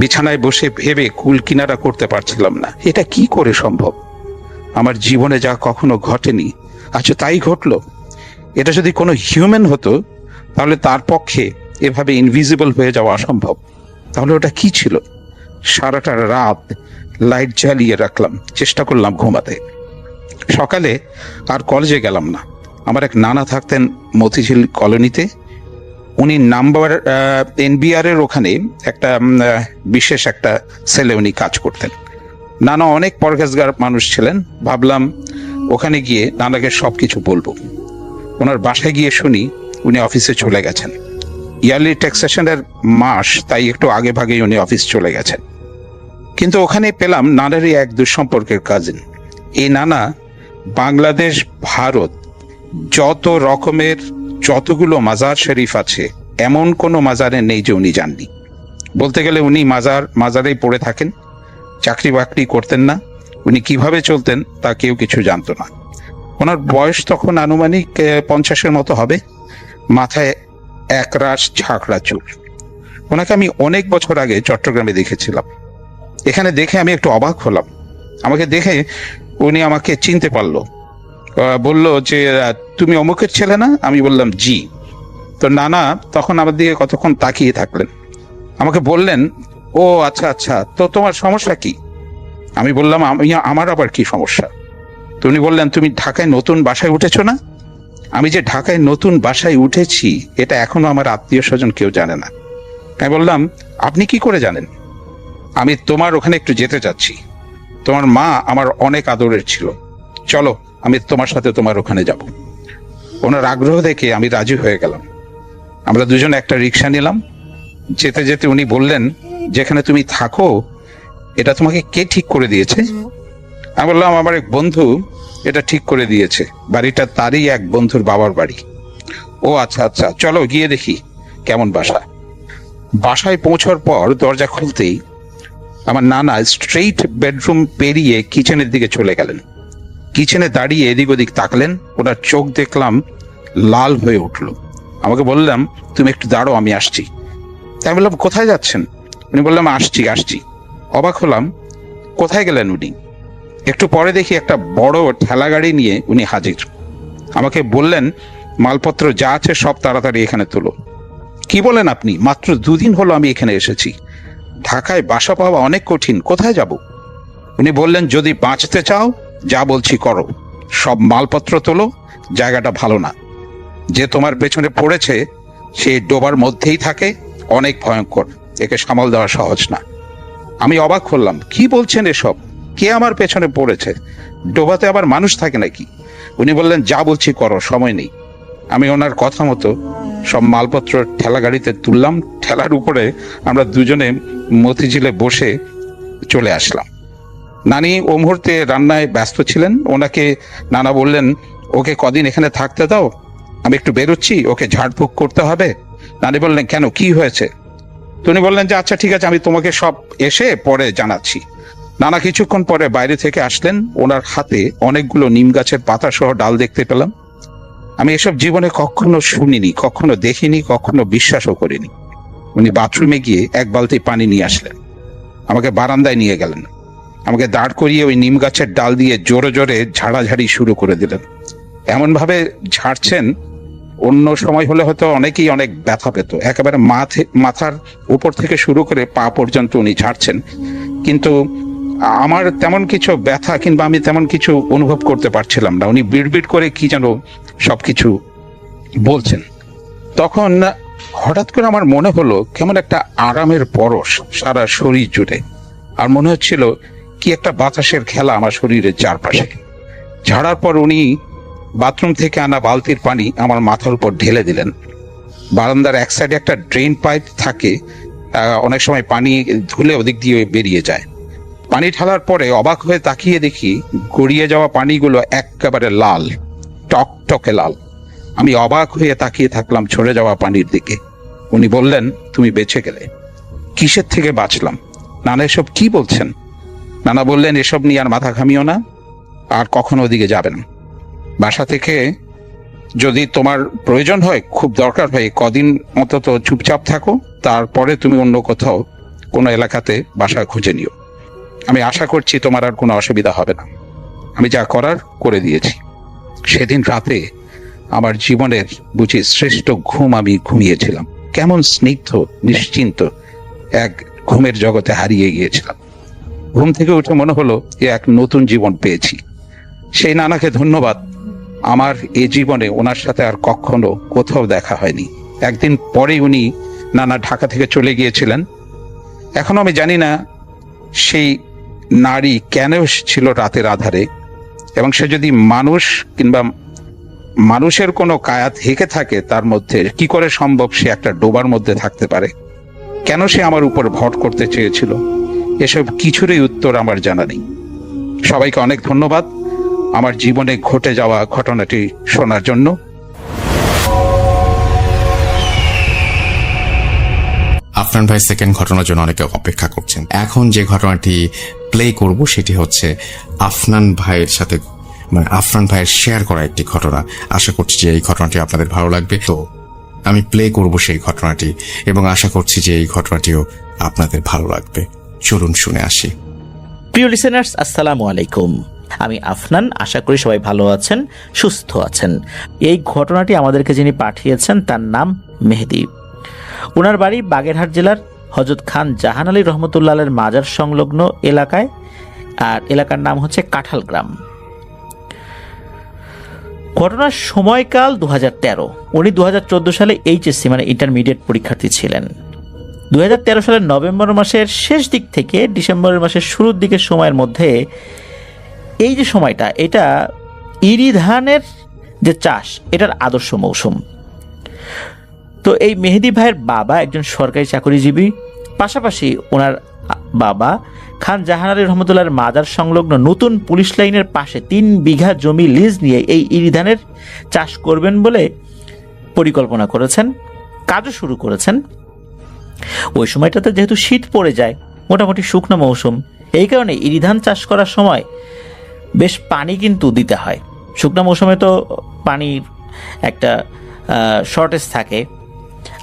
F: বিছানায় বসে ভেবে কুল কিনারা করতে পারছিলাম না, এটা কি করে সম্ভব? আমার জীবনে যা কখনো ঘটেনি, আচ্ছা তাই ঘটলো। এটা যদি কোনো হিউম্যান হতো তাহলে তার পক্ষে এভাবে ইনভিজিবল হয়ে যাওয়া অসম্ভব। তাহলে ওটা কি ছিল? সারাটা রাত লাইট জ্বালিয়ে রাখলাম, চেষ্টা করলাম ঘুমাতে। সকালে আর কলেজে গেলাম না। আমার এক নানা থাকতেন মতিঝিল কলোনিতে। উনি নাম্বার NBR এর ওখানে একটা বিশেষ একটা সেলে উনি কাজ করতেন। নানা অনেক পরহেজগার মানুষ ছিলেন। ভাবলাম ওখানে গিয়ে নানাকে সবকিছু বলবো। ওনার বাসায় গিয়ে শুনি উনি অফিসে চলে গেছেন। ইয়ারলি ট্যাক্সেশনের মাস, তাই একটু আগে ভাগেই উনি অফিস চলে গেছেন। কিন্তু ওখানে পেলাম নানারই এক দুঃসম্পর্কের কাজিন। এই নানা বাংলাদেশ, ভারত, যত রকমের যতগুলো মাজার শরীফ আছে এমন কোনো মাজারে নেই যে উনি যাননি। বলতে গেলে উনি মাজারেই পড়ে থাকেন, চাকরি বাকরি করতেন না। উনি কিভাবে চলতেন তা কেউ কিছু জানতো না। ওনার বয়স তখন আনুমানিক 50-এর মতো হবে, মাথায় একরাশ ঝাঁকড়া চুল। ওনাকে আমি অনেক বছর আগে চট্টগ্রামে দেখেছিলাম। এখানে দেখে আমি একটু অবাক হলাম। আমাকে দেখে উনি আমাকে চিনতে পারলো, বলল যে তুমি অমুকের ছেলে না? আমি বললাম জি। তো নানা তখন আমার দিকে কতক্ষণ তাকিয়ে থাকলেন, আমাকে বললেন, ও আচ্ছা আচ্ছা, তো তোমার সমস্যা কি? আমি বললাম, আমার আবার কি সমস্যা? তো উনি বললেন, তুমি ঢাকায় নতুন বাসায় উঠেছো না? আমি যে ঢাকায় নতুন বাসায় উঠেছি এটা এখনো আমার আত্মীয় স্বজন কেউ জানে না। আমি বললাম, আপনি কি করে জানেন? আমি তোমার ওখানে একটু যেতে চাচ্ছি। তোমার মা আমার অনেক আদরের ছিল, চলো আমি তোমার সাথে তোমার ওখানে যাব। ওনার আগ্রহ দেখে আমি রাজি হয়ে গেলাম। আমরা দুজন একটা রিক্সা নিলাম। যেতে যেতে উনি বললেন, যেখানে তুমি থাকো এটা তোমাকে কে ঠিক করে দিয়েছে? আমি বললাম, আমার এক বন্ধু এটা ঠিক করে দিয়েছে। বাড়িটা তারই এক বন্ধুর বাবার বাড়ি। ও আচ্ছা আচ্ছা, চলো গিয়ে দেখি কেমন বাসা। বাসায় পৌঁছার পর দরজা খুলতেই আমার নানা স্ট্রেইট বেডরুম পেরিয়ে কিচেনের দিকে চলে গেলেন। কিচেনে দাঁড়িয়ে এদিক ওদিক তাকলেন। ওনার চোখ দেখলাম লাল হয়ে উঠল। আমাকে বললাম, তুমি একটু দাঁড়ো, আমি আসছি। তাই আমি বললাম, কোথায় যাচ্ছেন? উনি বললাম, আসছি। অবাক হলাম, কোথায় গেলেন উনি? একটু পরে দেখি একটা বড় ঠেলা গাড়ি নিয়ে উনি হাজির। আমাকে বললেন, মালপত্র যা আছে সব তাড়াতাড়ি এখানে তোলো। কি বলেন আপনি? মাত্র 2 দিন হলো আমি এখানে এসেছি। ঢাকায় বাসা পাওয়া অনেক কঠিন, কোথায় যাব? উনি বললেন, যদি বাঁচতে চাও যা বলছি করো, সব মালপত্র তোলো, জায়গাটা ভালো না। যে তোমার পেছনে পড়েছে সে ডোবার মধ্যেই থাকে, অনেক ভয়ঙ্কর, একে সামাল দেওয়া সহজ না। আমি অবাক হলাম, কি বলছেন এসব? কে আমার পেছনে পড়েছে? ডোবাতে আবার মানুষ থাকে নাকি? উনি বললেন, যা বলছি করো, সময় নেই। আমি ওনার কথা মতো সব মালপত্র ঠেলা গাড়িতে তুললাম। ঠেলার উপরে আমরা দুজনে মতিঝিলে বসে চলে আসলাম। নানি ও মুহূর্তে রান্নায় ব্যস্ত ছিলেন। ওনাকে নানা বললেন, ওকে কদিন এখানে থাকতে দাও, আমি একটু বেরোচ্ছি, ওকে ঝাড়ফুঁক করতে হবে। নানি বললেন, কেন, কি হয়েছে? উনি বললেন যে আচ্ছা ঠিক আছে, আমি তোমাকে সব এসে পরে জানাচ্ছি। নানা কিছুক্ষণ পরে বাইরে থেকে আসলেন। ওনার হাতে অনেকগুলো নিম গাছের পাতা সহ ডাল দেখতে পেলাম। আমি এসব জীবনে কখনো শুনিনি, কখনো দেখিনি, কখনো বিশ্বাসও করিনি। উনি বাথরুমে গিয়ে 1 বালতি পানি নিয়ে আসলেন, আমাকে বারান্দায় নিয়ে গেলেন। আমাকে দাঁড় করিয়ে ওই নিম গাছের ডাল দিয়ে জোরে জোরে ঝাড়াঝাড়ি শুরু করে দিলেন। এমন ভাবে ঝাড়ছেন, অন্য সময় হলে হয়তো অনেকেই অনেক ব্যথা পেত। একেবারে মাথার উপর থেকে শুরু করে পা পর্যন্ত উনি ঝাড়ছেন, কিন্তু আমার তেমন কিছু ব্যথা কিংবা আমি তেমন কিছু অনুভব করতে পারছিলাম না। উনি বিড়বিড় করে কি যেন সবকিছু বলছেন। তখন হঠাৎ করে আমার মনে হলো কেমন একটা আরামের পরশ সারা শরীর জুড়ে, আর মনে হচ্ছিল কি একটা বাতাসের খেলা আমার শরীরের চারপাশে। ঝাড়ার পর উনি বাথরুম থেকে আনা বালতির পানি আমার মাথার উপর ঢেলে দিলেন। বারান্দার এক সাইডে একটা ড্রেন পাইপ থাকে, অনেক সময় পানি ধুলে ওদিক দিয়ে বেরিয়ে যায়। পানি ঢালার পরে অবাক হয়ে তাকিয়ে দেখি গড়িয়ে যাওয়া পানিগুলো একেবারে লাল, টকটকে লাল। আমি অবাক হয়ে তাকিয়ে থাকলাম ঝরে যাওয়া পানির দিকে। উনি বললেন, তুমি বেঁচে গেলে। কিসের থেকে বাঁচলাম? নানা এসব কি বলছেন? নানা বললেন, এসব নিয়ে আর মাথা ঘামিও না, আর কখনো ওদিকে যাবেন। বাসা থেকে যদি তোমার প্রয়োজন হয়, খুব দরকার হয়, কদিন অন্তত চুপচাপ থাকো, তারপরে তুমি অন্য কোথাও কোনো এলাকাতে বাসা খুঁজে নিও। আমি আশা করছি তোমার আর কোনো অসুবিধা হবে না। আমি যা করার করে দিয়েছি। সেদিন রাতে আমার জীবনের বুঝি শ্রেষ্ঠ ঘুম আমি ঘুমিয়েছিলাম। কেমন স্নিগ্ধ নিশ্চিন্ত এক ঘুমের জগতে হারিয়ে গিয়েছিলাম। ঘুম থেকে উঠে মনে হলো এক নতুন জীবন পেয়েছি। সেই নানাকে ধন্যবাদ। আমার এ জীবনে ওনার সাথে আর কখনো কোথাও দেখা হয়নি। একদিন পরেই উনি নানা ঢাকা থেকে চলে গিয়েছিলেন। এখনো আমি জানি না সেই নারী কেন ছিল রাতের আধারে, এবং সে যদি মানুষ কিংবা মানুষের কোনো কায়া থেকে থাকে তার মধ্যে, কি করে সম্ভব সে একটা ডোবার মধ্যে থাকতে পারে? কেন সে আমার উপর ভর করতে চেয়েছিল? এসব কিছুরই উত্তর আমার জানা নেই। সবাইকে অনেক ধন্যবাদ আমার জীবনে ঘটে যাওয়া ঘটনাটি শোনার জন্য।
A: আফনান ভাই সেকেন্ড ঘটনার জন্য অনেকে অপেক্ষা করছেন। এখন যে ঘটনাটি প্লে করব সেটি হচ্ছে আফনান ভাইয়ের সাথে, মানে আফনান ভাইয়ের শেয়ার করা একটি ঘটনা। আশা করছি যে এই ঘটনাটি আপনাদের ভালো লাগবে। তো আমি প্লে করব সেই ঘটনাটি এবং আশা করছি যে এই ঘটনাটিও আপনাদের ভালো লাগবে। চলুন শুনে আসি।
B: প্রিয় লিসেনার্স, আসসালামু আলাইকুম। আমি আফনান, আশা করি সবাই ভালো আছেন, সুস্থ আছেন। এই ঘটনাটি আমাদেরকে যিনি পাঠিয়েছেন তার নাম মেহেদি। ওনার বাড়ি বাগেরহাট জেলার হযরত খান জাহান আলী রহমতুল্লাহ এর মাজার সংলগ্ন এলাকায়, আর এলাকার নাম হচ্ছে কাঁঠাল গ্রাম। ঘটনার সময়কাল 2013। উনি 2014 সালে এইচএসসি মানে ইন্টারমিডিয়েট পরীক্ষার্থী ছিলেন। 2013 সালের নভেম্বর মাসের শেষ দিক থেকে ডিসেম্বর মাসের শুরুর দিকের সময়ের মধ্যে এই যে সময়টা, এটা ইরি ধানের যে চাষ, এটার আদর্শ মৌসুম। তো এই মেহেদি ভাইয়ের বাবা একজন সরকারি চাকরিজীবী, পাশাপাশি ওনার বাবা খান জাহান আলী রহমতুল্লাহর মাজার সংলগ্ন নতুন পুলিশ লাইনের পাশে 3 বিঘা জমি লিজ নিয়ে এই ইরি ধানের চাষ করবেন বলে পরিকল্পনা করেছেন, কাজও শুরু করেছেন। ওই সময়টাতে যেহেতু শীত পড়ে যায়, মোটামুটি শুকনো মৌসুম, এই কারণে ইরি ধান চাষ করার সময় বেশ পানি কিন্তু দিতে হয়। শুকনো মৌসুমে তো পানির একটা শর্টেজ থাকে,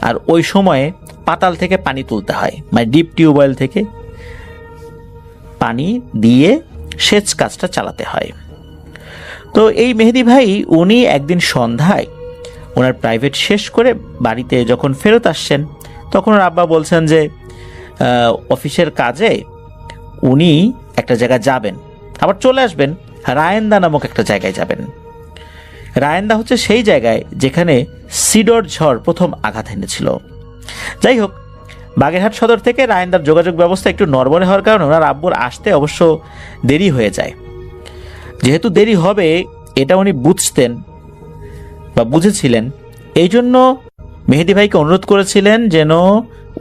B: আর ওই সময়ে পাতাল থেকে পানি তুলতে হয়, মানে ডিপ টিউবওয়েল থেকে পানি দিয়ে সেচ কাজটা চালাতে হয়। তো এই মেহেদি ভাই উনি একদিন সন্ধ্যায় ওনার প্রাইভেট শেষ করে বাড়িতে যখন ফেরত আসছেন, তখন ওর আব্বা বলছেন যে অফিসের কাজে উনি একটা জায়গায় যাবেন, আবার চলে আসবেন, রায়েন্দা নামক একটা জায়গায় যাবেন। রায়েন্দা হচ্ছে সেই জায়গায় যেখানে সিডর ঝড় প্রথম আঘাত এনেছিল। যাই হোক, বাগেরহাট সদর থেকে রায়েন্দার যোগাযোগ ব্যবস্থা একটু নড়বড়ে হওয়ার কারণে ওনার আব্বুর আসতে অবশ্য দেরি হয়ে যায়। যেহেতু দেরি হবে এটা উনি বুঝতেন বা বুঝেছিলেন, এই জন্য মেহেদি ভাইকে অনুরোধ করেছিলেন যেন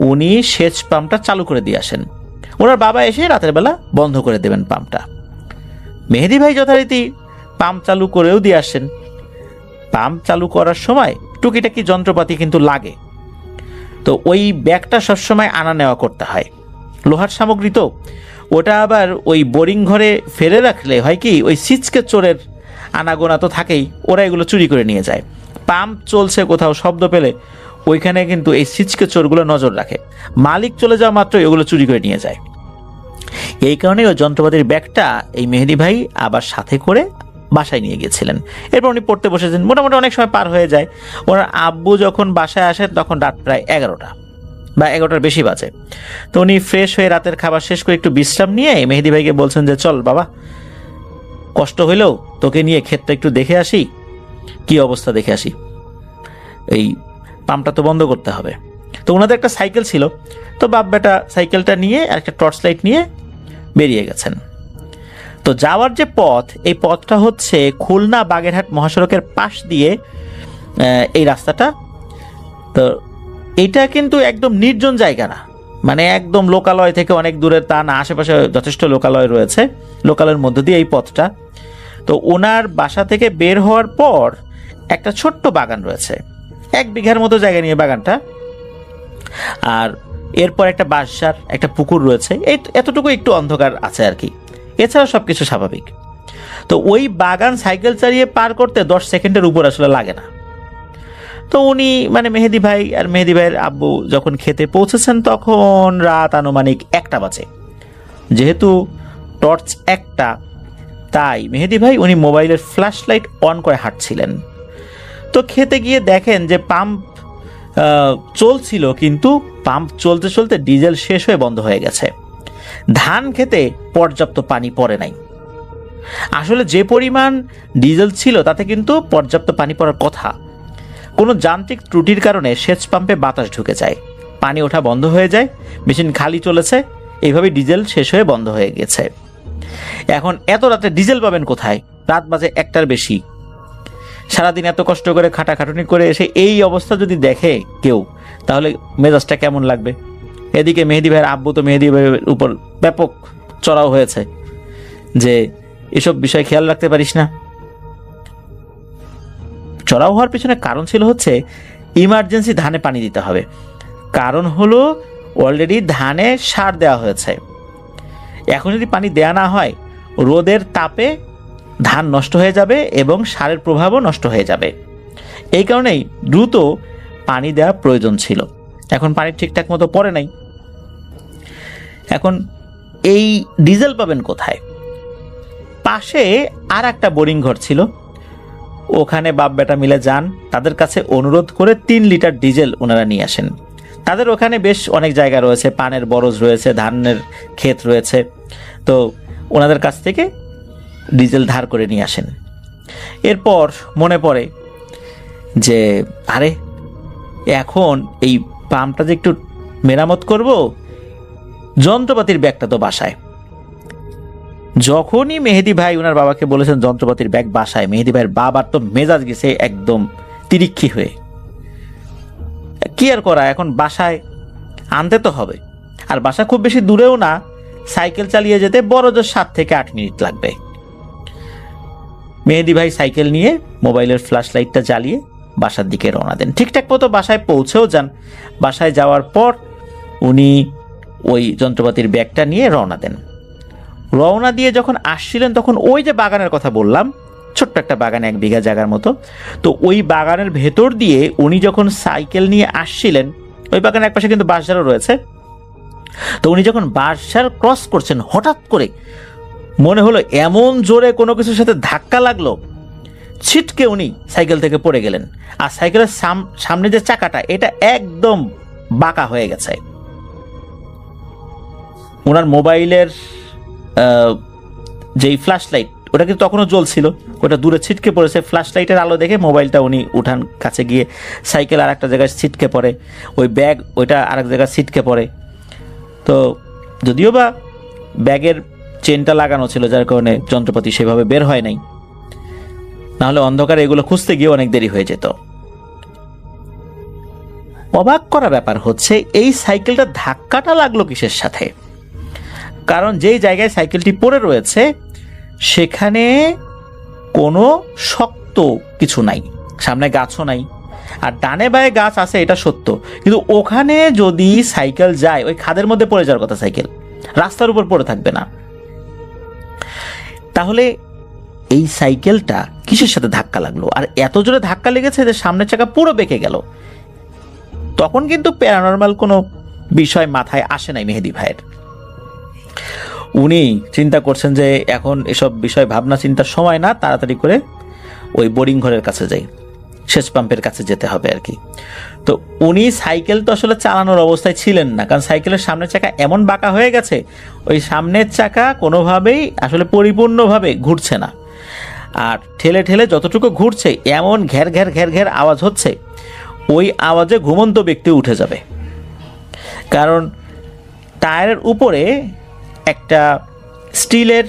B: উনি সেচ পাম্পটা চালু করে দিয়ে আসেন। ওনার বাবা এসে রাতের বেলা বন্ধ করে দেবেন পাম্পটা। মেহেদি ভাই যথারীতি পাম্প চালু করেও দিয়ে আসেন। পাম্প চালু করার সময় টুকিটাকি যন্ত্রপাতি কিন্তু লাগে, তো ওই ব্যাগটা সবসময় আনা নেওয়া করতে হয়, লোহার সামগ্রী তো। ওটা আবার ওই বোরিং ঘরে ফেলে রাখলে হয় কি, ওই সিচকে চোরের আনাগোনা তো থাকেই, ওরা এগুলো চুরি করে নিয়ে যায়। পাম্প চলছে কোথাও শব্দ পেলে ওইখানে কিন্তু এই সিচকে চোরগুলো নজর রাখে, মালিক চলে যাওয়া মাত্র এগুলো চুরি করে নিয়ে যায়। এই কারণে ওই যন্ত্রপাতির ব্যাগটা এই মেহেদি ভাই আবার সাথে করে বাসায় নিয়ে গেছিলেন। এরপর উনি পড়তে বসেছেন, মোটামুটি অনেক সময় পার হয়ে যায়। ওনার আব্বু যখন বাসায় আসেন তখন রাত প্রায় 11টা বা 11টার বেশি বাজে। তো উনি ফ্রেশ হয়ে রাতের খাবার শেষ করে একটু বিশ্রাম নিয়ে মেহেদি ভাইকে বলছেন যে চল বাবা, কষ্ট হইলেও তোকে নিয়ে ক্ষেতটা একটু দেখে আসি, কি অবস্থা দেখে আসি, এই পাম্পটা তো বন্ধ করতে হবে। তো ওনাদের একটা সাইকেল ছিল, তো বাপ বেটা সাইকেলটা নিয়ে আর একটা টর্চ লাইট নিয়ে বেরিয়ে গেছেন। তো যাওয়ার যে পথ, এই পথটা হচ্ছে খুলনা বাগেরহাট মহাসড়কের পাশ দিয়ে এই রাস্তাটা। তো এটা কিন্তু একদম নির্জন জায়গা না, মানে একদম লোকালয় থেকে অনেক দূরে তা না, আশেপাশে যথেষ্ট লোকালয় রয়েছে, লোকালয়ের মধ্য দিয়ে এই পথটা। তো ওনার বাসা থেকে বের হওয়ার পর একটা ছোট্ট বাগান রয়েছে, 1 বিঘার মতো জায়গা নিয়ে বাগানটা, আর এরপর একটা বাঁশঝাড়, একটা পুকুর রয়েছে, এই এতটুকু একটু অন্ধকার আছে আর কি, এছাড়া সবকিছু স্বাভাবিক। তো ওই বাগান সাইকেল চালিয়ে পার করতে 10 সেকেন্ডের উপর আসলে লাগে না। তো উনি মানে মেহেদি ভাই আর মেহেদি ভাইয়ের আব্বু যখন খেতে পৌঁছেছেন তখন রাত আনুমানিক 1টা বাজে। যেহেতু টর্চ একটা, তাই মেহেদি ভাই উনি মোবাইলের ফ্ল্যাশ লাইট অন করে হাঁটছিলেন। তো খেতে গিয়ে দেখেন যে পাম্প চলছিল, কিন্তু পাম্প চলতে চলতে ডিজেল শেষ হয়ে বন্ধ হয়ে গেছে। ধান খেতে পর্যাপ্ত পানি পড়ে নাই। আসলে যে পরিমাণ ডিজেল ছিল তাতে কিন্তু পর্যাপ্ত পানি পড়ার কথা। কোনো যান্ত্রিক ত্রুটির কারণে সেচ পাম্পে বাতাস ঢুকে যায়, পানি ওঠা বন্ধ হয়ে যায়, মেশিন খালি চলেছে, এইভাবে ডিজেল শেষ হয়ে বন্ধ হয়ে গেছে। এখন এত রাতে ডিজেল পাবেন কোথায়? রাত বাজে 1টার বেশি।
G: সারাদিন এত কষ্ট করে খাটাখাটুনি করে এসে এই অবস্থা যদি দেখে কেউ, তাহলে মেজাজটা কেমন লাগবে? এদিকে মেহেদী ভাইয়ের আব্বু তো মেহেদী ভাইয়ের উপর ব্যাপক চড়াও হয়েছে যে এসব বিষয় খেয়াল রাখতে পারিস না। চড়াও হওয়ার পিছনে কারণ ছিল হচ্ছে ইমার্জেন্সি ধানে পানি দিতে হবে। কারণ হলো অলরেডি ধানে সার দেওয়া হয়েছে, এখন যদি পানি দেয়া না হয় রোদের তাপে ধান নষ্ট হয়ে যাবে এবং সারের প্রভাবও নষ্ট হয়ে যাবে। এই কারণেই দ্রুত পানি দেওয়া প্রয়োজন ছিল। এখন পানি ঠিকঠাক মতো পড়ে নাই। এখন এই ডিজেল পাবেন কোথায়? পাশে আর একটা বোরিং ঘর ছিল, ওখানে বাপ বেটা মিলে যান, তাদের কাছে অনুরোধ করে 3 লিটার ডিজেল ওনারা নিয়ে আসেন। তাদের ওখানে বেশ অনেক জায়গা রয়েছে, পানের বরজ রয়েছে, ধানের ক্ষেত রয়েছে, তো ওনাদের কাছ থেকে ডিজেল ধার করে নিয়ে আসেন। এরপর মনে পড়ে যে আরে এখন এই পাম্পটা যে একটু মেরামত করব, যন্ত্রপাতির ব্যাগটা তো বাসায়। যখনই মেহেদী ভাই ওনার বাবাকে বলেছেন যন্ত্রপাতির ব্যাগ বাসায়, মেহেদী ভাইয়ের বাবার তো মেজাজ গেছে একদম তিরিক্ষি হয়ে। কি আর করা, এখন বাসায় আনতে তো হবে। আর বাসা খুব বেশি দূরেও না, সাইকেল চালিয়ে যেতে বড় জোর 7 থেকে 8 মিনিট লাগবে। মেহেদী ভাই সাইকেল নিয়ে মোবাইলের ফ্ল্যাশ লাইটটা জ্বালিয়ে বাসার দিকে রওনা দেন। ঠিকঠাক মতো বাসায় পৌঁছেও যান। বাসায় যাওয়ার পর উনি ওই যন্ত্রপাতির ব্যাগটা নিয়ে রওনা দেন। রওনা দিয়ে যখন আসছিলেন তখন ওই যে বাগানের কথা বললাম, ছোট্ট একটা বাগান 1 বিঘা জায়গার মতো, তো ওই বাগানের ভেতর দিয়ে উনি যখন সাইকেল নিয়ে আসছিলেন, ওই বাগানের একপাশে কিন্তু বাঁশঝাড়ও রয়েছে, তো উনি যখন বাঁশঝাড় ক্রস করছেন হঠাৎ করে মনে হলো এমন জোরে কোনো কিছুর সাথে ধাক্কা লাগলো, ছিটকে উনি সাইকেল থেকে পড়ে গেলেন। আর সাইকেলের সামনে যে চাকাটা এটা একদম বাঁকা হয়ে গেছে। ওনার মোবাইলের যেই ফ্ল্যাশ লাইট ওটা কিন্তু তখনও জ্বলছিল, ওটা দূরে ছিটকে পড়েছে। ফ্ল্যাশ লাইটের আলো দেখে মোবাইলটা উনি উঠান কাছে গিয়ে, সাইকেল আর একটা জায়গায় ছিটকে পড়ে, ওই ব্যাগ ওইটা আর এক জায়গায় ছিটকে পড়ে। তো যদিও বা ব্যাগের চেনটা লাগানো ছিল, যার কারণে যন্ত্রপাতি সেভাবে বের হয় নাই, নাহলে অন্ধকারে এগুলো খুঁজতে গিয়ে অনেক দেরি হয়ে যেত। অবাক করা ব্যাপার হচ্ছে এই সাইকেলটা ধাক্কাটা লাগলো কিসের সাথে? কারণ যেই জায়গায় সাইকেলটি পড়ে রয়েছে সেখানে কোনো শক্ত কিছু নাই, সামনে গাছও নাই, আর ডানে বায়ে গাছ আছে এটা সত্য, কিন্তু ওখানে যদি সাইকেল যায় ওই খাদের মধ্যে পড়ে যাওয়ার কথা, সাইকেল রাস্তার উপর পড়ে থাকবে না। তাহলে এই সাইকেলটা কিসের সাথে ধাক্কা লাগলো? আর এত জোরে ধাক্কা লেগেছে যে সামনের চাকা পুরো বেঁকে গেল। তখন কিন্তু প্যারানর্মাল কোনো বিষয় মাথায় আসে নাই মেহেদী ভাইয়ের। উনি চিন্তা করছেন যে এখন এসব বিষয় ভাবনা চিন্তার সময় না, তাড়াতাড়ি করে ওই বোরিং ঘরের কাছে যাই, সেচ পাম্পের কাছে যেতে হবে আর কি। তো উনি সাইকেল তো আসলে চালানোর অবস্থায় ছিলেন না, কারণ সাইকেলের সামনের চাকা এমন বাঁকা হয়ে গেছে, ওই সামনের চাকা কোনোভাবেই আসলে পরিপূর্ণভাবে ঘুরছে না। আর ঠেলে ঠেলে যতটুকু ঘুরছে এমন ঘের ঘের ঘের ঘের আওয়াজ হচ্ছে, ওই আওয়াজে ঘুমন্ত ব্যক্তি উঠে যাবে। কারণ টায়ারের উপরে একটা স্টিলের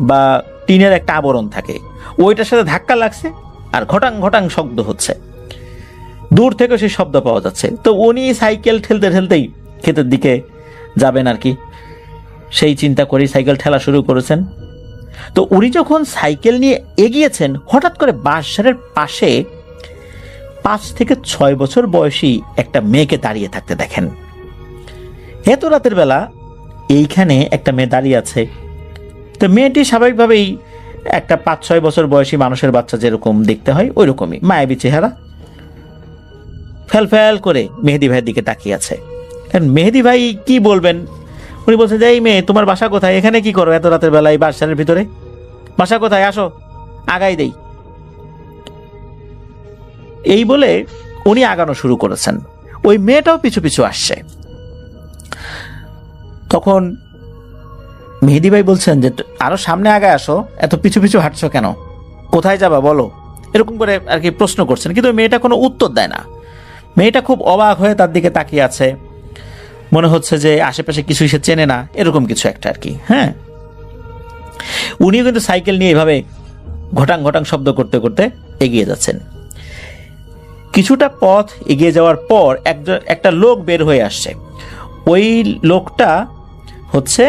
G: বা টিনের একটা আবরণ থাকে, ওইটার সাথে ধাক্কা লাগছে আর ঘটাং ঘটাং শব্দ হচ্ছে, দূর থেকে সেই শব্দ পাওয়া যাচ্ছে। তো উনি সাইকেল ঠেলতে ঠেলতেই ক্ষেতের দিকে যাবেন আর কি, সেই চিন্তা করেই সাইকেল ঠেলা শুরু করেছেন। তো উনি যখন সাইকেল নিয়ে এগিয়েছেন, হঠাৎ করে বাঁশঝাড়ের পাশে 5 থেকে 6 বছর বয়সী একটা মেয়েকে দাঁড়িয়ে থাকতে দেখেন। এত রাতের বেলা এইখানে একটা মেয়ে দাঁড়িয়ে আছে। তো মেয়েটি স্বাভাবিকভাবেই একটা 5-6 বছর বয়সী মানুষের বাচ্চা যেরকম দেখতে হয় ওই রকমই মায়াবী চেহারা, ফেল ফেল করে মেহেদী ভাইয়ের দিকে তাকিয়ে আছে। মেহেদী ভাই কি বলবেন, উনি বলছেন যে এই মেয়ে তোমার বাসা কোথায়, এখানে কি করো এত রাতের বেলায় বাসার ভিতরে, বাসা কোথায়, আসো আগাই দেই। এই বলে উনি আগানো শুরু করেছেন, ওই মেয়েটাও পিছু পিছু আসছে। তখন মেহেদী ভাই বলছেন যে আরো সামনে আগায় আসো, এত পিছু পিছু হাঁটছো কেন, কোথায় যাবা বলো, এরকম করে আর কি প্রশ্ন করছেন। কিন্তু মেয়েটা কোনো উত্তর দেয় না। মেয়েটা খুব অবাক হয়ে তার দিকে তাকিয়ে আছে, মনে হচ্ছে যে আশেপাশে কিছুই সে চেনে না, এরকম কিছু একটা আর কি। হ্যাঁ, উনিও কিন্তু সাইকেল নিয়ে এভাবে ঘটাং ঘটাং শব্দ করতে করতে এগিয়ে যাচ্ছেন। কিছুটা পথ এগিয়ে যাওয়ার পর একটা লোক বের হয়ে আসছে। ওই লোকটা হচ্ছে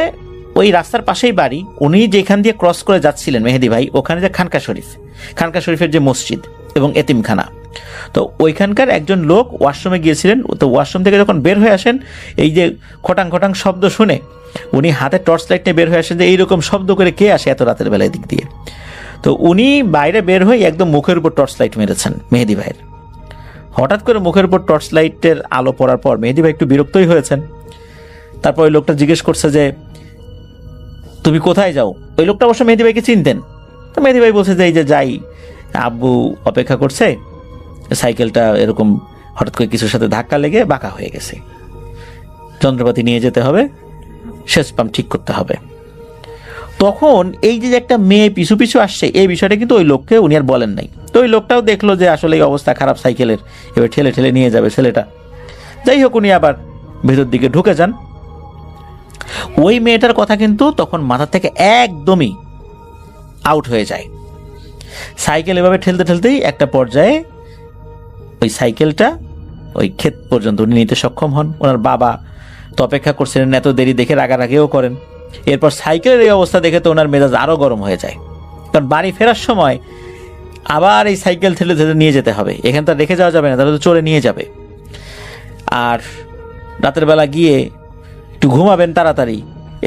G: ওই রাস্তার পাশেই বাড়ি। উনি যেখান দিয়ে ক্রস করে যাচ্ছিলেন মেহেদী ভাই, ওখানে যে খানকা শরীফের যে মসজিদ এবং এতিমখানা, তো ওইখানকার একজন লোক ওয়াশরুমে গিয়েছিলেন। তো ওয়াশরুম থেকে যখন বের হয়ে আসেন, এই যে খটাং খটাং শব্দ শুনে উনি হাতে টর্চ লাইট নিয়ে বের হয়ে আসেন যে এইরকম শব্দ করে কে আসে এত রাতের বেলায় দিক দিয়ে। তো উনি বাইরে বের হয়ে একদম মুখের উপর টর্চ লাইট মেরেছেন মেহেদী ভাইয়ের। হঠাৎ করে মুখের উপর টর্চ লাইটের আলো পড়ার পর মেহেদী ভাই একটু বিরক্তই হয়েছেন। তারপর ওই লোকটা জিজ্ঞেস করছে যে তুমি কোথায় যাও। ওই লোকটা অবশ্য মেহেদী ভাইকে চিনতেন। তো মেহেদী ভাই বলছে যে এই যে যাই, আব্বু অপেক্ষা করছে, সাইকেলটা এরকম হঠাৎ করে কিছুর সাথে ধাক্কা লেগে বাঁকা হয়ে গেছে, যন্ত্রপাতি নিয়ে যেতে হবে, সেচ পাম্প ঠিক করতে হবে। তখন এই যে একটা মেয়ে পিছু পিছু আসছে, এই বিষয়টা কিন্তু ওই লোককে উনি আর বলেন নাই। তো ওই লোকটাও দেখলো যে আসলে এই অবস্থা খারাপ সাইকেলের, এবার ঠেলে ঠেলে নিয়ে যাবে ছেলেটা। যাই হোক, উনি আবার ভেতর দিকে ঢুকে যান। ওই মেয়েটার কথা কিন্তু তখন মাথা থেকে একদমই আউট হয়ে যায়। সাইকেল এভাবে ঠেলতে ঠেলতেই একটা পর্যায়ে ওই সাইকেলটা ওই ক্ষেত পর্যন্ত উনি নিতে সক্ষম হন। ওনার বাবা তো অপেক্ষা করছিলেন, এত দেরি দেখে রাগারাগিও করেন। এরপর সাইকেলের এই অবস্থা দেখে তো ওনার মেজাজ আরও গরম হয়ে যায়, কারণ বাড়ি ফেরার সময় আবার এই সাইকেল ঠেলে ঠেলে নিয়ে যেতে হবে। এখানে তো রেখে যাওয়া যাবে না, তাহলে তো চোরে নিয়ে যাবে। আর রাতের বেলা গিয়ে একটু ঘুমাবেন তাড়াতাড়ি,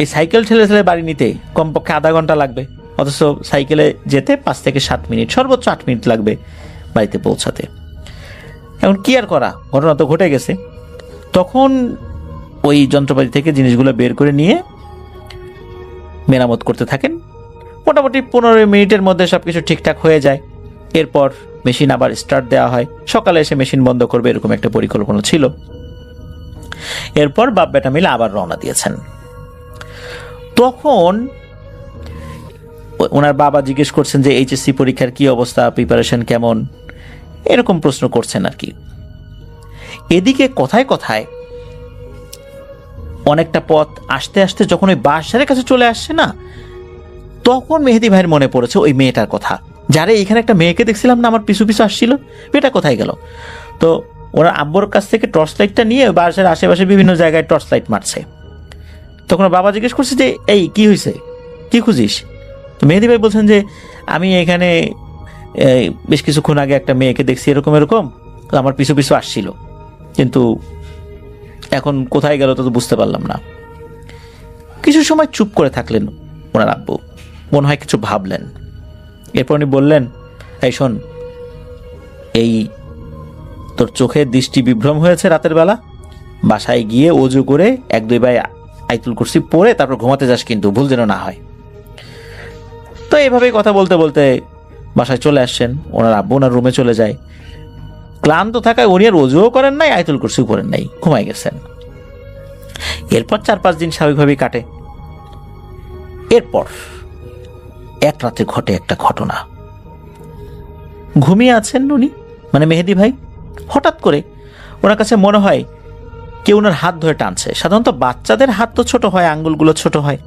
G: এই সাইকেল ঠেলে ঠেলে বাড়ি নিতে কমপক্ষে আধা ঘন্টা লাগবে, অথচ সাইকেলে যেতে 5 থেকে 7 মিনিট, সর্বোচ্চ 8 মিনিট লাগবে বাড়িতে পৌঁছাতে। এখন কি আর করা, ঘটনা তো ঘটে গেছে। তখন ওই যন্ত্রপাতি থেকে জিনিসগুলো বের করে নিয়ে মেরামত করতে থাকেন। মোটামুটি 15 মিনিটের মধ্যে সবকিছু ঠিকঠাক হয়ে যায়। এরপর মেশিন আবার স্টার্ট দেওয়া হয়। সকালে এসে মেশিন বন্ধ করবে এরকম একটা পরিকল্পনা ছিল। এরপর বাপ বেটা মিলে আবার রওনা দিয়েছেন। তখন ওনার বাবা জিজ্ঞেস করছেন যে এইচএসসি পরীক্ষার কি অবস্থা, প্রিপারেশন কেমন, এরকম প্রশ্ন করছেন আর কি। এদিকে কথায় কথায় অনেকটা পথ আসতে আসতে যখন ওই বাসারের কাছে চলে আসছে না, তখন মেহেদী ভাইয়ের মনে পড়েছে ওই মেয়েটার কথা, যারে এখানে একটা মেয়েকে দেখছিলাম না আমার পিছু পিছু আসছিল, মেয়েটা কোথায় গেল। তো ওরা আব্বুর কাছ থেকে টর্চ লাইটটা নিয়ে বাসার আশেপাশে বিভিন্ন জায়গায় টর্চ লাইট মারছে। তখন বাবা জিজ্ঞেস করছে যে এই কি হয়েছে, কি খুঁজিস। তো মেহেদী ভাই বলছেন যে আমি এখানে বেশ কিছুক্ষণ আগে একটা মেয়েকে দেখছি এরকম এরকম, আমার পিছু পিছু আসছিল, কিন্তু এখন কোথায় গেল তো বুঝতে পারলাম না। কিছু সময় চুপ করে থাকলেন ওনার আব্বু, মনে হয় কিছু ভাবলেন। এরপর উনি বললেন, এই শোন, এই তোর চোখের দৃষ্টি বিভ্রম হয়েছে রাতের বেলা, বাসায় গিয়ে অজু করে 1-2 বার আয়াতুল কুরসি পড়ে তারপর ঘুমাতে যাস, কিন্তু ভুল যেন না হয়। তো এইভাবেই কথা বলতে বলতে বাসায় চলে আসছেন। ওনার আব্বু ওনার রুমে চলে যায়। ক্লান্ত থাকায় উনি আর অজুও করেন নাই, আয়াতুল কুরসিও পড়েন নাই, ঘুমাই গেছেন। এরপর 4-5 দিন স্বাভাবিকভাবেই কাটে। এরপর এক রাতে ঘটে একটা ঘটনা। ঘুমিয়ে আছেন উনি, মানে মেহেদী ভাই, হঠাৎ করে ওনার কাছে মনে হয় কেউ ওনার হাত ধরে টানছে। সাধারণত বাচ্চাদের হাত তো ছোট হয়, আঙ্গুলগুলো ছোট হয়,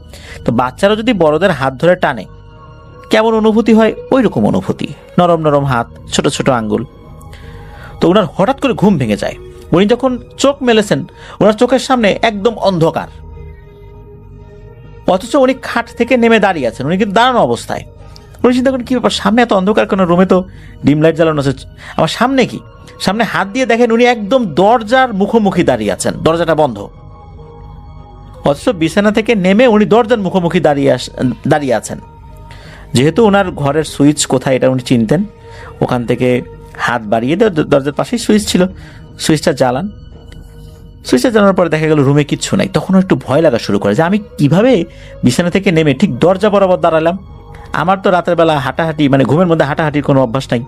G: তো বাচ্চারা যদি বড়দের হাত ধরে টানে কেমন অনুভূতি হয়, ওই রকম অনুভূতি, নরম নরম হাত, ছোট ছোট আঙ্গুল। তো ওনার হঠাৎ করে ঘুম ভেঙে যায়। উনি যখন চোখ মেলেছেন, ওনার চোখের সামনে একদম অন্ধকার, অথচ উনি খাট থেকে নেমে দাঁড়িয়ে আছেন, উনি কিন্তু দাঁড়ানো অবস্থায়। উনি চিন্তা করেন কি ব্যাপার, সামনে এত অন্ধকার কেন, রুমে তো ডিম লাইট জ্বালানো আছে, আমার সামনে কি। সামনে হাত দিয়ে দেখেন উনি একদম দরজার মুখোমুখি দাঁড়িয়ে আছেন, দরজাটা বন্ধ, অথচ বিছানা থেকে নেমে উনি দরজার মুখোমুখি দাঁড়িয়ে আছেন। যেহেতু ওনার ঘরের সুইচ কোথায় এটা উনি চিনতেন, ওখান থেকে হাত বাড়িয়ে দরজার পাশেই সুইচ ছিল, সুইচটা জ্বালান। সুইচটা জ্বালানোর পরে দেখা গেল রুমে কিচ্ছু নাই। তখন একটু ভয় লাগা শুরু করে যে আমি কিভাবে বিছানা থেকে নেমে ঠিক দরজা বরাবর দাঁড়ালাম, আমার তো রাতের বেলা হাঁটাহাঁটি, মানে ঘুমের মধ্যে হাঁটাহাঁটির কোনো অভ্যাস নাই।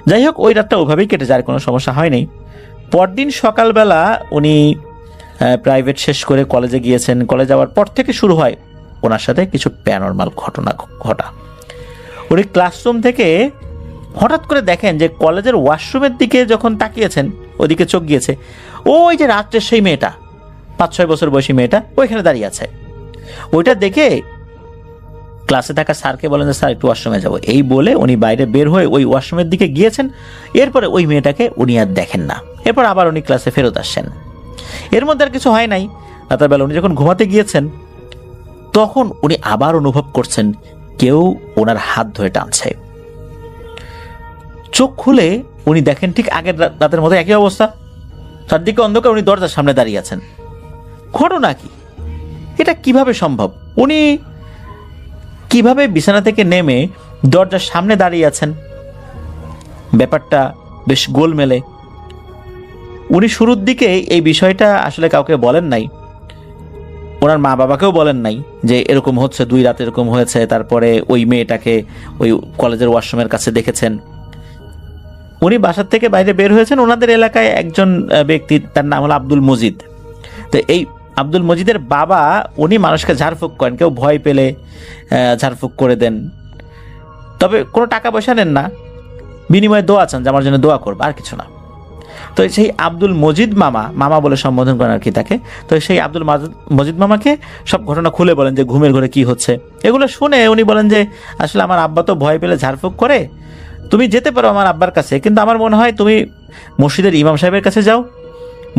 G: যাই হোক, ওই রাতটা ওইভাবেই কেটে যায়, কোনো সমস্যা হয়নি। পরদিন সকালবেলা উনি প্রাইভেট শেষ করে কলেজে গিয়েছেন। কলেজে যাওয়ার পর থেকে শুরু হয় ওনার সাথে কিছু প্যানর্মাল ঘটনা ঘটা। উনি ক্লাসরুম থেকে হঠাৎ করে দেখেন যে কলেজের ওয়াশরুমের দিকে যখন তাকিয়েছেন, ওদিকে চোখ গিয়েছে, ওই যে রাত্রের সেই মেয়েটা, 5-6 বছর বয়সী মেয়েটা ওইখানে দাঁড়িয়ে আছে। ওইটা দেখে ক্লাসে থাকা স্যারকে বলেন যে স্যার একটু ওয়াশরুমে যাবো, এই বলে উনি বাইরে বের হয়ে ওই ওয়াশরুমের দিকে গিয়েছেন। এরপরে ওই মেয়েটাকে উনি আর দেখেন না। এরপর আবার উনি ক্লাসে ফেরত আসছেন। এর মধ্যে আর কিছু হয় নাই। রাতের বেলা উনি যখন ঘুমাতে গিয়েছেন তখন উনি আবার অনুভব করছেন কেউ ওনার হাত ধরে টানছে। চোখ খুলে উনি দেখেন ঠিক আগের রাতের মতো একই অবস্থা, চারদিকে অন্ধকার, উনি দরজার সামনে দাঁড়িয়ে আছেন। ঘটনা কি? এটা কিভাবে সম্ভব? উনি কিভাবে বিছানা থেকে নেমে দরজার সামনে দাঁড়িয়ে আছেন? ব্যাপারটা বেশ গোলমেলে। উনি শুরুর দিকে এই বিষয়টা আসলে কাউকে বলেন নাই, ওনার মা বাবাকেও বলেন নাই যে এরকম হচ্ছে, 2 রাত এরকম হয়েছে। তারপরে ওই মেয়েটাকে ওই কলেজের ওয়াশরুমের কাছে দেখেছেন। উনি বাসার থেকে বাইরে বের হয়েছেন, ওনাদের এলাকায় একজন ব্যক্তি, তার নাম হলো আব্দুল মজিদ। তো এই আব্দুল মজিদের বাবা উনি মানুষকে ঝাড়ফুঁক করেন, কেউ ভয় পেলে ঝাড়ফুঁক করে দেন, তবে কোনো টাকা পয়সা নেন না, বিনিময়ে দোয়া চান যে আমার জন্য দোয়া করবে, আর কিছু না। তো সেই আব্দুল মজিদ মামা বলে সম্বোধন করেন আর কি তাকে। তো সেই আব্দুল মজিদ মামাকে সব ঘটনা খুলে বলেন যে ঘুমের ঘরে কি হচ্ছে। এগুলো শুনে উনি বলেন যে আসলে আমার আব্বা তো ভয় পেলে ঝাড়ফুঁক করে, তুমি যেতে পারো আমার আব্বার কাছে, কিন্তু আমার মনে হয় তুমি মসজিদের ইমাম সাহেবের কাছে যাও।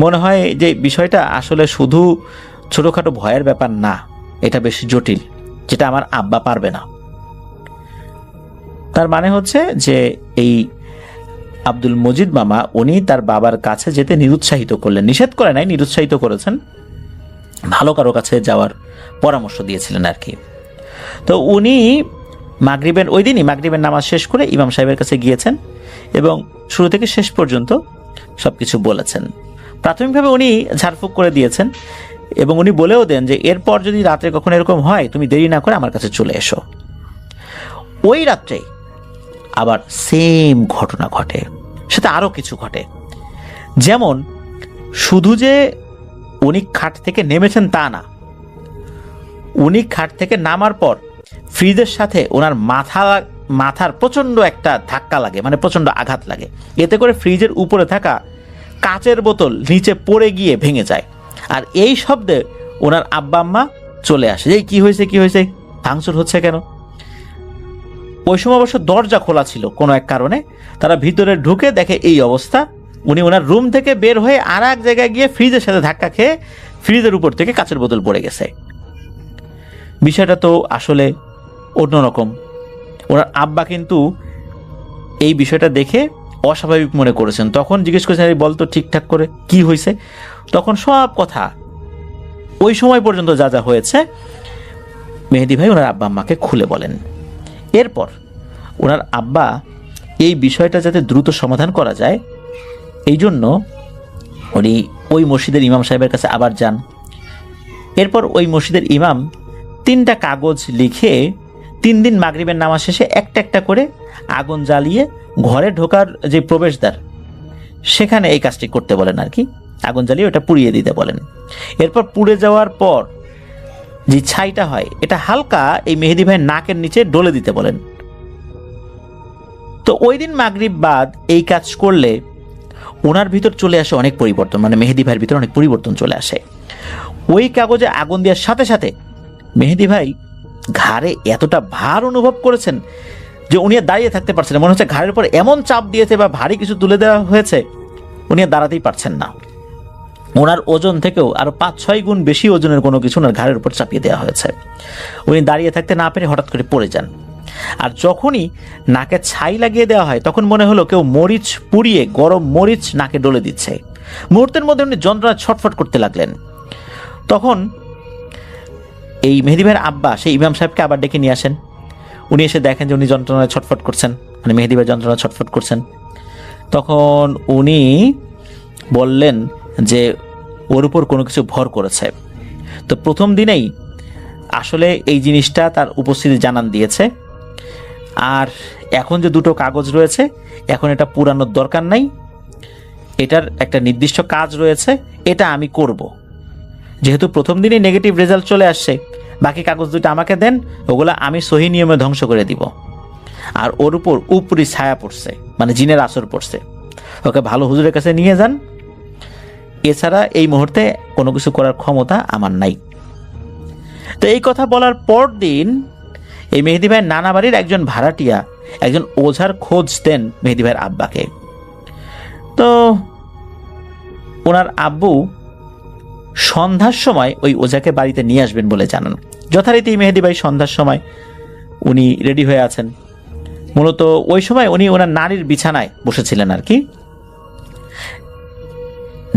G: মনে হয় যে বিষয়টা আসলে শুধু ছোটোখাটো ভয়ের ব্যাপার না, এটা বেশ জটিল, যেটা আমার আব্বা পারবে না। তার মানে হচ্ছে যে এই আব্দুল মজিদ মামা উনি তার বাবার কাছে যেতে নিরুৎসাহিত করলেন, নিষেধ করে নাই, নিরুৎসাহিত করেছেন, ভালো কারো কাছে যাওয়ার পরামর্শ দিয়েছিলেন আর কি। তো উনি ওই দিনই মাগরিবের নামাজ শেষ করে ইমাম সাহেবের কাছে গিয়েছেন এবং শুরু থেকে শেষ পর্যন্ত সবকিছু বলেছেন। প্রাথমিকভাবে উনি ঝাড়ফুঁক করে দিয়েছেন এবং উনি বলেও দেন যে এরপর যদি রাত্রে কখনো এরকম হয় তুমি দেরি না করে আমার কাছে চলে এসো। ওই রাত্রে আবার সেম ঘটনা ঘটে, সেটা আরো কিছু ঘটে। যেমন শুধু যে উনি খাট থেকে নেমেছেন তা না, উনি খাট থেকে নামার পর ফ্রিজের সাথে ওনার মাথার প্রচন্ড একটা ধাক্কা লাগে, মানে প্রচন্ড আঘাত লাগে। এতে করে ফ্রিজের উপরে থাকা কাচের বোতল নিচে পড়ে গিয়ে ভেঙে যায়। আর এই শব্দে ওনার আব্বা আম্মা চলে আসে, এই কি হয়েছে, ভাঙচুর হচ্ছে কেন। ওই সময় অবশ্য দরজা খোলা ছিল কোনো এক কারণে, তারা ভিতরে ঢুকে দেখে এই অবস্থা। উনি ওনার রুম থেকে বের হয়ে আর এক জায়গায় গিয়ে ফ্রিজের সাথে ধাক্কা খেয়ে ফ্রিজের উপর থেকে কাচের বোতল পড়ে গেছে। বিষয়টা তো আসলে অন্যরকম। ওনার আব্বা কিন্তু এই বিষয়টা দেখে অস্বাভাবিক মনে করেছেন। তখন জিজ্ঞেস করেছেন বলতো ঠিকঠাক করে কি হয়েছে। তখন সব কথা ওই সময় পর্যন্ত যা যা হয়েছে মেহেদী ভাই ওনার আব্বা আম্মাকে খুলে বলেন। এরপর ওনার আব্বা এই বিষয়টা যাতে দ্রুত সমাধান করা যায় এই জন্য উনি ওই মসজিদের ইমাম সাহেবের কাছে আবার যান। এরপর ওই মসজিদের ইমাম 3টা কাগজ লিখে 3 দিন মাগরিবের নামাজ শেষে একটা একটা করে আগুন জ্বালিয়ে ঘরে ঢোকার যে প্রবেশদ্বার সেখানে এই কাজটি করতে বলেন আর কি। আগুন জ্বালিয়ে ওটা পুড়িয়ে দিতে বলেন। এরপর পুড়ে যাওয়ার পর যে ছাইটা হয় এটা হালকা এই মেহেদী ভাইয়ের নাকের নিচে ডলে দিতে বলেন। তো ওই দিন মাগরিব বাদ এই কাজ করলে ওনার ভিতর চলে আসে অনেক পরিবর্তন, মানে মেহেদী ভাইয়ের ভিতর অনেক পরিবর্তন চলে আসে। ওই কাগজে আগুন দেওয়ার সাথে সাথে মেহেদী ভাই ঘাড়ে এতটা ভার অনুভব করেছেন যে উনি আর দাঁড়িয়ে থাকতে পারছেন না। মনে হচ্ছে ঘাড়ের উপর এমন চাপ দিয়েছে বা ভারী কিছু তুলে দেওয়া হয়েছে, উনি আর দাঁড়াতেই পারছেন না। ওনার ওজন থেকেও আরো 5-6 গুণ বেশি ওজনের কোনো কিছু ওনার ঘাড়ের উপর চাপিয়ে দেওয়া হয়েছে। উনি দাঁড়িয়ে থাকতে না পেরে হঠাৎ করে পড়ে যান। আর যখনই নাকে ছাই লাগিয়ে দেওয়া হয় তখন মনে হলো কেউ মরিচ পুড়িয়ে গরম মরিচ নাকে ডলে দিচ্ছে। মুহূর্তের মধ্যে উনি যন্ত্রণা ছটফট করতে লাগলেন। তখন এই মেহেদী ভাইয়ের আব্বা সেই ইমাম সাহেবকে আবার ডেকে নিয়ে আসেন। উনি এসে দেখেন যে উনি যন্ত্রণায় ছটফট করছেন, মানে মেহেদী ভাই যন্ত্রণা ছটফট করছেন। তখন উনি বললেন যে ওর উপর কোনো কিছু ভর করেছে। তো প্রথম দিনেই আসলে এই জিনিসটা তার উপস্থিতি জানান দিয়েছে। আর এখন যে 2টো কাগজ রয়েছে এখন এটা পুরানোর দরকার নাই, এটার একটা নির্দিষ্ট কাজ রয়েছে, এটা আমি করব। যেহেতু প্রথম দিনই নেগেটিভ রেজাল্ট চলে আসছে, বাকি কাগজ 2টা আমাকে দেন, ওগুলা আমি সহি নিয়মে ধ্বংস করে দিব। আর ওর উপর উপরি ছায়া পড়ছে, মানে জিনের আসর পড়ছে, ওকে ভালো হুজুরের কাছে নিয়ে যান। এছাড়া এই মুহূর্তে কোনো কিছু করার ক্ষমতা আমার নাই। তো এই কথা বলার পর দিন এই মেহেদি ভাইয়ের নানা বাড়ির একজন ভাড়াটিয়া একজন ওঝার খোঁজ দেন মেহেদি ভাইয়ের আব্বাকে। তো ওনার আব্বু সন্ধ্যার সময় ওই ওঝাকে বাড়িতে নিয়ে আসবেন বলে জানান। যথারীতি মেহেদি ভাই সন্ধ্যার সময় উনি রেডি হয়ে আছেন। মূলত ওই সময় উনি ওনার নারীর বিছানায় বসেছিলেন আর কি।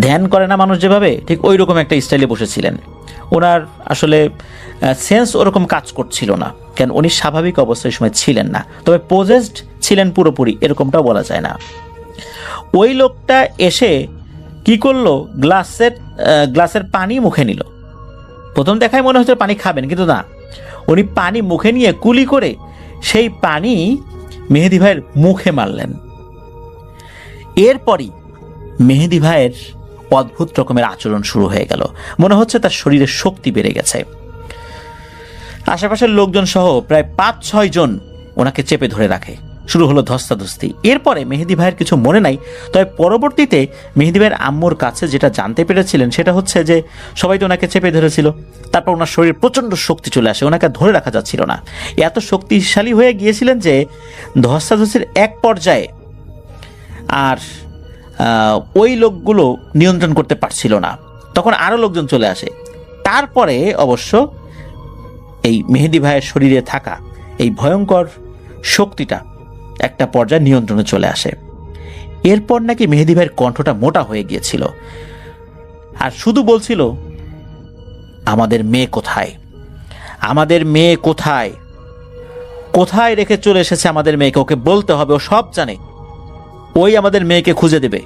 G: ধ্যান করে না মানুষ যেভাবে, ঠিক ওই রকম একটা স্টাইলে বসেছিলেন। ওনার আসলে সেন্স ওরকম কাজ করছিল না, কেন উনি স্বাভাবিক অবস্থায় সময় ছিলেন না, তবে পোজেসড ছিলেন পুরোপুরি এরকমটাও বলা যায় না। ওই লোকটা এসে কি করলো, গ্লাসের পানি মুখে নিল। প্রথম দেখায় মনে হচ্ছে পানি খাবেন, কিন্তু না, উনি পানি মুখে নিয়ে কুলি করে সেই পানি মেহেদি ভাইয়ের মুখে মারলেন। এরপরই মেহেদি ভাইয়ের অদ্ভুত রকমের আচরণ শুরু হয়ে গেল। মনে হচ্ছে তার শরীরে শক্তি বেড়ে গেছে। আশেপাশের লোকজন সহ প্রায় 5-6 জন ওনাকে চেপে ধরে রাখে। শুরু হলো ধস্তাধস্তি। এরপরে মেহেদি ভাইয়ের কিছু মনে নাই, তবে পরবর্তীতে মেহেদি ভাইয়ের আম্মুর কাছে যেটা জানতে পেরেছিলেন সেটা হচ্ছে যে সবাই তো ওনাকে চেপে ধরেছিল, তারপর ওনার শরীরে প্রচণ্ড শক্তি চলে আসে, ওনাকে ধরে রাখা যাচ্ছিল না। এত শক্তিশালী হয়ে গিয়েছিলেন যে ধস্তাধস্তির এক পর্যায়ে আর ওই লোকগুলো নিয়ন্ত্রণ করতে পারছিল না। তখন আরও লোকজন চলে আসে। তারপরে অবশ্য এই মেহেদি ভাইয়ের শরীরে থাকা এই ভয়ঙ্কর শক্তিটা একটা পর্যায়ে নিয়ন্ত্রণে চলে আসে। এরপর নাকি মেহেদি ভাইয়ের কণ্ঠটা মোটা হয়ে গিয়েছিল, আর শুধু বলছিল, আমাদের মেয়ে কোথায়, আমাদের মেয়ে কোথায়, কোথায় রেখে চলে এসেছে আমাদের মেয়েকে, ওকে বলতে হবে, ও সব জানে, ওই আমাদের মেয়েকে খুঁজে দেবে।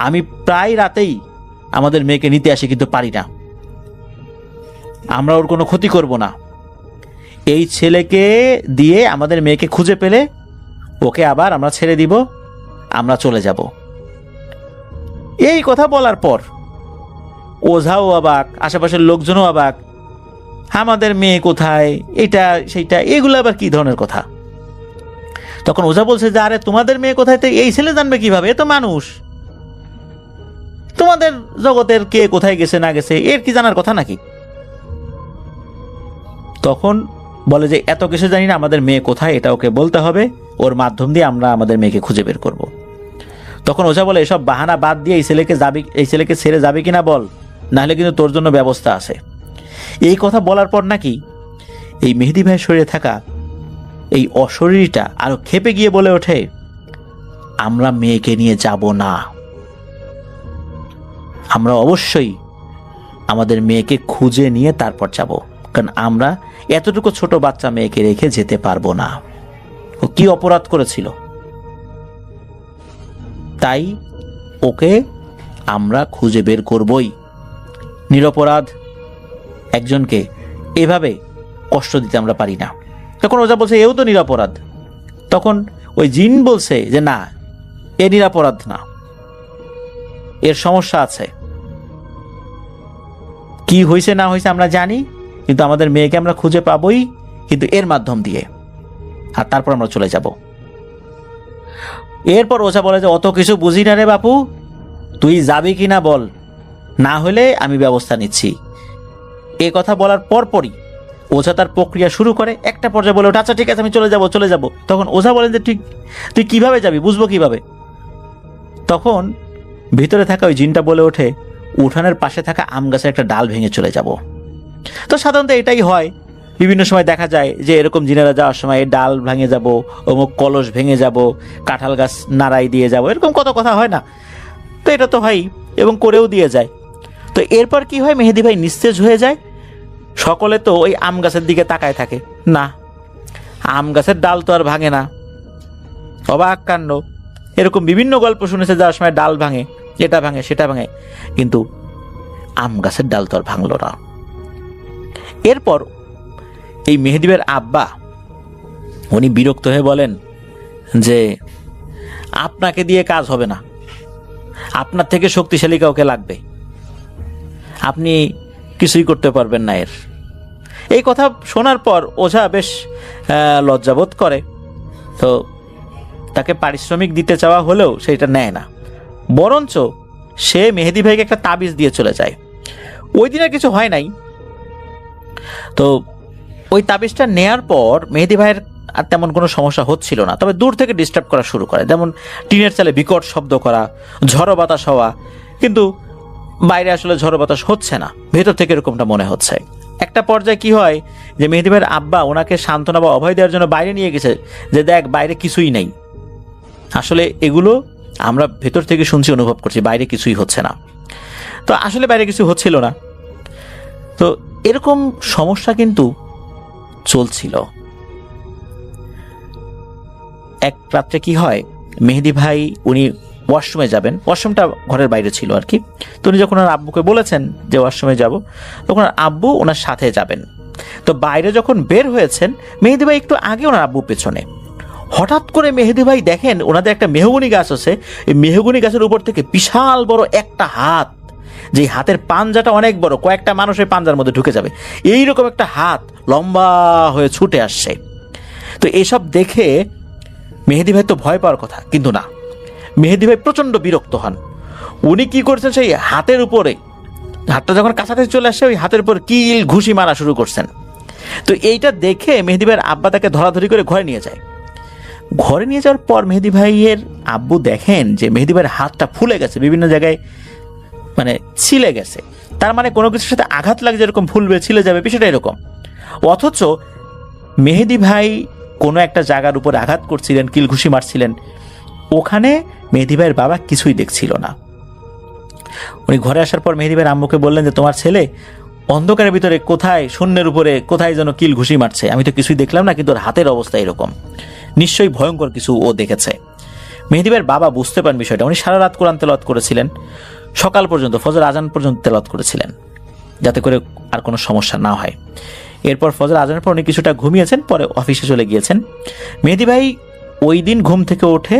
G: আমি প্রায় রাতেই আমাদের মেয়েকে নিতে আসি, কিন্তু পারি না। আমরা ওর কোনো ক্ষতি করব না। এই ছেলেকে দিয়ে আমাদের মেয়েকে খুঁজে পেলে ওকে আবার আমরা ছেড়ে দিব, আমরা চলে যাব। এই কথা বলার পর ওঝাও অবাক, আশেপাশের লোকজনও অবাক। আমাদের মেয়ে কোথায়, এটা সেইটা, এগুলো আবার কি ধরনের কথা? তখন ওঝা বলছে যে, আরে তোমাদের মেয়ে কোথায় তো এই ছেলে জানবে কিভাবে, এ তো মানুষ। তোমাদের জগতের কে কোথায় গেছে না গেছে এর কি জানার কথা নাকি? তখন বলে যে, এত কিছু জানি না, আমাদের মেয়ে কোথায় এটা ওকে বলতে হবে, ওর মাধ্যম দিয়ে আমরা আমাদের মেয়েকে খুঁজে বের করব। তখন ওঝা বলে, এসব বাহানা বাদ দিয়ে এই ছেলেকে ছেড়ে যাবে কিনা বল, নাহলে কিন্তু তোর জন্য ব্যবস্থা আছে। এই কথা বলার পর নাকি এই মেহেদি ভাইয়ের শরীরে থাকা এই অশরীরটা আরো ক্ষেপে গিয়ে বলে ওঠে, আমরা মেয়েকে নিয়ে যাব না, আমরা অবশ্যই আমাদের মেয়েকে খুঁজে নিয়ে তারপর যাব, কারণ আমরা এতটুকু ছোট বাচ্চা মেয়েকে রেখে যেতে পারবো না। ও কি অপরাধ করেছিল, তাই ওকে আমরা খুঁজে বের করবই। নিরপরাধ একজনকে এভাবে কষ্ট দিতে আমরা পারি না। তখন ওঝা বলছে, এও তো নিরপরাধ। তখন ওই জিন বলছে যে, না, এ নিরপরাধ না, এর সমস্যা আছে। কি হয়েছে না হয়েছে আমরা জানি, কিন্তু আমাদের মেয়েকে আমরা খুঁজে পাবই, কিন্তু এর মাধ্যম দিয়ে, আর তারপর আমরা চলে যাব। এরপর ওঝা বলে যে, অত কিছু বুঝি না রে বাপু, তুই যাবি কিনা বল, না হলে আমি ব্যবস্থা নিচ্ছি। এ কথা বলার পরপরই ওঝা তার প্রক্রিয়া শুরু করে। একটা পর্যায়ে বলে ওঠে, আচ্ছা ঠিক আছে, আমি চলে যাব। তখন ওঝা বলেন যে, তুই কিভাবে যাবি, বুঝবো কিভাবে? তখন ভিতরে থাকা ওই জিনটা বলে ওঠে, উঠানের পাশে থাকা আম গাছের একটা ডাল ভেঙে চলে যাব। তো সাধারণত এটাই হয়, বিভিন্ন সময় দেখা যায় যে এরকম জিনেরা যাওয়ার সময় এই ডাল ভেঙে যাব, অমুক কলস ভেঙে যাব, কাঁঠাল গাছ নাড়াই দিয়ে যাব, এরকম কত কথা হয় না? তো এটা তো হয়, এবং করেও দিয়ে যায়। তো এরপর কি হয়, মেহেদি ভাই নিস্তেজ হয়ে যায়। সকলে তো ওই আম গাছের দিকে তাকায় থাকে, না, আম গাছের ডাল তো আর ভাঙে না। অবাক কাণ্ড। এরকম বিভিন্ন গল্প শুনেছে, যাওয়ার সময় ডাল ভাঙে, এটা ভাঙে সেটা ভাঙে, কিন্তু আম গাছের ডাল তো আর ভাঙলো না। এরপর এই মেহেদি ভাইয়ের আব্বা উনি বিরক্ত হয়ে বলেন যে, আপনাকে দিয়ে কাজ হবে না, আপনার থেকে শক্তিশালী কাউকে লাগবে, আপনি কিছুই করতে পারবেন না এর। এই কথা শোনার পর ওঝা বেশ লজ্জাবোধ করে। তো তাকে পারিশ্রমিক দিতে চাওয়া হলেও সেটা নেয় না, বরঞ্চ সে মেহেদি ভাইকে একটা তাবিজ দিয়ে চলে যায়। ওই দিন আর কিছু হয় নাই। তো ওই তাবিজটা নেয়ার পর মেহেদি ভাইয়ের আর তেমন কোনো সমস্যা হচ্ছিল না, তবে দূর থেকে ডিস্টার্ব করা শুরু করে, যেমন টিনের চালে বিকট শব্দ করা, ঝড়ো বাতাস হওয়া, কিন্তু বাইরে আসলে ঝড়ো বাতাস হচ্ছে না, ভেতর থেকে এরকমটা মনে হচ্ছে। একটা পর্যায়ে কি হয় যে মেহেদি ভাইয়ের আব্বা ওনাকে সান্ত্বনা বা অভয় দেওয়ার জন্য বাইরে নিয়ে গেছে, যে দেখ বাইরে কিছুই নেই। আসলে এগুলো আমরা ভেতর থেকে শুনছি, অনুভব করছি বাইরে কিছুই হচ্ছে না, তো আসলে বাইরে কিছু হচ্ছিল না। তো এরকম সমস্যা কিন্তু চলছিল। এক রাত্রে কি হয়, মেহেদি ভাই উনি ওয়াশরুমে যাবেন, ওয়াশরুমটা ঘরের বাইরে ছিল আর কি। তো উনি যখন ওনার আব্বুকে বলেছেন যে ওয়াশরুমে যাব, তখন আব্বু ওনার সাথে যাবেন। তো বাইরে যখন বের হয়েছেন, মেহেদি ভাই একটু আগে ওনার আব্বু পেছনে। হঠাৎ করে মেহেদি ভাই দেখেন ওনাদের একটা মেহগনি গাছ আছে, এই মেহগনি গাছের উপর থেকে বিশাল বড় একটা হাত, যে হাতের পাঞ্জাটা অনেক বড়, কয়েকটা মানুষের পাঞ্জার মধ্যে ঢুকে যাবে, এইরকম একটা হাত লম্বা হয়ে ছুটে আসছে। তো এসব দেখে মেহেদি ভাই তো ভয় পাওয়ার কথা, কিন্তু না, মেহেদি ভাই প্রচন্ড বিরক্ত হন। উনি কি করছেন, সেই হাতের উপরে, হাতটা যখন কাছাকাছি চলে আসছে, ওই হাতের উপর কিল ঘুষি মারা শুরু করছেন। তো এইটা দেখে মেহেদি ভাইয়ের আব্বা তাকে ধরাধরি করে ঘরে নিয়ে যায়। ঘরে নিয়ে যাওয়ার পর মেহেদি ভাইয়ের আব্বু দেখেন যে মেহেদি ভাইয়ের হাতটা ফুলে গেছে, বিভিন্ন জায়গায় মানে ছিলে গেছে। তার মানে কোনো কিছুর সাথে আঘাত লাগছে, এরকম ফুলবে, ছিলে যাবে, বিষয়টা এরকম। অথচ মেহেদি ভাই কোনো একটা জায়গার উপর আঘাত করছিলেন, কিল ঘুষি মারছিলেন, ওখানে মেহেদি ভাইয়ের বাবা কিছুই দেখছিল না। উনি ঘরে আসার পর মেহেদি ভাইয়ের আম্মুকে বললেন যে তোমার ছেলে অন্ধকারের ভিতরে কোথায়, শূন্যের উপরে কোথায় যেন কিল ঘুষি মারছে, আমি তো কিছুই দেখলাম না, কিন্তু ওর হাতের অবস্থা এরকম, নিশ্চয়ই ভয়ঙ্কর কিছু ও দেখেছে। মেহেদি ভাইয়ের বাবা বুঝতে পারেন বিষয়টা। উনি সারা রাত কোরআন তেলাওয়াত করেছিলেন, সকাল পর্যন্ত, ফজর আজান পর্যন্ত তেলাওয়াত করেছিলেন, যাতে করে আর কোনো সমস্যা না হয়। এরপর ফজর আজানের পর উনি কিছুটা ঘুমিয়েছেন, পরে অফিসে চলে গিয়েছেন। মেহেদি ভাই ওই দিন ঘুম থেকে ওঠে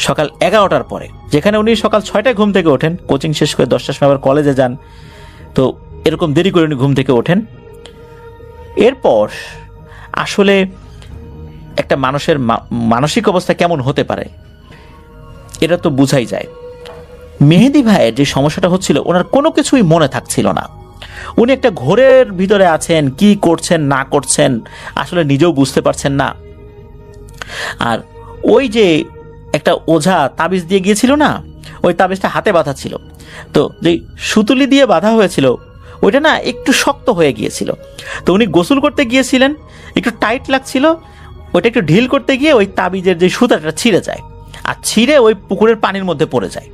G: সকাল 11টার পরে, যেখানে উনি সকাল 6টায় ঘুম থেকে ওঠেন, কোচিং শেষ করে 10টার সময় আবার কলেজে যান। তো এরকম দেরি করে উনি ঘুম থেকে ওঠেন। এরপর আসলে একটা মানুষের মানসিক অবস্থা কেমন হতে পারে এটা তো বুঝাই যায়। মেহেদি ভাইয়ের যে সমস্যাটা হচ্ছিল, ওনার কোনো কিছুই মনে থাকছিল না। উনি একটা ঘোরের ভিতরে আছেন, কি করছেন না করছেন আসলে নিজেও বুঝতে পারছেন না। আর ওই যে একটা ওঝা তাবিজ দিয়ে গিয়েছিল না, ওই তাবিজটা হাতে বাঁধা ছিল, তো যে সুতুলি দিয়ে বাঁধা হয়েছিল ওইটা না একটু শক্ত হয়ে গিয়েছিল। তো উনি গোসল করতে গিয়েছিলেন, একটু টাইট লাগছিল, ওইটা একটু ঢিল করতে গিয়ে ওই তাবিজের যে সুতাটা ছিঁড়ে যায়, আর ছিঁড়ে ওই পুকুরের পানির মধ্যে পড়ে যায়।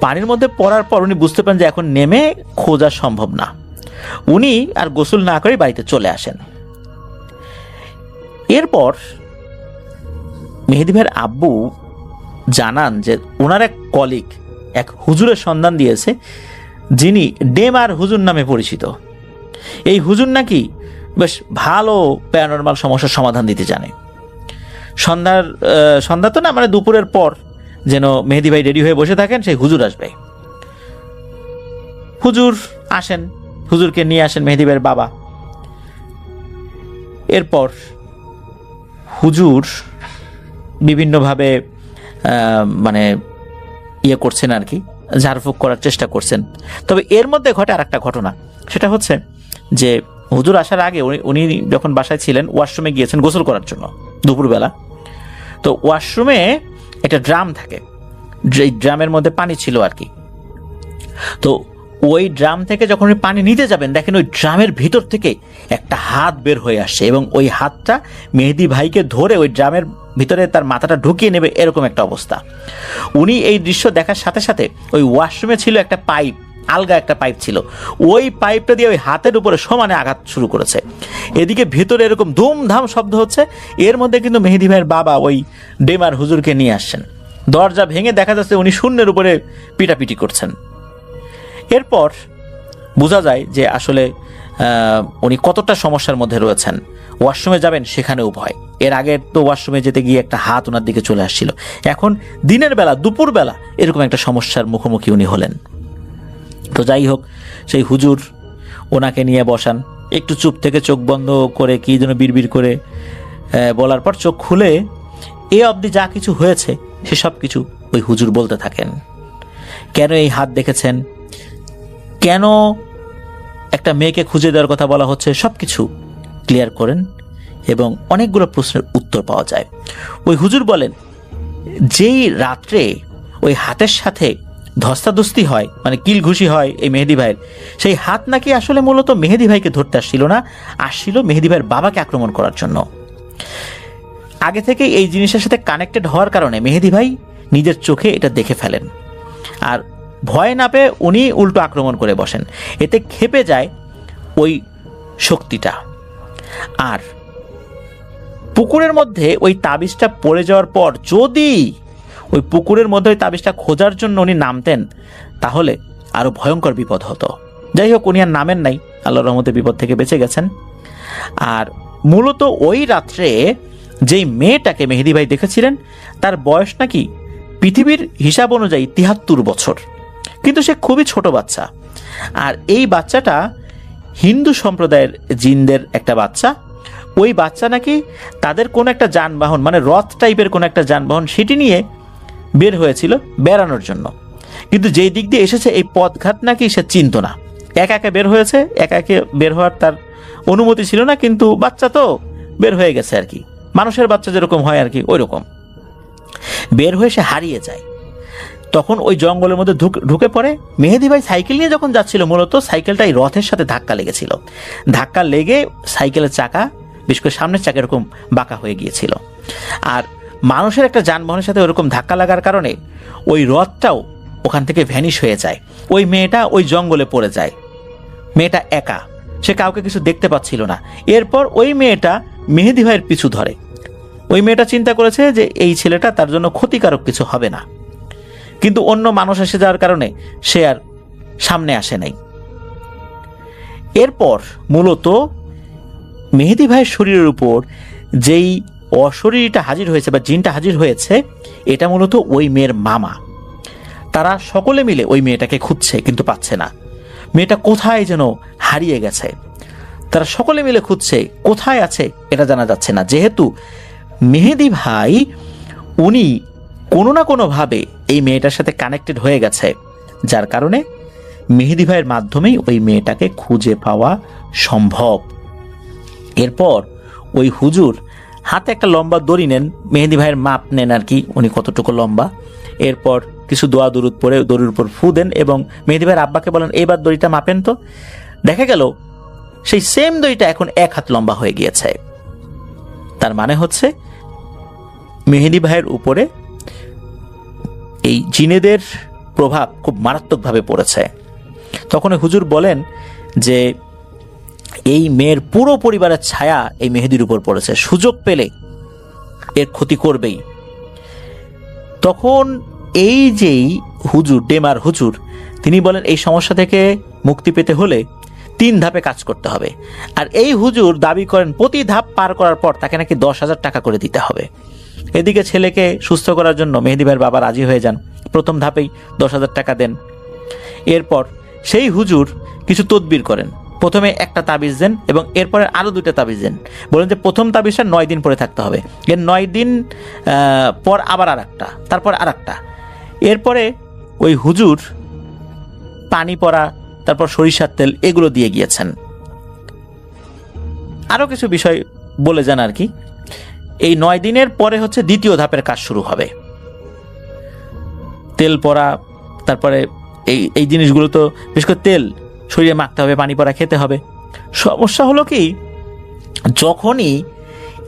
G: পানির মধ্যে পড়ার পর উনি বুঝতে পারেন যে এখন নেমে খোঁজা সম্ভব না। উনি আর গোসল না করে বাড়িতে চলে আসেন। এরপর মেহেদি ভাইয়ের আব্বু জানান যে ওনার এক কলিগ এক হুজুরের সন্ধান দিয়েছে, যিনি ডেমার হুজুর নামে পরিচিত। এই হুজুর নাকি বেশ ভালো প্যারানরমাল সমস্যার সমাধান দিতে জানে। সন্ধ্যা তো না, মানে দুপুরের পর যেন মেহেদি ভাই রেডি হয়ে বসে থাকেন, সেই হুজুর আসবে। হুজুর আসেন, হুজুরকে নিয়ে আসেন মেহেদি ভাইয়ের বাবা। এরপর হুজুর বিভিন্নভাবে মানে করছেন আর কি, ঝাড়ফুঁক করার চেষ্টা করছেন। তবে এর মধ্যে ঘটে আর একটা ঘটনা, সেটা হচ্ছে যে হুজুর আসার আগে উনি যখন বাসায় ছিলেন, ওয়াশরুমে গিয়েছেন গোসল করার জন্য দুপুরবেলা। তো ওয়াশরুমে একটা ড্রাম থাকে, এই ড্রামের মধ্যে পানি ছিল আর কি। তো ওই ড্রাম থেকে যখন উনি পানি নিতে যাবেন, দেখেন ওই ড্রামের ভিতর থেকে একটা হাত বের হয়ে আসছে, এবং ওই হাতটা মেহেদি ভাইকে ধরে ওই ড্রামের ভিতরে তার মাথাটা ঢুকিয়ে নেবে, এরকম একটা অবস্থা। উনি এই দৃশ্য দেখার সাথে সাথে ওই ওয়াশরুমে ছিল একটা পাইপ, আলগা একটা পাইপ ছিল, ওই পাইপটা দিয়ে ওই হাতের উপরে সমানে আঘাত শুরু করেছে। এদিকে ভেতরে এরকম ধুমধাম শব্দ হচ্ছে, এর মধ্যে কিন্তু মেহেদি ভাইয়ের বাবা ওই ডেমার হুজুরকে নিয়ে আসছেন। দরজা ভেঙে দেখা যাচ্ছে উনি শূন্যের উপরে পিটাপিটি করছেন। এরপর বোঝা যায় যে আসলে উনি কতটা সমস্যার মধ্যে রয়েছেন। ওয়াশরুমে যাবেন সেখানেও ভয়। এর আগে তো ওয়াশরুমে যেতে গিয়ে একটা হাত ওনার দিকে চলে আসছিল, এখন দিনের বেলা, দুপুর বেলা এরকম একটা সমস্যার মুখোমুখি উনি হলেন। তো যাই হোক, সেই হুজুর ওনাকে নিয়ে বসান, একটু চুপ থেকে চোখ বন্ধ করে কি যেন বিড়বিড় করে বলার পর চোখ খুলে এ অবধি যা কিছু হয়েছে সেসব কিছু ওই হুজুর বলতে থাকেন। কেন এই হাত দেখেছেন, কেন একটা মেয়েকে খুঁজে দেওয়ার কথা বলা হচ্ছে, সবকিছু ক্লিয়ার করেন এবং অনেকগুলো প্রশ্নের উত্তর পাওয়া যায়। ওই হুজুর বলেন, যেই রাত্রে ওই হাতের সাথে ধস্তাধস্তি হয়, মানে কিল ঘুষি হয় এই মেহেদি ভাইয়ের, সেই হাত নাকি আসলে মূলত মেহেদি ভাইকে ধরতে আসছিল না, আসছিল মেহেদি ভাইয়ের বাবাকে আক্রমণ করার জন্য। আগে থেকে এই জিনিসের সাথে কানেক্টেড হওয়ার কারণে মেহেদি ভাই নিজের চোখে এটা দেখে ফেলেন, আর ভয় না পেয়ে উনি উল্টো আক্রমণ করে বসেন। এতে ক্ষেপে যায় ওই শক্তিটা। আর পুকুরের মধ্যে ওই তাবিজটা পড়ে যাওয়ার পর যদি ওই পুকুরের মধ্যে ওই তাবিজটা খোঁজার জন্য উনি নামতেন, তাহলে আরো ভয়ঙ্কর বিপদ হতো। যাই হোক, উনি আর নামেন নাই, আল্লাহর রহমতে বিপদ থেকে বেঁচে গেছেন। আর মূলত ওই রাত্রে যেই মেয়েটাকে মেহেদি ভাই দেখেছিলেন, তার বয়স নাকি পৃথিবীর হিসাব অনুযায়ী ৭৩ বছর, কিন্তু সে খুবই ছোট বাচ্চা। আর এই বাচ্চাটা হিন্দু সম্প্রদায়ের জিনদের একটা বাচ্চা। ওই বাচ্চা নাকি তাদের কোনো একটা যানবাহন, মানে রথ টাইপের কোনো একটা যানবাহন, সেটি নিয়ে বের হয়েছিল বেড়ানোর জন্য। কিন্তু যেই দিক দিয়ে এসেছে এই পথঘাট নাকি সে চিনত না। একা একা বের হয়েছে, একা একে বের হওয়ার তার অনুমতি ছিল না, কিন্তু বাচ্চা তো বের হয়ে গেছে আর কি, মানুষের বাচ্চা যেরকম হয় আর কি ওই রকম। বের হয়ে সে হারিয়ে যায়। তখন ওই জঙ্গলের মধ্যে ঢুকে পড়ে। মেহেদি ভাই সাইকেল নিয়ে যখন যাচ্ছিল, মূলত সাইকেলটা এই রথের সাথে ধাক্কা লেগেছিল। ধাক্কা লেগে সাইকেলের চাকা, বিশেষ করে সামনের চাকা, এরকম বাঁকা হয়ে গিয়েছিল। আর মানুষের একটা যানবাহনের সাথে ওরকম ধাক্কা লাগার কারণে ওই রথটাও ওখান থেকে ভ্যানিশ হয়ে যায়। ওই মেয়েটা ওই জঙ্গলে পড়ে যায়। মেয়েটা একা, সে কাউকে কিছু দেখতে পাচ্ছিল না। এরপর ওই মেয়েটা মেহেদি ভাইয়ের পিছু ধরে। ওই মেয়েটা চিন্তা করেছে যে এই ছেলেটা তার জন্য ক্ষতিকারক কিছু হবে না, কিন্তু অন্য মানুষ এসে যাওয়ার কারণে সে আর সামনে আসে নাই। এরপর মূলত মেহেদি ভাইয়ের শরীরের উপর যেই অশরীরটা হাজির হয়েছে বা জিনটা হাজির হয়েছে, এটা মূলত ওই মেয়ের মামা। তারা সকলে মিলে ওই মেয়েটাকে খুঁজছে, কিন্তু পাচ্ছে না। মেয়েটা কোথায় যেন হারিয়ে গেছে। তারা সকলে মিলে খুঁজছে, কোথায় আছে এটা জানা যাচ্ছে না। যেহেতু মেহেদি ভাই উনি কোনো না কোনোভাবে এই মেয়েটার সাথে কানেক্টেড হয়ে গেছে, যার কারণে মেহেদি ভাইয়ের মাধ্যমেই ওই মেয়েটাকে খুঁজে পাওয়া সম্ভব। এরপর ওই হুজুর হাতে একটা লম্বা দড়ি নেন, মেহেদি ভাইয়ের মাপ নেন আর কি, উনি কতটুকু লম্বা। এরপর কিছু দোয়া দুরুদ পরে দড়ির উপর ফু দেন এবং মেহেদি ভাইয়ের আব্বাকে বলেন, এইবার দড়িটা মাপেন তো। দেখা গেল সেই সেম দড়িটা এখন 1 হাত লম্বা হয়ে গিয়েছে। তার মানে হচ্ছে মেহেদি ভাইয়ের উপরে এই জিনেদের প্রভাব খুব মারাত্মকভাবে পড়েছে। তখন হুজুর বলেন যে এই মেয়ের পুরো পরিবারের ছায়া এই মেহেদির উপর পড়েছে, সুযোগ পেলে এর ক্ষতি করবেই। তখন এই যেই হুজুর, ডেমার হুজুর, তিনি বলেন এই সমস্যা থেকে মুক্তি পেতে হলে 3 ধাপে কাজ করতে হবে। আর এই হুজুর দাবি করেন প্রতি ধাপ পার করার পর তাকে নাকি 10,000 টাকা করে দিতে হবে। এদিকে ছেলেকে সুস্থ করার জন্য মেহেদি ভাইয়ের বাবা রাজি হয়ে যান, প্রথম ধাপেই 10,000 টাকা দেন। এরপর সেই হুজুর কিছু তদবির করেন। প্রথমে একটা তাবিজ দেন এবং এরপরে আরো 2টা তাবিজ দেন। বলেন যে প্রথম তাবিজটা 9 দিন পরে থাকতে হবে, এর 9 দিন পর আবার আরেকটা, তারপর আরেকটা। এরপরে ওই হুজুর পানি পড়া, তারপর সরিষার তেল, এগুলো দিয়ে গিয়েছেন। আরো কিছু বিষয় বলে যান আর কি। এই 9 দিনের পরে হচ্ছে দ্বিতীয় ধাপের কাজ শুরু হবে। তেল পড়া, তারপরে এই জিনিসগুলো তো বিশেষ করে তেল শরীরে মাখতে হবে, পানি পড়া খেতে হবে। সমস্যা হলো কি, যখনই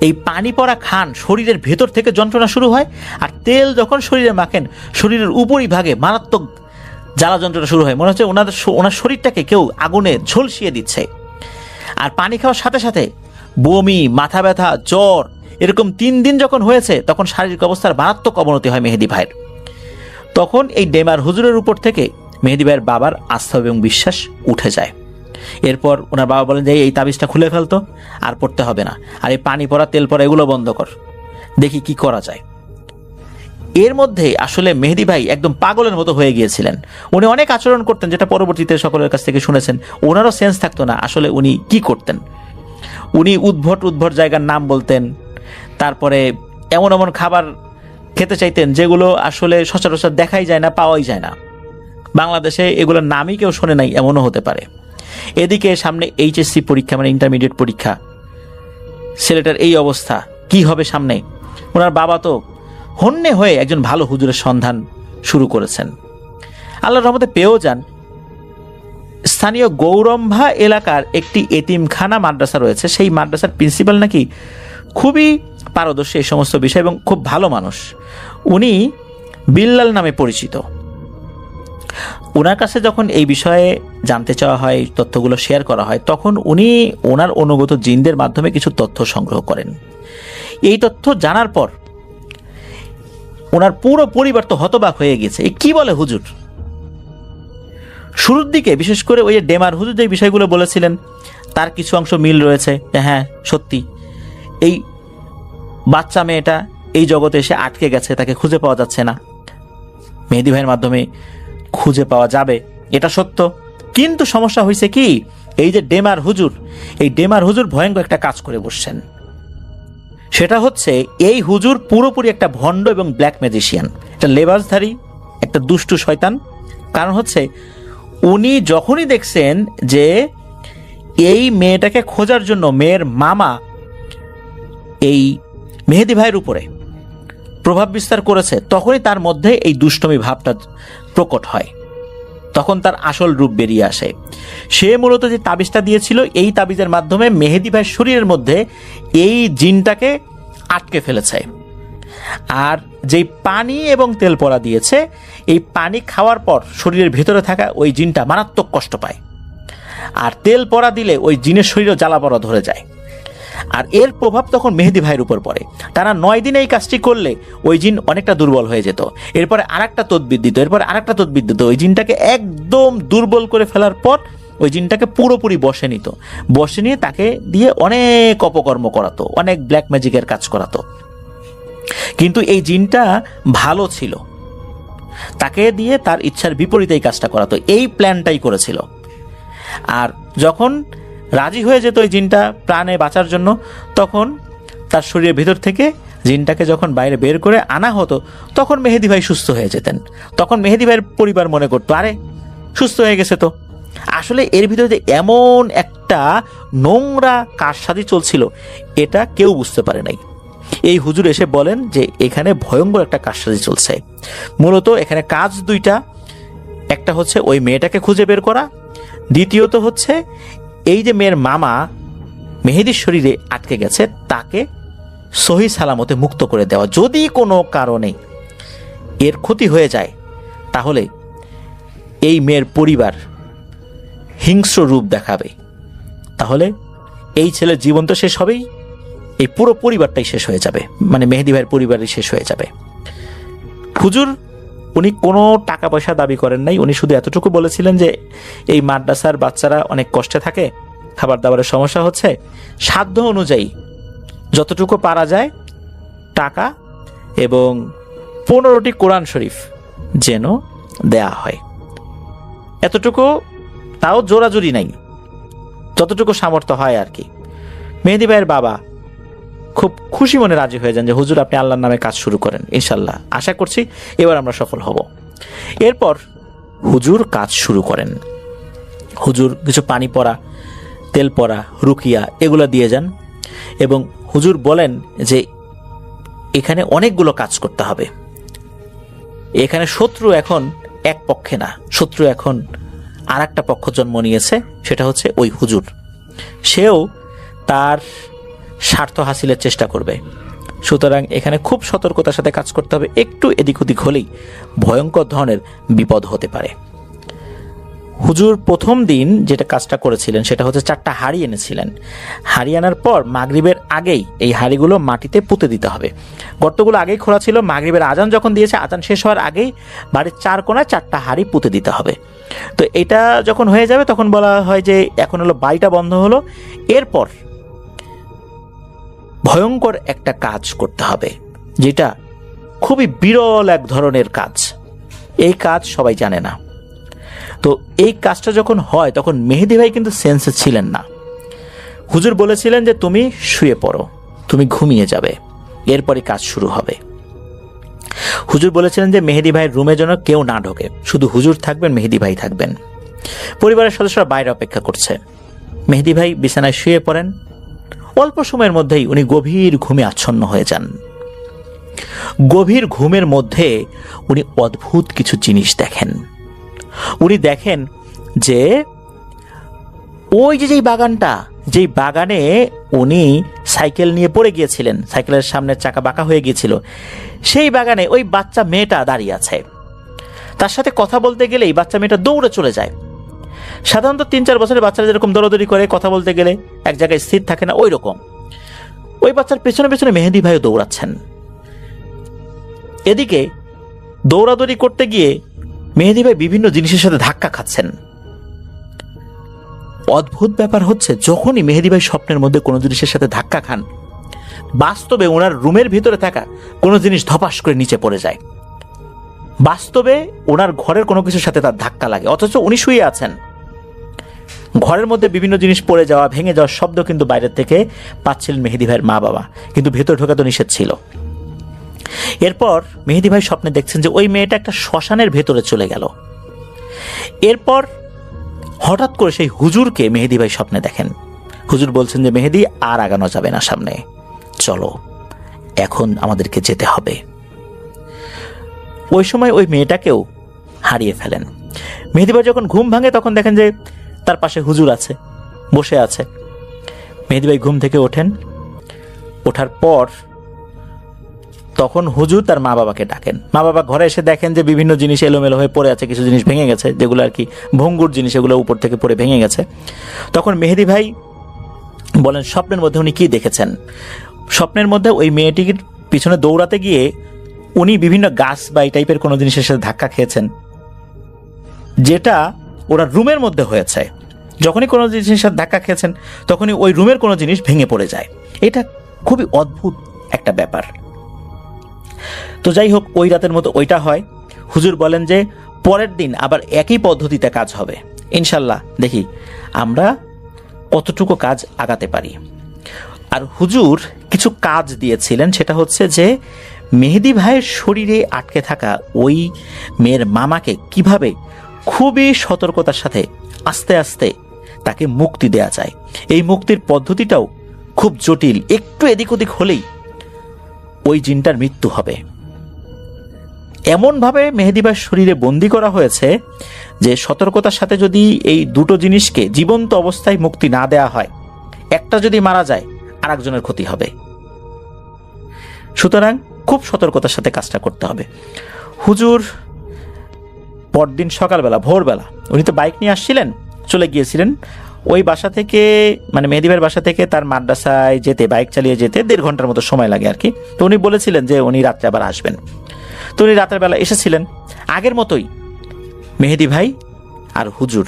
G: এই পানি পড়া খান শরীরের ভেতর থেকে যন্ত্রণা শুরু হয়, আর তেল যখন শরীরে মাখেন শরীরের উপরিভাগে মারাত্মক জ্বালা যন্ত্রণা শুরু হয়, মনে হচ্ছে ওনার শরীরটাকে কেউ আগুনে ঝলসিয়ে দিচ্ছে। আর পানি খাওয়ার সাথে সাথে বমি, মাথা ব্যথা, জ্বর, এরকম 3 দিন যখন হয়েছে, তখন শারীরিক অবস্থার মারাত্মক অবনতি হয় মেহেদি ভাইয়ের। তখন এই ডেমার হুজুরের উপর থেকে মেহেদি ভাইয়ের বাবার আস্থা এবং বিশ্বাস উঠে যায়। এরপর ওনার বাবা বলেন যে এই তাবিজটা খুলে ফেলতো, আর পড়তে হবে না, আর এই পানি পড়া, তেল পড়া এগুলো বন্ধ কর, দেখি কি করা যায়। এর মধ্যে আসলে মেহেদি ভাই একদম পাগলের মতো হয়ে গিয়েছিলেন। উনি অনেক আচরণ করতেন, যেটা পরবর্তীতে সকলের কাছ থেকে শুনেছেন। ওনারও সেন্স থাকতো না আসলে উনি কি করতেন। উনি উদ্ভট জায়গার নাম বলতেন, তারপরে এমন এমন খাবার খেতে চাইতেন যেগুলো আসলে সচরাচর দেখাই যায় না, পাওয়াই যায় না। বাংলাদেশে এগুলোর নামই কেউ শোনে নাই, এমনও হতে পারে। এদিকে সামনে এইচএসসি পরীক্ষা, মানে ইন্টারমিডিয়েট পরীক্ষা, ছেলেটার এই অবস্থা, কি হবে সামনে। ওনার বাবা তো হন্যে হয়ে একজন ভালো হুজুরের সন্ধান শুরু করেছেন। আল্লাহর রহমতে পেয়েও যান। স্থানীয় গৌরম্ভা এলাকার একটি এতিমখানা মাদ্রাসা রয়েছে, সেই মাদ্রাসার প্রিন্সিপাল নাকি খুবই পারদর্শী এই সমস্ত বিষয় এবং খুব ভালো মানুষ। উনি বিল্লাল নামে পরিচিত। ওনার কাছে যখন এই বিষয়ে জানতে চাওয়া হয়, তথ্যগুলো শেয়ার করা হয়, তখন উনি ওনার অনুগত জিনদের মাধ্যমে কিছু তথ্য সংগ্রহ করেন। এই তথ্য জানার পর ওনার পুরো পরিবার তো হতবাক হয়ে গেছে, এ কি বলে হুজুর। শুরুর দিকে বিশেষ করে ওই যে ডেমার হুজুর যে বিষয়গুলো বলেছিলেন তার কিছু অংশ মিল রয়েছে, হ্যাঁ সত্যি এই বাচ্চা মেয়েটা এই জগতে এসে আটকে গেছে, তাকে খুঁজে পাওয়া যাচ্ছে না, মেহেদী ভাইয়ের মাধ্যমে খুঁজে পাওয়া যাবে, এটা সত্য। কিন্তু সমস্যা হয়েছে কি, এই যে ডেমার হুজুর, এই ডেমার হুজুর ভয়ঙ্কর একটা কাজ করে বসছেন। সেটা হচ্ছে এই হুজুর পুরোপুরি একটা ভণ্ড এবং ব্ল্যাক ম্যাজিশিয়ান, একটা লেবাসধারী, একটা দুষ্টু শয়তান। কারণ হচ্ছে উনি যখনই দেখছেন যে এই মেয়েটাকে খোঁজার জন্য মেয়ের মামা এই মেহেদী ভাইয়ের উপরে প্রভাব বিস্তার করেছে, তখনই তার মধ্যে এই দুষ্টমি ভাবটা প্রকট হয়, তখন তার আসল রূপ বেরিয়ে আসে। সে মূলত যে তাবিজটা দিয়েছিল, এই তাবিজের মাধ্যমে মেহেদী ভাইয়ের শরীরের মধ্যে এই জিনটাকে আটকে ফেলেছে। আর যেই পানি এবং তেল পড়া দিয়েছে, এই পানি খাওয়ার পর শরীরের ভেতরে থাকা ওই জিনটা মারাত্মক কষ্ট পায়, আর তেল পড়া দিলে ওই জিনের শরীরও জ্বালা পড়া ধরে যায়। আর এর প্রভাব তখন মেহেদী ভাইয়ের উপর পড়ে। টানা 9 দিন এই কাজটি করলে ওই জিন অনেকটা দুর্বল হয়ে যেত। এরপরে আরেকটা তদবির দিত, এরপরে আরেকটা তদবির দিত। ওই জিনটাকে একদম দুর্বল করে ফেলার পর ওই জিনটাকে পুরোপুরি বশে নিত। বশে নিয়ে তাকে দিয়ে অনেক অপকর্ম করাতো, অনেক ব্ল্যাক ম্যাজিকের কাজ করাতো। কিন্তু এই জিনটা ভালো ছিল, তাকে দিয়ে তার ইচ্ছার বিপরীতে এই কাজটা করাতো, এই প্ল্যানটাই করেছিল। আর যখন রাজি হয়ে যেত ওই জিনটা প্রাণে বাঁচার জন্য, তখন তার শরীরের ভিতর থেকে জিনটাকে যখন বাইরে বের করে আনা হতো, তখন মেহেদী ভাই সুস্থ হয়ে যেতেন। তখন মেহেদী ভাইয়ের পরিবার মনে করতো, আরে সুস্থ হয়ে গেছে তো। আসলে এর ভিতরে যে এমন একটা নোংরা কারসাজি চলছিল, এটা কেউ বুঝতে পারে নাই। এই হুজুর এসে বলেন যে এখানে ভয়ঙ্কর একটা কারসাজি চলছে। মূলত এখানে কাজ দুইটা, একটা হচ্ছে ওই মেয়েটাকে খুঁজে বের করা, দ্বিতীয়ত হচ্ছে এই যে মেয়ের মামা মেহেদীর শরীরে আটকে গেছে, তাকে সহি সালামতে মুক্ত করে দেওয়া। যদি কোনো কারণে এর ক্ষতি হয়ে যায়, তাহলে এই মেয়ের পরিবার হিংস্র রূপ দেখাবে, তাহলে এই ছেলের জীবন তো শেষ হবেই, এই পুরো পরিবারটাই শেষ হয়ে যাবে, মানে মেহেদী ভাইয়ের পরিবারই শেষ হয়ে যাবে। হুজুর উনি কোনো টাকা পয়সা দাবি করেন নাই, উনি শুধু এতটুকু বলেছিলেন যে এই মাদ্রাসার বাচ্চারা অনেক কষ্টে থাকে, খাবার দাবারের সমস্যা হচ্ছে, সাধ্য অনুযায়ী যতটুকু পারা যায় টাকা এবং 15টি কোরআন শরীফ যেন দেয়া হয়, এতটুকু, তাও জোরাজুরি নাই, যতটুকু সামর্থ্য হয় আর কি। মেহেদী ভাইয়ের বাবা খুব খুশি মনে রাজি হয়ে যান যে হুজুর আপনি আল্লাহর নামে কাজ শুরু করেন, ইনশাল্লাহ আশা করছি এবার আমরা সফল হব। এরপর হুজুর কাজ শুরু করেন। হুজুর কিছু পানি পড়া, তেল পড়া, রুকিয়া এগুলো দিয়ে যান এবং হুজুর বলেন যে এখানে অনেকগুলো কাজ করতে হবে। এখানে শত্রু এখন এক পক্ষে না, শত্রু এখন আর একটা পক্ষ জন্ম নিয়েছে, সেটা হচ্ছে ওই হুজুর। সেও তার স্বার্থ হাসিলের চেষ্টা করবে। সুতরাং এখানে খুব সতর্কতার সাথে কাজ করতে হবে, একটু এদিক ওদিক হলেই ভয়ঙ্কর ধরনের বিপদ হতে পারে। হুজুর প্রথম দিন যেটা কাজটা করেছিলেন সেটা হচ্ছে 4টা হাঁড়ি এনেছিলেন। হাঁড়ি আনার পর মাগরিবের আগেই এই হাঁড়িগুলো মাটিতে পুঁতে দিতে হবে। গর্তগুলো আগেই খোলা ছিল, মাগরিবের আজান যখন দিয়েছে, আজান শেষ হওয়ার আগেই বাড়ির 4 কোণায় 4টা হাঁড়ি পুঁতে দিতে হবে। তো এটা যখন হয়ে যাবে তখন বলা হয় যে এখন হলো বাড়িটা বন্ধ হলো। এরপর ভয়ঙ্কর একটা কাজ করতে হবে, যেটা খুবই বিরল এক ধরনের কাজ। এই কাজ সবাই জানে না। তো এই কাজটা যখন হয় তখন মেহেদী ভাই কিন্তু সেন্সে ছিলেন না। হুজুর বলেছিলেন যে তুমি শুয়ে পড়ো, তুমি ঘুমিয়ে যাবে, এরপরই কাজ শুরু হবে। হুজুর বলেছিলেন যে মেহেদী ভাইয়ের রুমে যেন কেউ না ঢোকে, শুধু হুজুর থাকবেন, মেহেদী ভাই থাকবেন। পরিবারের সদস্যরা বাইরে অপেক্ষা করছে। মেহেদী ভাই বিছানায় শুয়ে পড়েন, অল্প সময়ের মধ্যেই উনি গভীর ঘুমে আচ্ছন্ন হয়ে যান। গভীর ঘুমের মধ্যে উনি অদ্ভুত কিছু জিনিস দেখেন। উনি দেখেন যে ওই যেই বাগানটা, যেই বাগানে উনি সাইকেল নিয়ে পড়ে গিয়েছিলেন, সাইকেলের সামনের চাকা বাঁকা হয়ে গিয়েছিল, সেই বাগানে ওই বাচ্চা মেয়েটা দাঁড়িয়ে আছে। তার সাথে কথা বলতে গেলেই বাচ্চা মেয়েটা দৌড়ে চলে যায়। সাধারণত 3-4 বছরের বাচ্চারা যেরকম দৌড়াদৌড়ি করে, কথা বলতে গেলে এক জায়গায় স্থির থাকে না, ওই রকম ওই বাচ্চার পেছনে পেছনে মেহেদী ভাইও দৌড়াচ্ছেন। এদিকে দৌড়াদৌড়ি করতে গিয়ে মেহেদী ভাই বিভিন্ন জিনিসের সাথে ধাক্কা খাচ্ছেন। অদ্ভুত ব্যাপার হচ্ছে, যখনই মেহেদী ভাই স্বপ্নের মধ্যে কোনো জিনিসের সাথে ধাক্কা খান, বাস্তবে ওনার রুমের ভিতরে থাকা কোনো জিনিস ধপাস করে নিচে পড়ে যায়। বাস্তবে ওনার ঘরের কোনো কিছুর সাথে তার ধাক্কা লাগে, অথচ উনি শুয়ে আছেন। ঘরের মধ্যে বিভিন্ন জিনিস পড়ে যাওয়া, ভেঙে যাওয়ার শব্দ কিন্তু বাইরের থেকে পাচ্ছিলেন মেহেদী ভাইয়ের মা বাবা, কিন্তু ভেতর ঢোকা তো নিষেধ ছিল। এরপর মেহেদী ভাই স্বপ্নে দেখছেন যে ওই মেয়েটা একটা শ্মশানের ভেতরে চলে গেল। এরপর হঠাৎ করে সেই হুজুরকে মেহেদী ভাই স্বপ্নে দেখেন। হুজুর বলছেন যে মেহেদী, আর আগানো যাবে না, সামনে চলো, এখন আমাদেরকে যেতে হবে। ওই সময় ওই মেয়েটাকেও হারিয়ে ফেলেন। মেহেদী ভাই যখন ঘুম ভাঙে তখন দেখেন যে তার পাশে হুজুর আছে, বসে আছে। মেহেদী ভাই ঘুম থেকে ওঠেন। ওঠার পর তখন হুজুর তার মা বাবাকে ডাকেন। মা বাবা ঘরে এসে দেখেন যে বিভিন্ন জিনিস এলোমেলো হয়ে পড়ে আছে, কিছু জিনিস ভেঙে গেছে, যেগুলো আর কি ভঙ্গুর জিনিস, এগুলো উপর থেকে পড়ে ভেঙে গেছে। তখন মেহেদী ভাই বলেন স্বপ্নের মধ্যে উনি কি দেখেছেন। স্বপ্নের মধ্যে ওই মেয়েটির পিছনে দৌড়াতে গিয়ে উনি বিভিন্ন গাছ বা এই টাইপের কোনো জিনিসের সাথে ধাক্কা খেয়েছেন, যেটা ওরা রুমের মধ্যে হয়েছে। যখনই কোনো জিনিসের সাথে ধাক্কা খেয়েছেন তখনই ওই রুমের কোনো জিনিস ভেঙে পড়ে যায়। এটা খুবই অদ্ভুত একটা ব্যাপার। তো যাই হোক, ওই রাতের মতো ওইটা হয়। হুজুর বলেন যে পরের দিন আবার একই পদ্ধতিতে কাজ হবে, ইনশাল্লাহ দেখি আমরা কতটুকু কাজ আগাতে পারি। আর হুজুর কিছু কাজ দিয়েছিলেন, সেটা হচ্ছে যে মেহেদী ভাইয়ের শরীরে আটকে থাকা ওই মেয়ের মামাকে কিভাবে খুবই সতর্কতার সাথে আস্তে আস্তে তাকে মুক্তি দেয়া যায়। এই মুক্তির পদ্ধতিটাও খুব জটিল, একটু এদিক ওদিক হলেই ওই জিনটার মৃত্যু হবে। এমনভাবে মেহেদী ভাইয়ের শরীরে বন্দি করা হয়েছে যে সতর্কতার সাথে যদি এই দুটো জিনিসকে জীবন্ত অবস্থায় মুক্তি না দেয়া হয়, একটা যদি মারা যায় আর একজনের ক্ষতি হবে। সুতরাং খুব সতর্কতার সাথে কাজটা করতে হবে। হুজুর পরদিন সকালবেলা, ভোরবেলা, উনি তো বাইক নিয়ে আসছিলেন, চলে গিয়েছিলেন ওই বাসা থেকে, মানে মেহেদী ভাইয়ের বাসা থেকে তার মাদ্রাসায় যেতে, বাইক চালিয়ে যেতে 1.5 ঘন্টার মতো সময় লাগে আর কি। তো উনি বলেছিলেন যে উনি রাত্রে আবার আসবেন। তো উনি রাতের বেলা এসেছিলেন। আগের মতোই মেহেদী ভাই আর হুজুর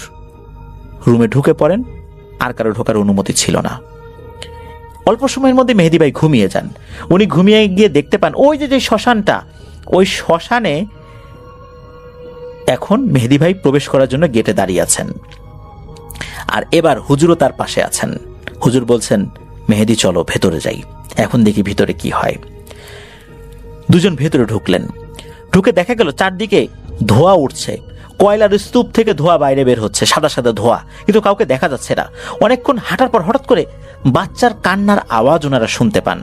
G: রুমে ঢুকে পড়েন, আর কারো ঢোকার অনুমতি ছিল না। অল্প সময়ের মধ্যে মেহেদী ভাই ঘুমিয়ে যান। উনি ঘুমিয়ে গিয়ে দেখতে পান ওই যে শ্মশানটা, ওই শ্মশানে এখন মেহেদী ভাই প্রবেশ করার জন্য গেটে দাঁড়িয়ে আছেন। আর এবার হুজুরও তার পাশে আছেন। হুজুর বলছেন মেহেদী চলো ভেতরে যাই, এখন দেখি ভিতরে কি হয়। দুজন ভেতরে ঢুকলেন। ঢুকে দেখা গেল চারদিকে ধোঁয়া উঠছে, কয়লার স্তূপ থেকে ধোঁয়া বাইরে বের হচ্ছে, সাদা সাদা ধোঁয়া, কিন্তু কাউকে দেখা যাচ্ছে না। অনেকক্ষণ হাঁটার পর হঠাৎ করে বাচ্চার কান্নার আওয়াজ ওনারা শুনতে পান।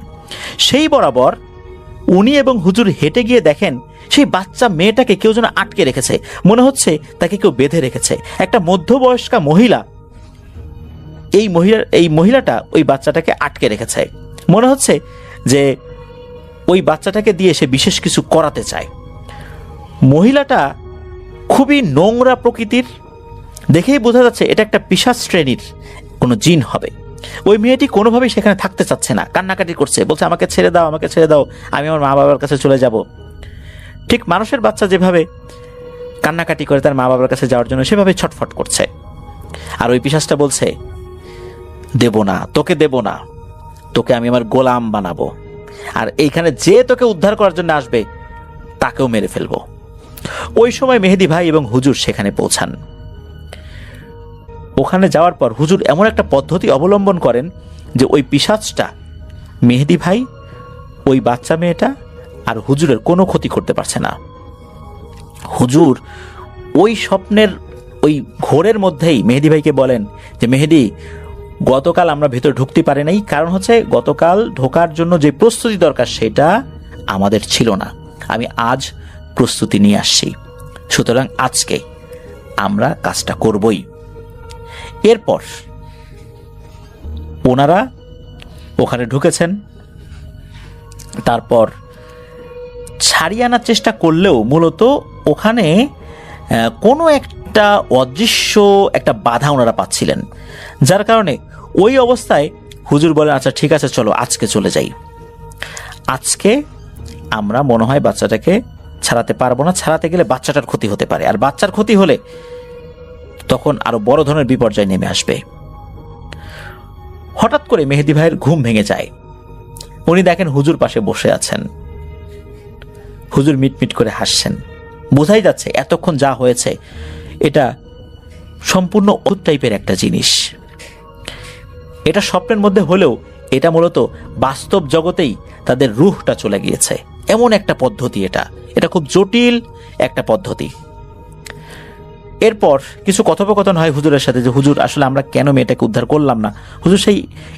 G: সেই বরাবর উনি এবং হুজুর হেঁটে গিয়ে দেখেন সেই বাচ্চা মেয়েটাকে কেউ যেন আটকে রেখেছে, মনে হচ্ছে তাকে কেউ বেঁধে রেখেছে। একটা মধ্যবয়স্কা মহিলা, এই মহিলাটা ওই বাচ্চাটাকে আটকে রেখেছে। মনে হচ্ছে যে ওই বাচ্চাটাকে দিয়ে সে বিশেষ কিছু করাতে চায়। মহিলাটা খুবই নোংরা প্রকৃতির, দেখেই বোঝা যাচ্ছে এটা একটা পিশাচ শ্রেণীর কোনো জিন হবে। ওই মেয়েটি কোনোভাবেই সেখানে থাকতে চাচ্ছে না, কান্নাকাটি করছে, বলছে আমাকে ছেড়ে দাও, আমাকে ছেড়ে দাও, আমি আমার মা বাবার কাছে চলে যাব। ঠিক মানুষের বাচ্চা যেভাবে কান্নাকাটি করে তার মা বাবার কাছে যাওয়ার জন্য, সেভাবে ছটফট করছে। আর ওই পিশাচটা বলছে দেব না, তোকে দেব না, তোকে আমি আমার গোলাম বানাবো, আর এইখানে যে তোকে উদ্ধার করার জন্য আসবে তাকেও মেরে ফেলবো। ওই সময় মেহেদী ভাই এবং হুজুর সেখানে পৌঁছান। ওখানে যাওয়ার পর হুজুর এমন একটা পদ্ধতি অবলম্বন করেন যে ওই পিশাচটা মেহেদী ভাই, ওই বাচ্চা মেয়েটা আর হুজুরের কোনো ক্ষতি করতে পারছে না। হুজুর ওই স্বপ্নের ওই ঘোরের মধ্যেই মেহেদী ভাইকে বলেন যে মেহেদী, গতকাল আমরা ভেতরে ঢুকতে পারি নাই, কারণ হচ্ছে গতকাল ঢোকার জন্য যে প্রস্তুতি দরকার সেটা আমাদের ছিল না। আমি আজ প্রস্তুতি নিয়ে আসছি, সুতরাং আজকে আমরা কাজটা করবই। এরপর ওনারা ওখানে ঢুকেছেন, তারপর ছাড়িয়ে আনার চেষ্টা করলেও মূলত ওখানে কোনো একটা অদৃশ্য একটা বাধা ওনারা পাচ্ছিলেন, যার কারণে ওই অবস্থায় হুজুর বলেন, আচ্ছা ঠিক আছে চলো আজকে চলে যাই, আজকে আমরা মনে হয় বাচ্চাটাকে ছাড়াতে পারবো না, ছাড়াতে গেলে বাচ্চাটার ক্ষতি হতে পারে, আর বাচ্চার ক্ষতি হলে তখন আরো বড় ধরনের বিপর্যয় নেমে আসবে। হঠাৎ করে মেহেদী ভাইয়ের ঘুম ভেঙে যায়। উনি দেখেন হুজুর পাশে বসে আছেন, হুজুর মিটমিট করে হাসছেন। বোঝাই যাচ্ছে এতক্ষণ যা হয়েছে এটা সম্পূর্ণ অদ্ভুত টাইপের একটা জিনিস। এটা স্বপ্নের মধ্যে হলেও এটা মূলত বাস্তব জগতেই তাদের রুহটা চলে গিয়েছে, এমন একটা পদ্ধতি। এটা খুব জটিল একটা পদ্ধতি। এরপর কিছু কথোপকথন হয় হুজুরের সাথে, যে হুজুর আসলে আমরা কেন মেয়েটাকে উদ্ধার করলাম না। হুজুর সেই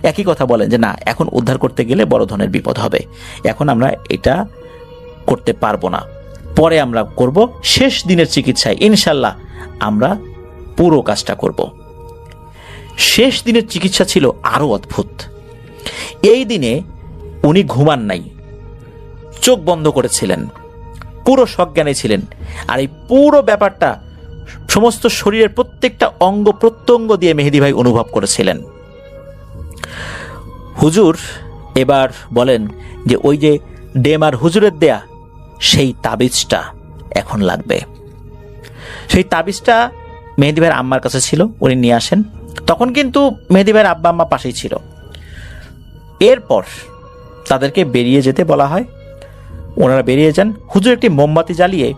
G: একই কথা বলেন যে না, এখন উদ্ধার করতে গেলে বড় ধরনের বিপদ হবে, এখন আমরা এটা করতে পারবো না, পরে আমরা করব, শেষ দিনের চিকিৎসায় ইনশাল্লাহ আমরা পুরো কাজটা করব। শেষ দিনের চিকিৎসা ছিল আরো অদ্ভুত। এই দিনে উনি ঘুমান নাই, চোখ বন্ধ করেছিলেন, পুরো সজ্ঞানে ছিলেন। আর এই পুরো ব্যাপারটা সমস্ত শরীরের প্রত্যেকটা অঙ্গ প্রত্যঙ্গ দিয়ে মেহেদী ভাই অনুভব করেছিলেন। হুজুর এবার বলেন যে ওই যে ডেম আর হুজুরের দেয়া সেই তাবিজটা এখন লাগবে। সেই তাবিজটা মেহেদী ভাইয়ের আম্মার কাছে ছিল, উনি নিয়ে আসেন। তখন কিন্তু মেহেদী ভাইয়ের আব্বা আম্মা পাশেই ছিল। এরপর তাদেরকে বেরিয়ে যেতে বলা হয়, ওনারা বেরিয়ে যান। হুজুর একটি মোমবাতি জ্বালিয়ে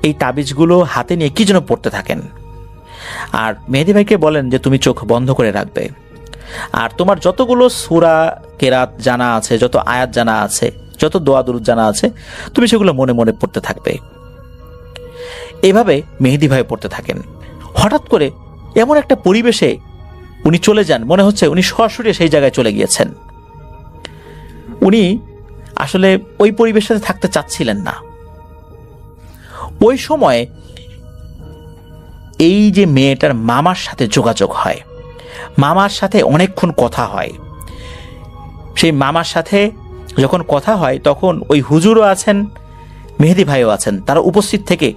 G: এই তাবিজগুলো হাতে নিয়ে কি যেন পড়তে থাকেন, আর মেহেদী ভাইকে বলেন যে তুমি চোখ বন্ধ করে রাখবে, আর তোমার যতগুলো সূরা কেরাত জানা আছে, যত আয়াত জানা আছে, যত দোয়া দুরূদ জানা আছে, তুমি সেগুলো মনে মনে পড়তে থাকবে। এভাবে মেহেদী ভাই পড়তে থাকেন। হঠাৎ করে এমন একটা পরিবেশে উনি চলে যান, মনে হচ্ছে উনি সরাসরি সেই জায়গায় চলে গিয়েছেন। উনি আসলে ওই পরিবেশে থাকতে চাচ্ছিলেন না। ওই সময় এই যে মেয়েটার মামার সাথে যোগাযোগ হয়, মামার সাথে অনেকক্ষণ কথা হয়। সেই মামার সাথে যখন কথা হয় তখন ওই হুজুরও আছেন, মেহেদী ভাইও আছেন, তারা উপস্থিত থেকে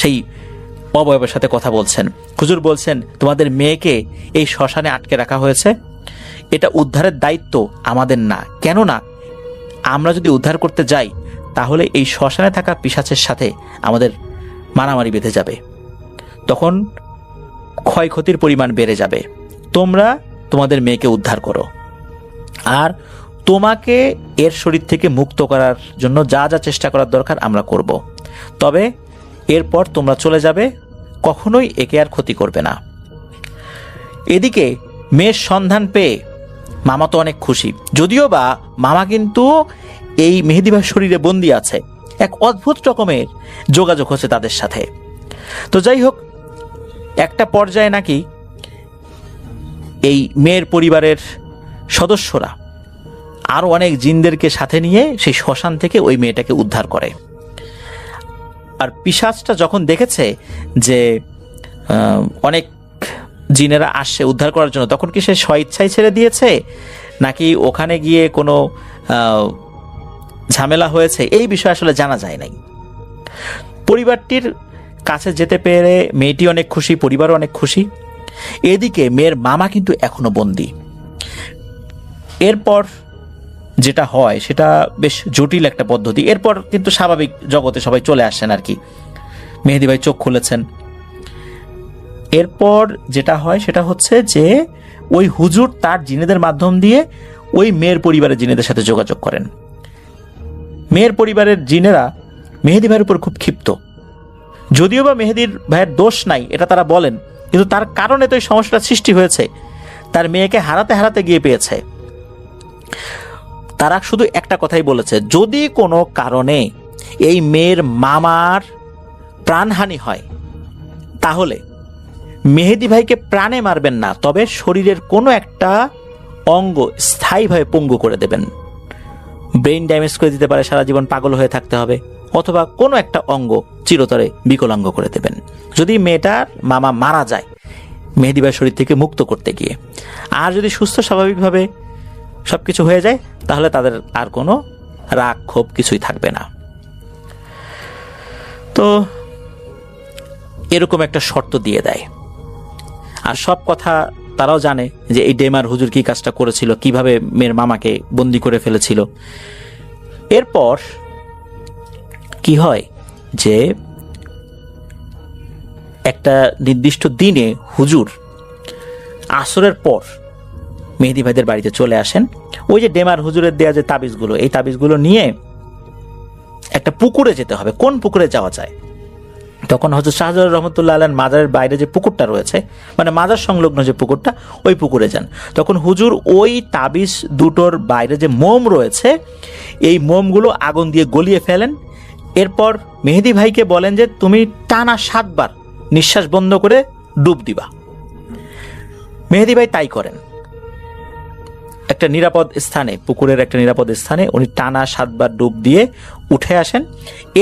G: সেই অবয়বের সাথে কথা বলছেন। হুজুর বলছেন, তোমাদের মেয়েকে এই শ্মশানে আটকে রাখা হয়েছে, এটা উদ্ধারের দায়িত্ব আমাদের না, কেননা আমরা যদি উদ্ধার করতে যাই তাহলে এই শ্মশানে থাকা পিশাচের সাথে আমাদের মারামারি বেঁধে যাবে, তখন ক্ষয়ক্ষতির পরিমাণ বেড়ে যাবে। তোমরা তোমাদের মেয়েকে উদ্ধার করো, আর তোমাকে এর শরীর থেকে মুক্ত করার জন্য যা যা চেষ্টা করার দরকার আমরা করব, তবে এরপর তোমরা চলে যাবে, কখনোই একে আর ক্ষতি করবে না। এদিকে মেয়ের সন্ধান পেয়ে মামা তো অনেক খুশি, যদিও বা মামা কিন্তু এই মেহেদী ভাইয়ের শরীরে বন্দি আছে, এক অদ্ভুত রকমের যোগাযোগ হচ্ছে তাদের সাথে। তো যাই হোক, একটা পর্যায়ে নাকি এই মেয়ের পরিবারের সদস্যরা আরো অনেক জিনদেরকে সাথে নিয়ে সেই শ্মশান থেকে ওই মেয়েটাকে উদ্ধার করে। আর পিশাচটা যখন দেখেছে যে অনেক জিনেরা আসছে উদ্ধার করার জন্য, তখন কি সে স্বইচ্ছায় ছেড়ে দিয়েছে নাকি ওখানে গিয়ে কোনো ঝামেলা হয়েছে, এই বিষয়ে আসলে জানা যায় নাই। পরিবারটির কাছে যেতে পেরে মেয়েটি অনেক খুশি, পরিবারও অনেক খুশি। এদিকে মেয়ের মামা কিন্তু এখনো বন্দী। এরপর যেটা হয় সেটা বেশ জটিল একটা পদ্ধতি। এরপর কিন্তু স্বাভাবিক জগতে সবাই চলে আসেন আর কি, মেহেদী ভাই চোখ খুলেছেন। এরপর যেটা হয় সেটা হচ্ছে যে ওই হুজুর তার জিনেদের মাধ্যম দিয়ে ওই মেয়ের পরিবারের জিনেদের সাথে যোগাযোগ করেন। মেয়ের পরিবারের জিনেরা মেহেদী ভাইয়ের উপর খুব ক্ষিপ্ত, যদিও বা মেহেদীর ভাইয়ের দোষ নাই এটা তারা বলেন, কিন্তু তার কারণে তো এই সমস্যাটা সৃষ্টি হয়েছে, তার মেয়েকে হারাতে হারাতে গিয়ে পেয়েছে। তারা শুধু একটা কথাই বলেছে, যদি কোনো কারণে এই মেয়ের মামার প্রাণহানি হয় তাহলে মেহেদি ভাইকে প্রাণে মারবেন না, তবে শরীরের কোনো একটা অঙ্গ স্থায়ীভাবে পঙ্গু করে দেবেন। ব্রেইন ড্যামেজ করে দিতে পারে, সারা জীবন পাগল হয়ে থাকতে হবে, অথবা কোনো একটা অঙ্গ চিরতরে বিকলাঙ্গ করে দেবেন যদি মেয়েটার মামা মারা যায় মেহেদি ভাইয়ের শরীর থেকে মুক্ত করতে গিয়ে। আর যদি সুস্থ স্বাভাবিকভাবে সবকিছু হয়ে যায় তাহলে তাদের আর কোনো রাগ ক্ষোভ কিছুই থাকবে না। তো এরকম একটা শর্ত দিয়ে দেয়। আর সব কথা তারাও জানে যে এই ডেমার হুজুর কি কাজটা করেছিল, কিভাবে মেয়ের মামাকে বন্দি করে ফেলেছিল। এরপর কি হয় যে একটা নির্দিষ্ট দিনে হুজুর আসরের পর মেহেদি ভাইদের বাড়িতে চলে আসেন। ওই যে ডেমার হুজুরের দেয়া যে তাবিজগুলো, এই তাবিজগুলো নিয়ে একটা পুকুরে যেতে হবে। কোন পুকুরে যাওয়া যায়? তখন হযরত শাহজালাল রহমতুল্লাহ আলাইহির মাজারের বাইরে যে পুকুরটা রয়েছে, মানে মাজার সংলগ্ন যে পুকুরটা, ওই পুকুরে যান। তখন হুজুর ওই তাবিজ দুটোর বাইরে যে মোম রয়েছে, এই মোমগুলো আগুন দিয়ে গলিয়ে ফেলেন। এরপর মেহেদি ভাইকে বলেন যে তুমি টানা 7 বার নিঃশ্বাস বন্ধ করে ডুব দিবা। মেহেদি ভাই তাই করেন। একটা নিরাপদ স্থানে, পুকুরের একটা নিরাপদ স্থানে উনি টানা 7 বার ডুব দিয়ে উঠে আসেন।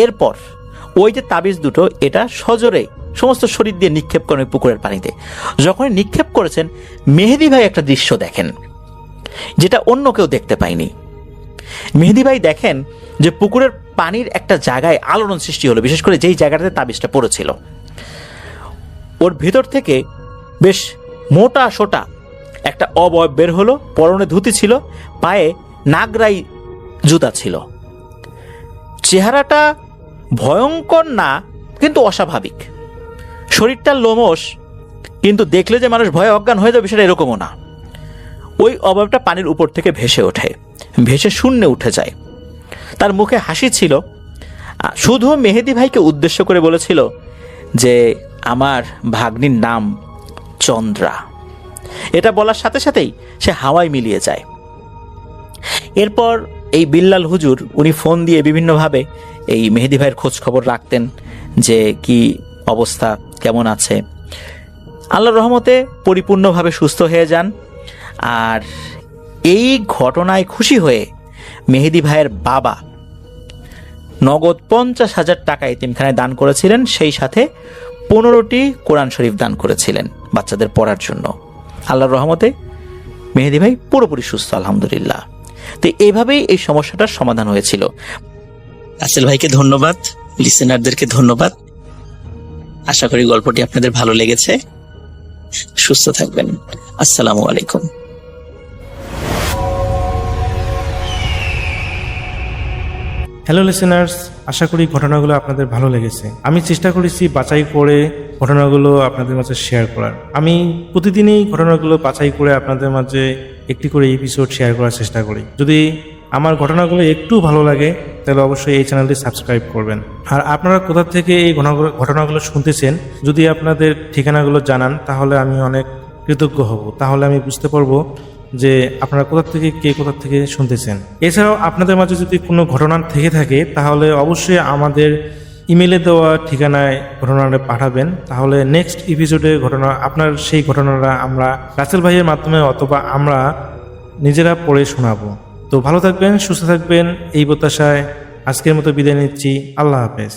G: এরপর ওই যে তাবিজ দুটো, এটা সজোরে সমস্ত শরীর দিয়ে নিক্ষেপ করেন ওই পুকুরের পানিতে। যখন নিক্ষেপ করেছেন, মেহেদি ভাই একটা দৃশ্য দেখেন যেটা অন্য কেউ দেখতে পায়নি। মেহেদি ভাই দেখেন যে পুকুরের পানির একটা জায়গায় আলোড়ন সৃষ্টি হলো, বিশেষ করে যেই জায়গাটাতে তাবিজটা পড়েছিল। ওর ভিতর থেকে বেশ মোটা সোটা একটা অবয়ব বের হলো, পরনে ধুতি ছিল, পায়ে নাগরাই জুতা ছিল। চেহারাটা ভয়ঙ্কর না, কিন্তু অস্বাভাবিক। শরীরটা লোমশ, কিন্তু দেখলে যে মানুষ ভয়ে অজ্ঞান হয়ে যাবে বিষয়টা এরকমও না। ওই অবয়বটা পানির উপর থেকে ভেসে ওঠে, ভেসে শূন্যে উঠে যায়। তার মুখে হাসি ছিল, শুধু মেহেদি ভাইকে উদ্দেশ্য করে বলেছিল যে আমার ভাগ্নির নাম চন্দ্রা। এটা বলার সাথে সাথেই সে হাওয়ায় মিলিয়ে যায়। এরপর এই বিল্লাল হুজুর উনি ফোন দিয়ে বিভিন্নভাবে এই মেহেদি ভাইয়ের খোঁজ খবর রাখতেন যে কি অবস্থা, কেমন আছে। আল্লাহর রহমতে পরিপূর্ণভাবে সুস্থ হয়ে যান। আর এই ঘটনায় খুশি হয়ে মেহেদি ভাইয়ের বাবা নগদ 50,000 টাকা এতিমখানায় দান করেছিলেন, সেই সাথে 15টি কোরআন শরীফ দান করেছিলেন বাচ্চাদের পড়ার জন্য। আল্লাহর রহমতে মেহেদি ভাই পুরোপুরি সুস্থ, আলহামদুলিল্লাহ। তো এইভাবেই এই সমস্যাটার সমাধান হয়েছিল।
B: রাসেল ভাইকে ধন্যবাদ, লিসেনারদেরকে ধন্যবাদ। আশা করি গল্পটি আপনাদের ভালো লেগেছে। সুস্থ থাকবেন। আসসালামু আলাইকুম।
E: হ্যালো লিসেনার্স, আশা করি ঘটনাগুলো আপনাদের ভালো লেগেছে। আমি চেষ্টা করেছি বাছাই করে ঘটনাগুলো আপনাদের মাঝে শেয়ার করার। আমি প্রতিদিনই ঘটনাগুলো বাছাই করে আপনাদের মাঝে একটি করে এপিসোড শেয়ার করার চেষ্টা করি। যদি আমার ঘটনাগুলো একটু ভালো লাগে তাহলে অবশ্যই এই চ্যানেলটি সাবস্ক্রাইব করবেন। আর আপনারা কোথা থেকে এই ঘটনাগুলো শুনতেছেন, যদি আপনাদের ঠিকানাগুলো জানান তাহলে আমি অনেক কৃতজ্ঞ হব। তাহলে আমি বুঝতে পারবো যে আপনারা কোথা থেকে, কে কোথা থেকে শুনতেছেন। এছাড়াও আপনাদের মাঝে যদি কোনো ঘটনা থেকে থাকে তাহলে অবশ্যই আমাদের ইমেলে দেওয়া ঠিকানায় ঘটনাটা পাঠাবেন। তাহলে নেক্সট এপিসোডে আপনার সেই ঘটনাটা আমরা রাসেল ভাইয়ের মাধ্যমে অথবা আমরা নিজেরা পড়ে শোনাবো। তো ভালো থাকবেন, সুস্থ থাকবেন, এই প্রত্যাশায় আজকের মতো বিদায় নিচ্ছি। আল্লাহ হাফেজ।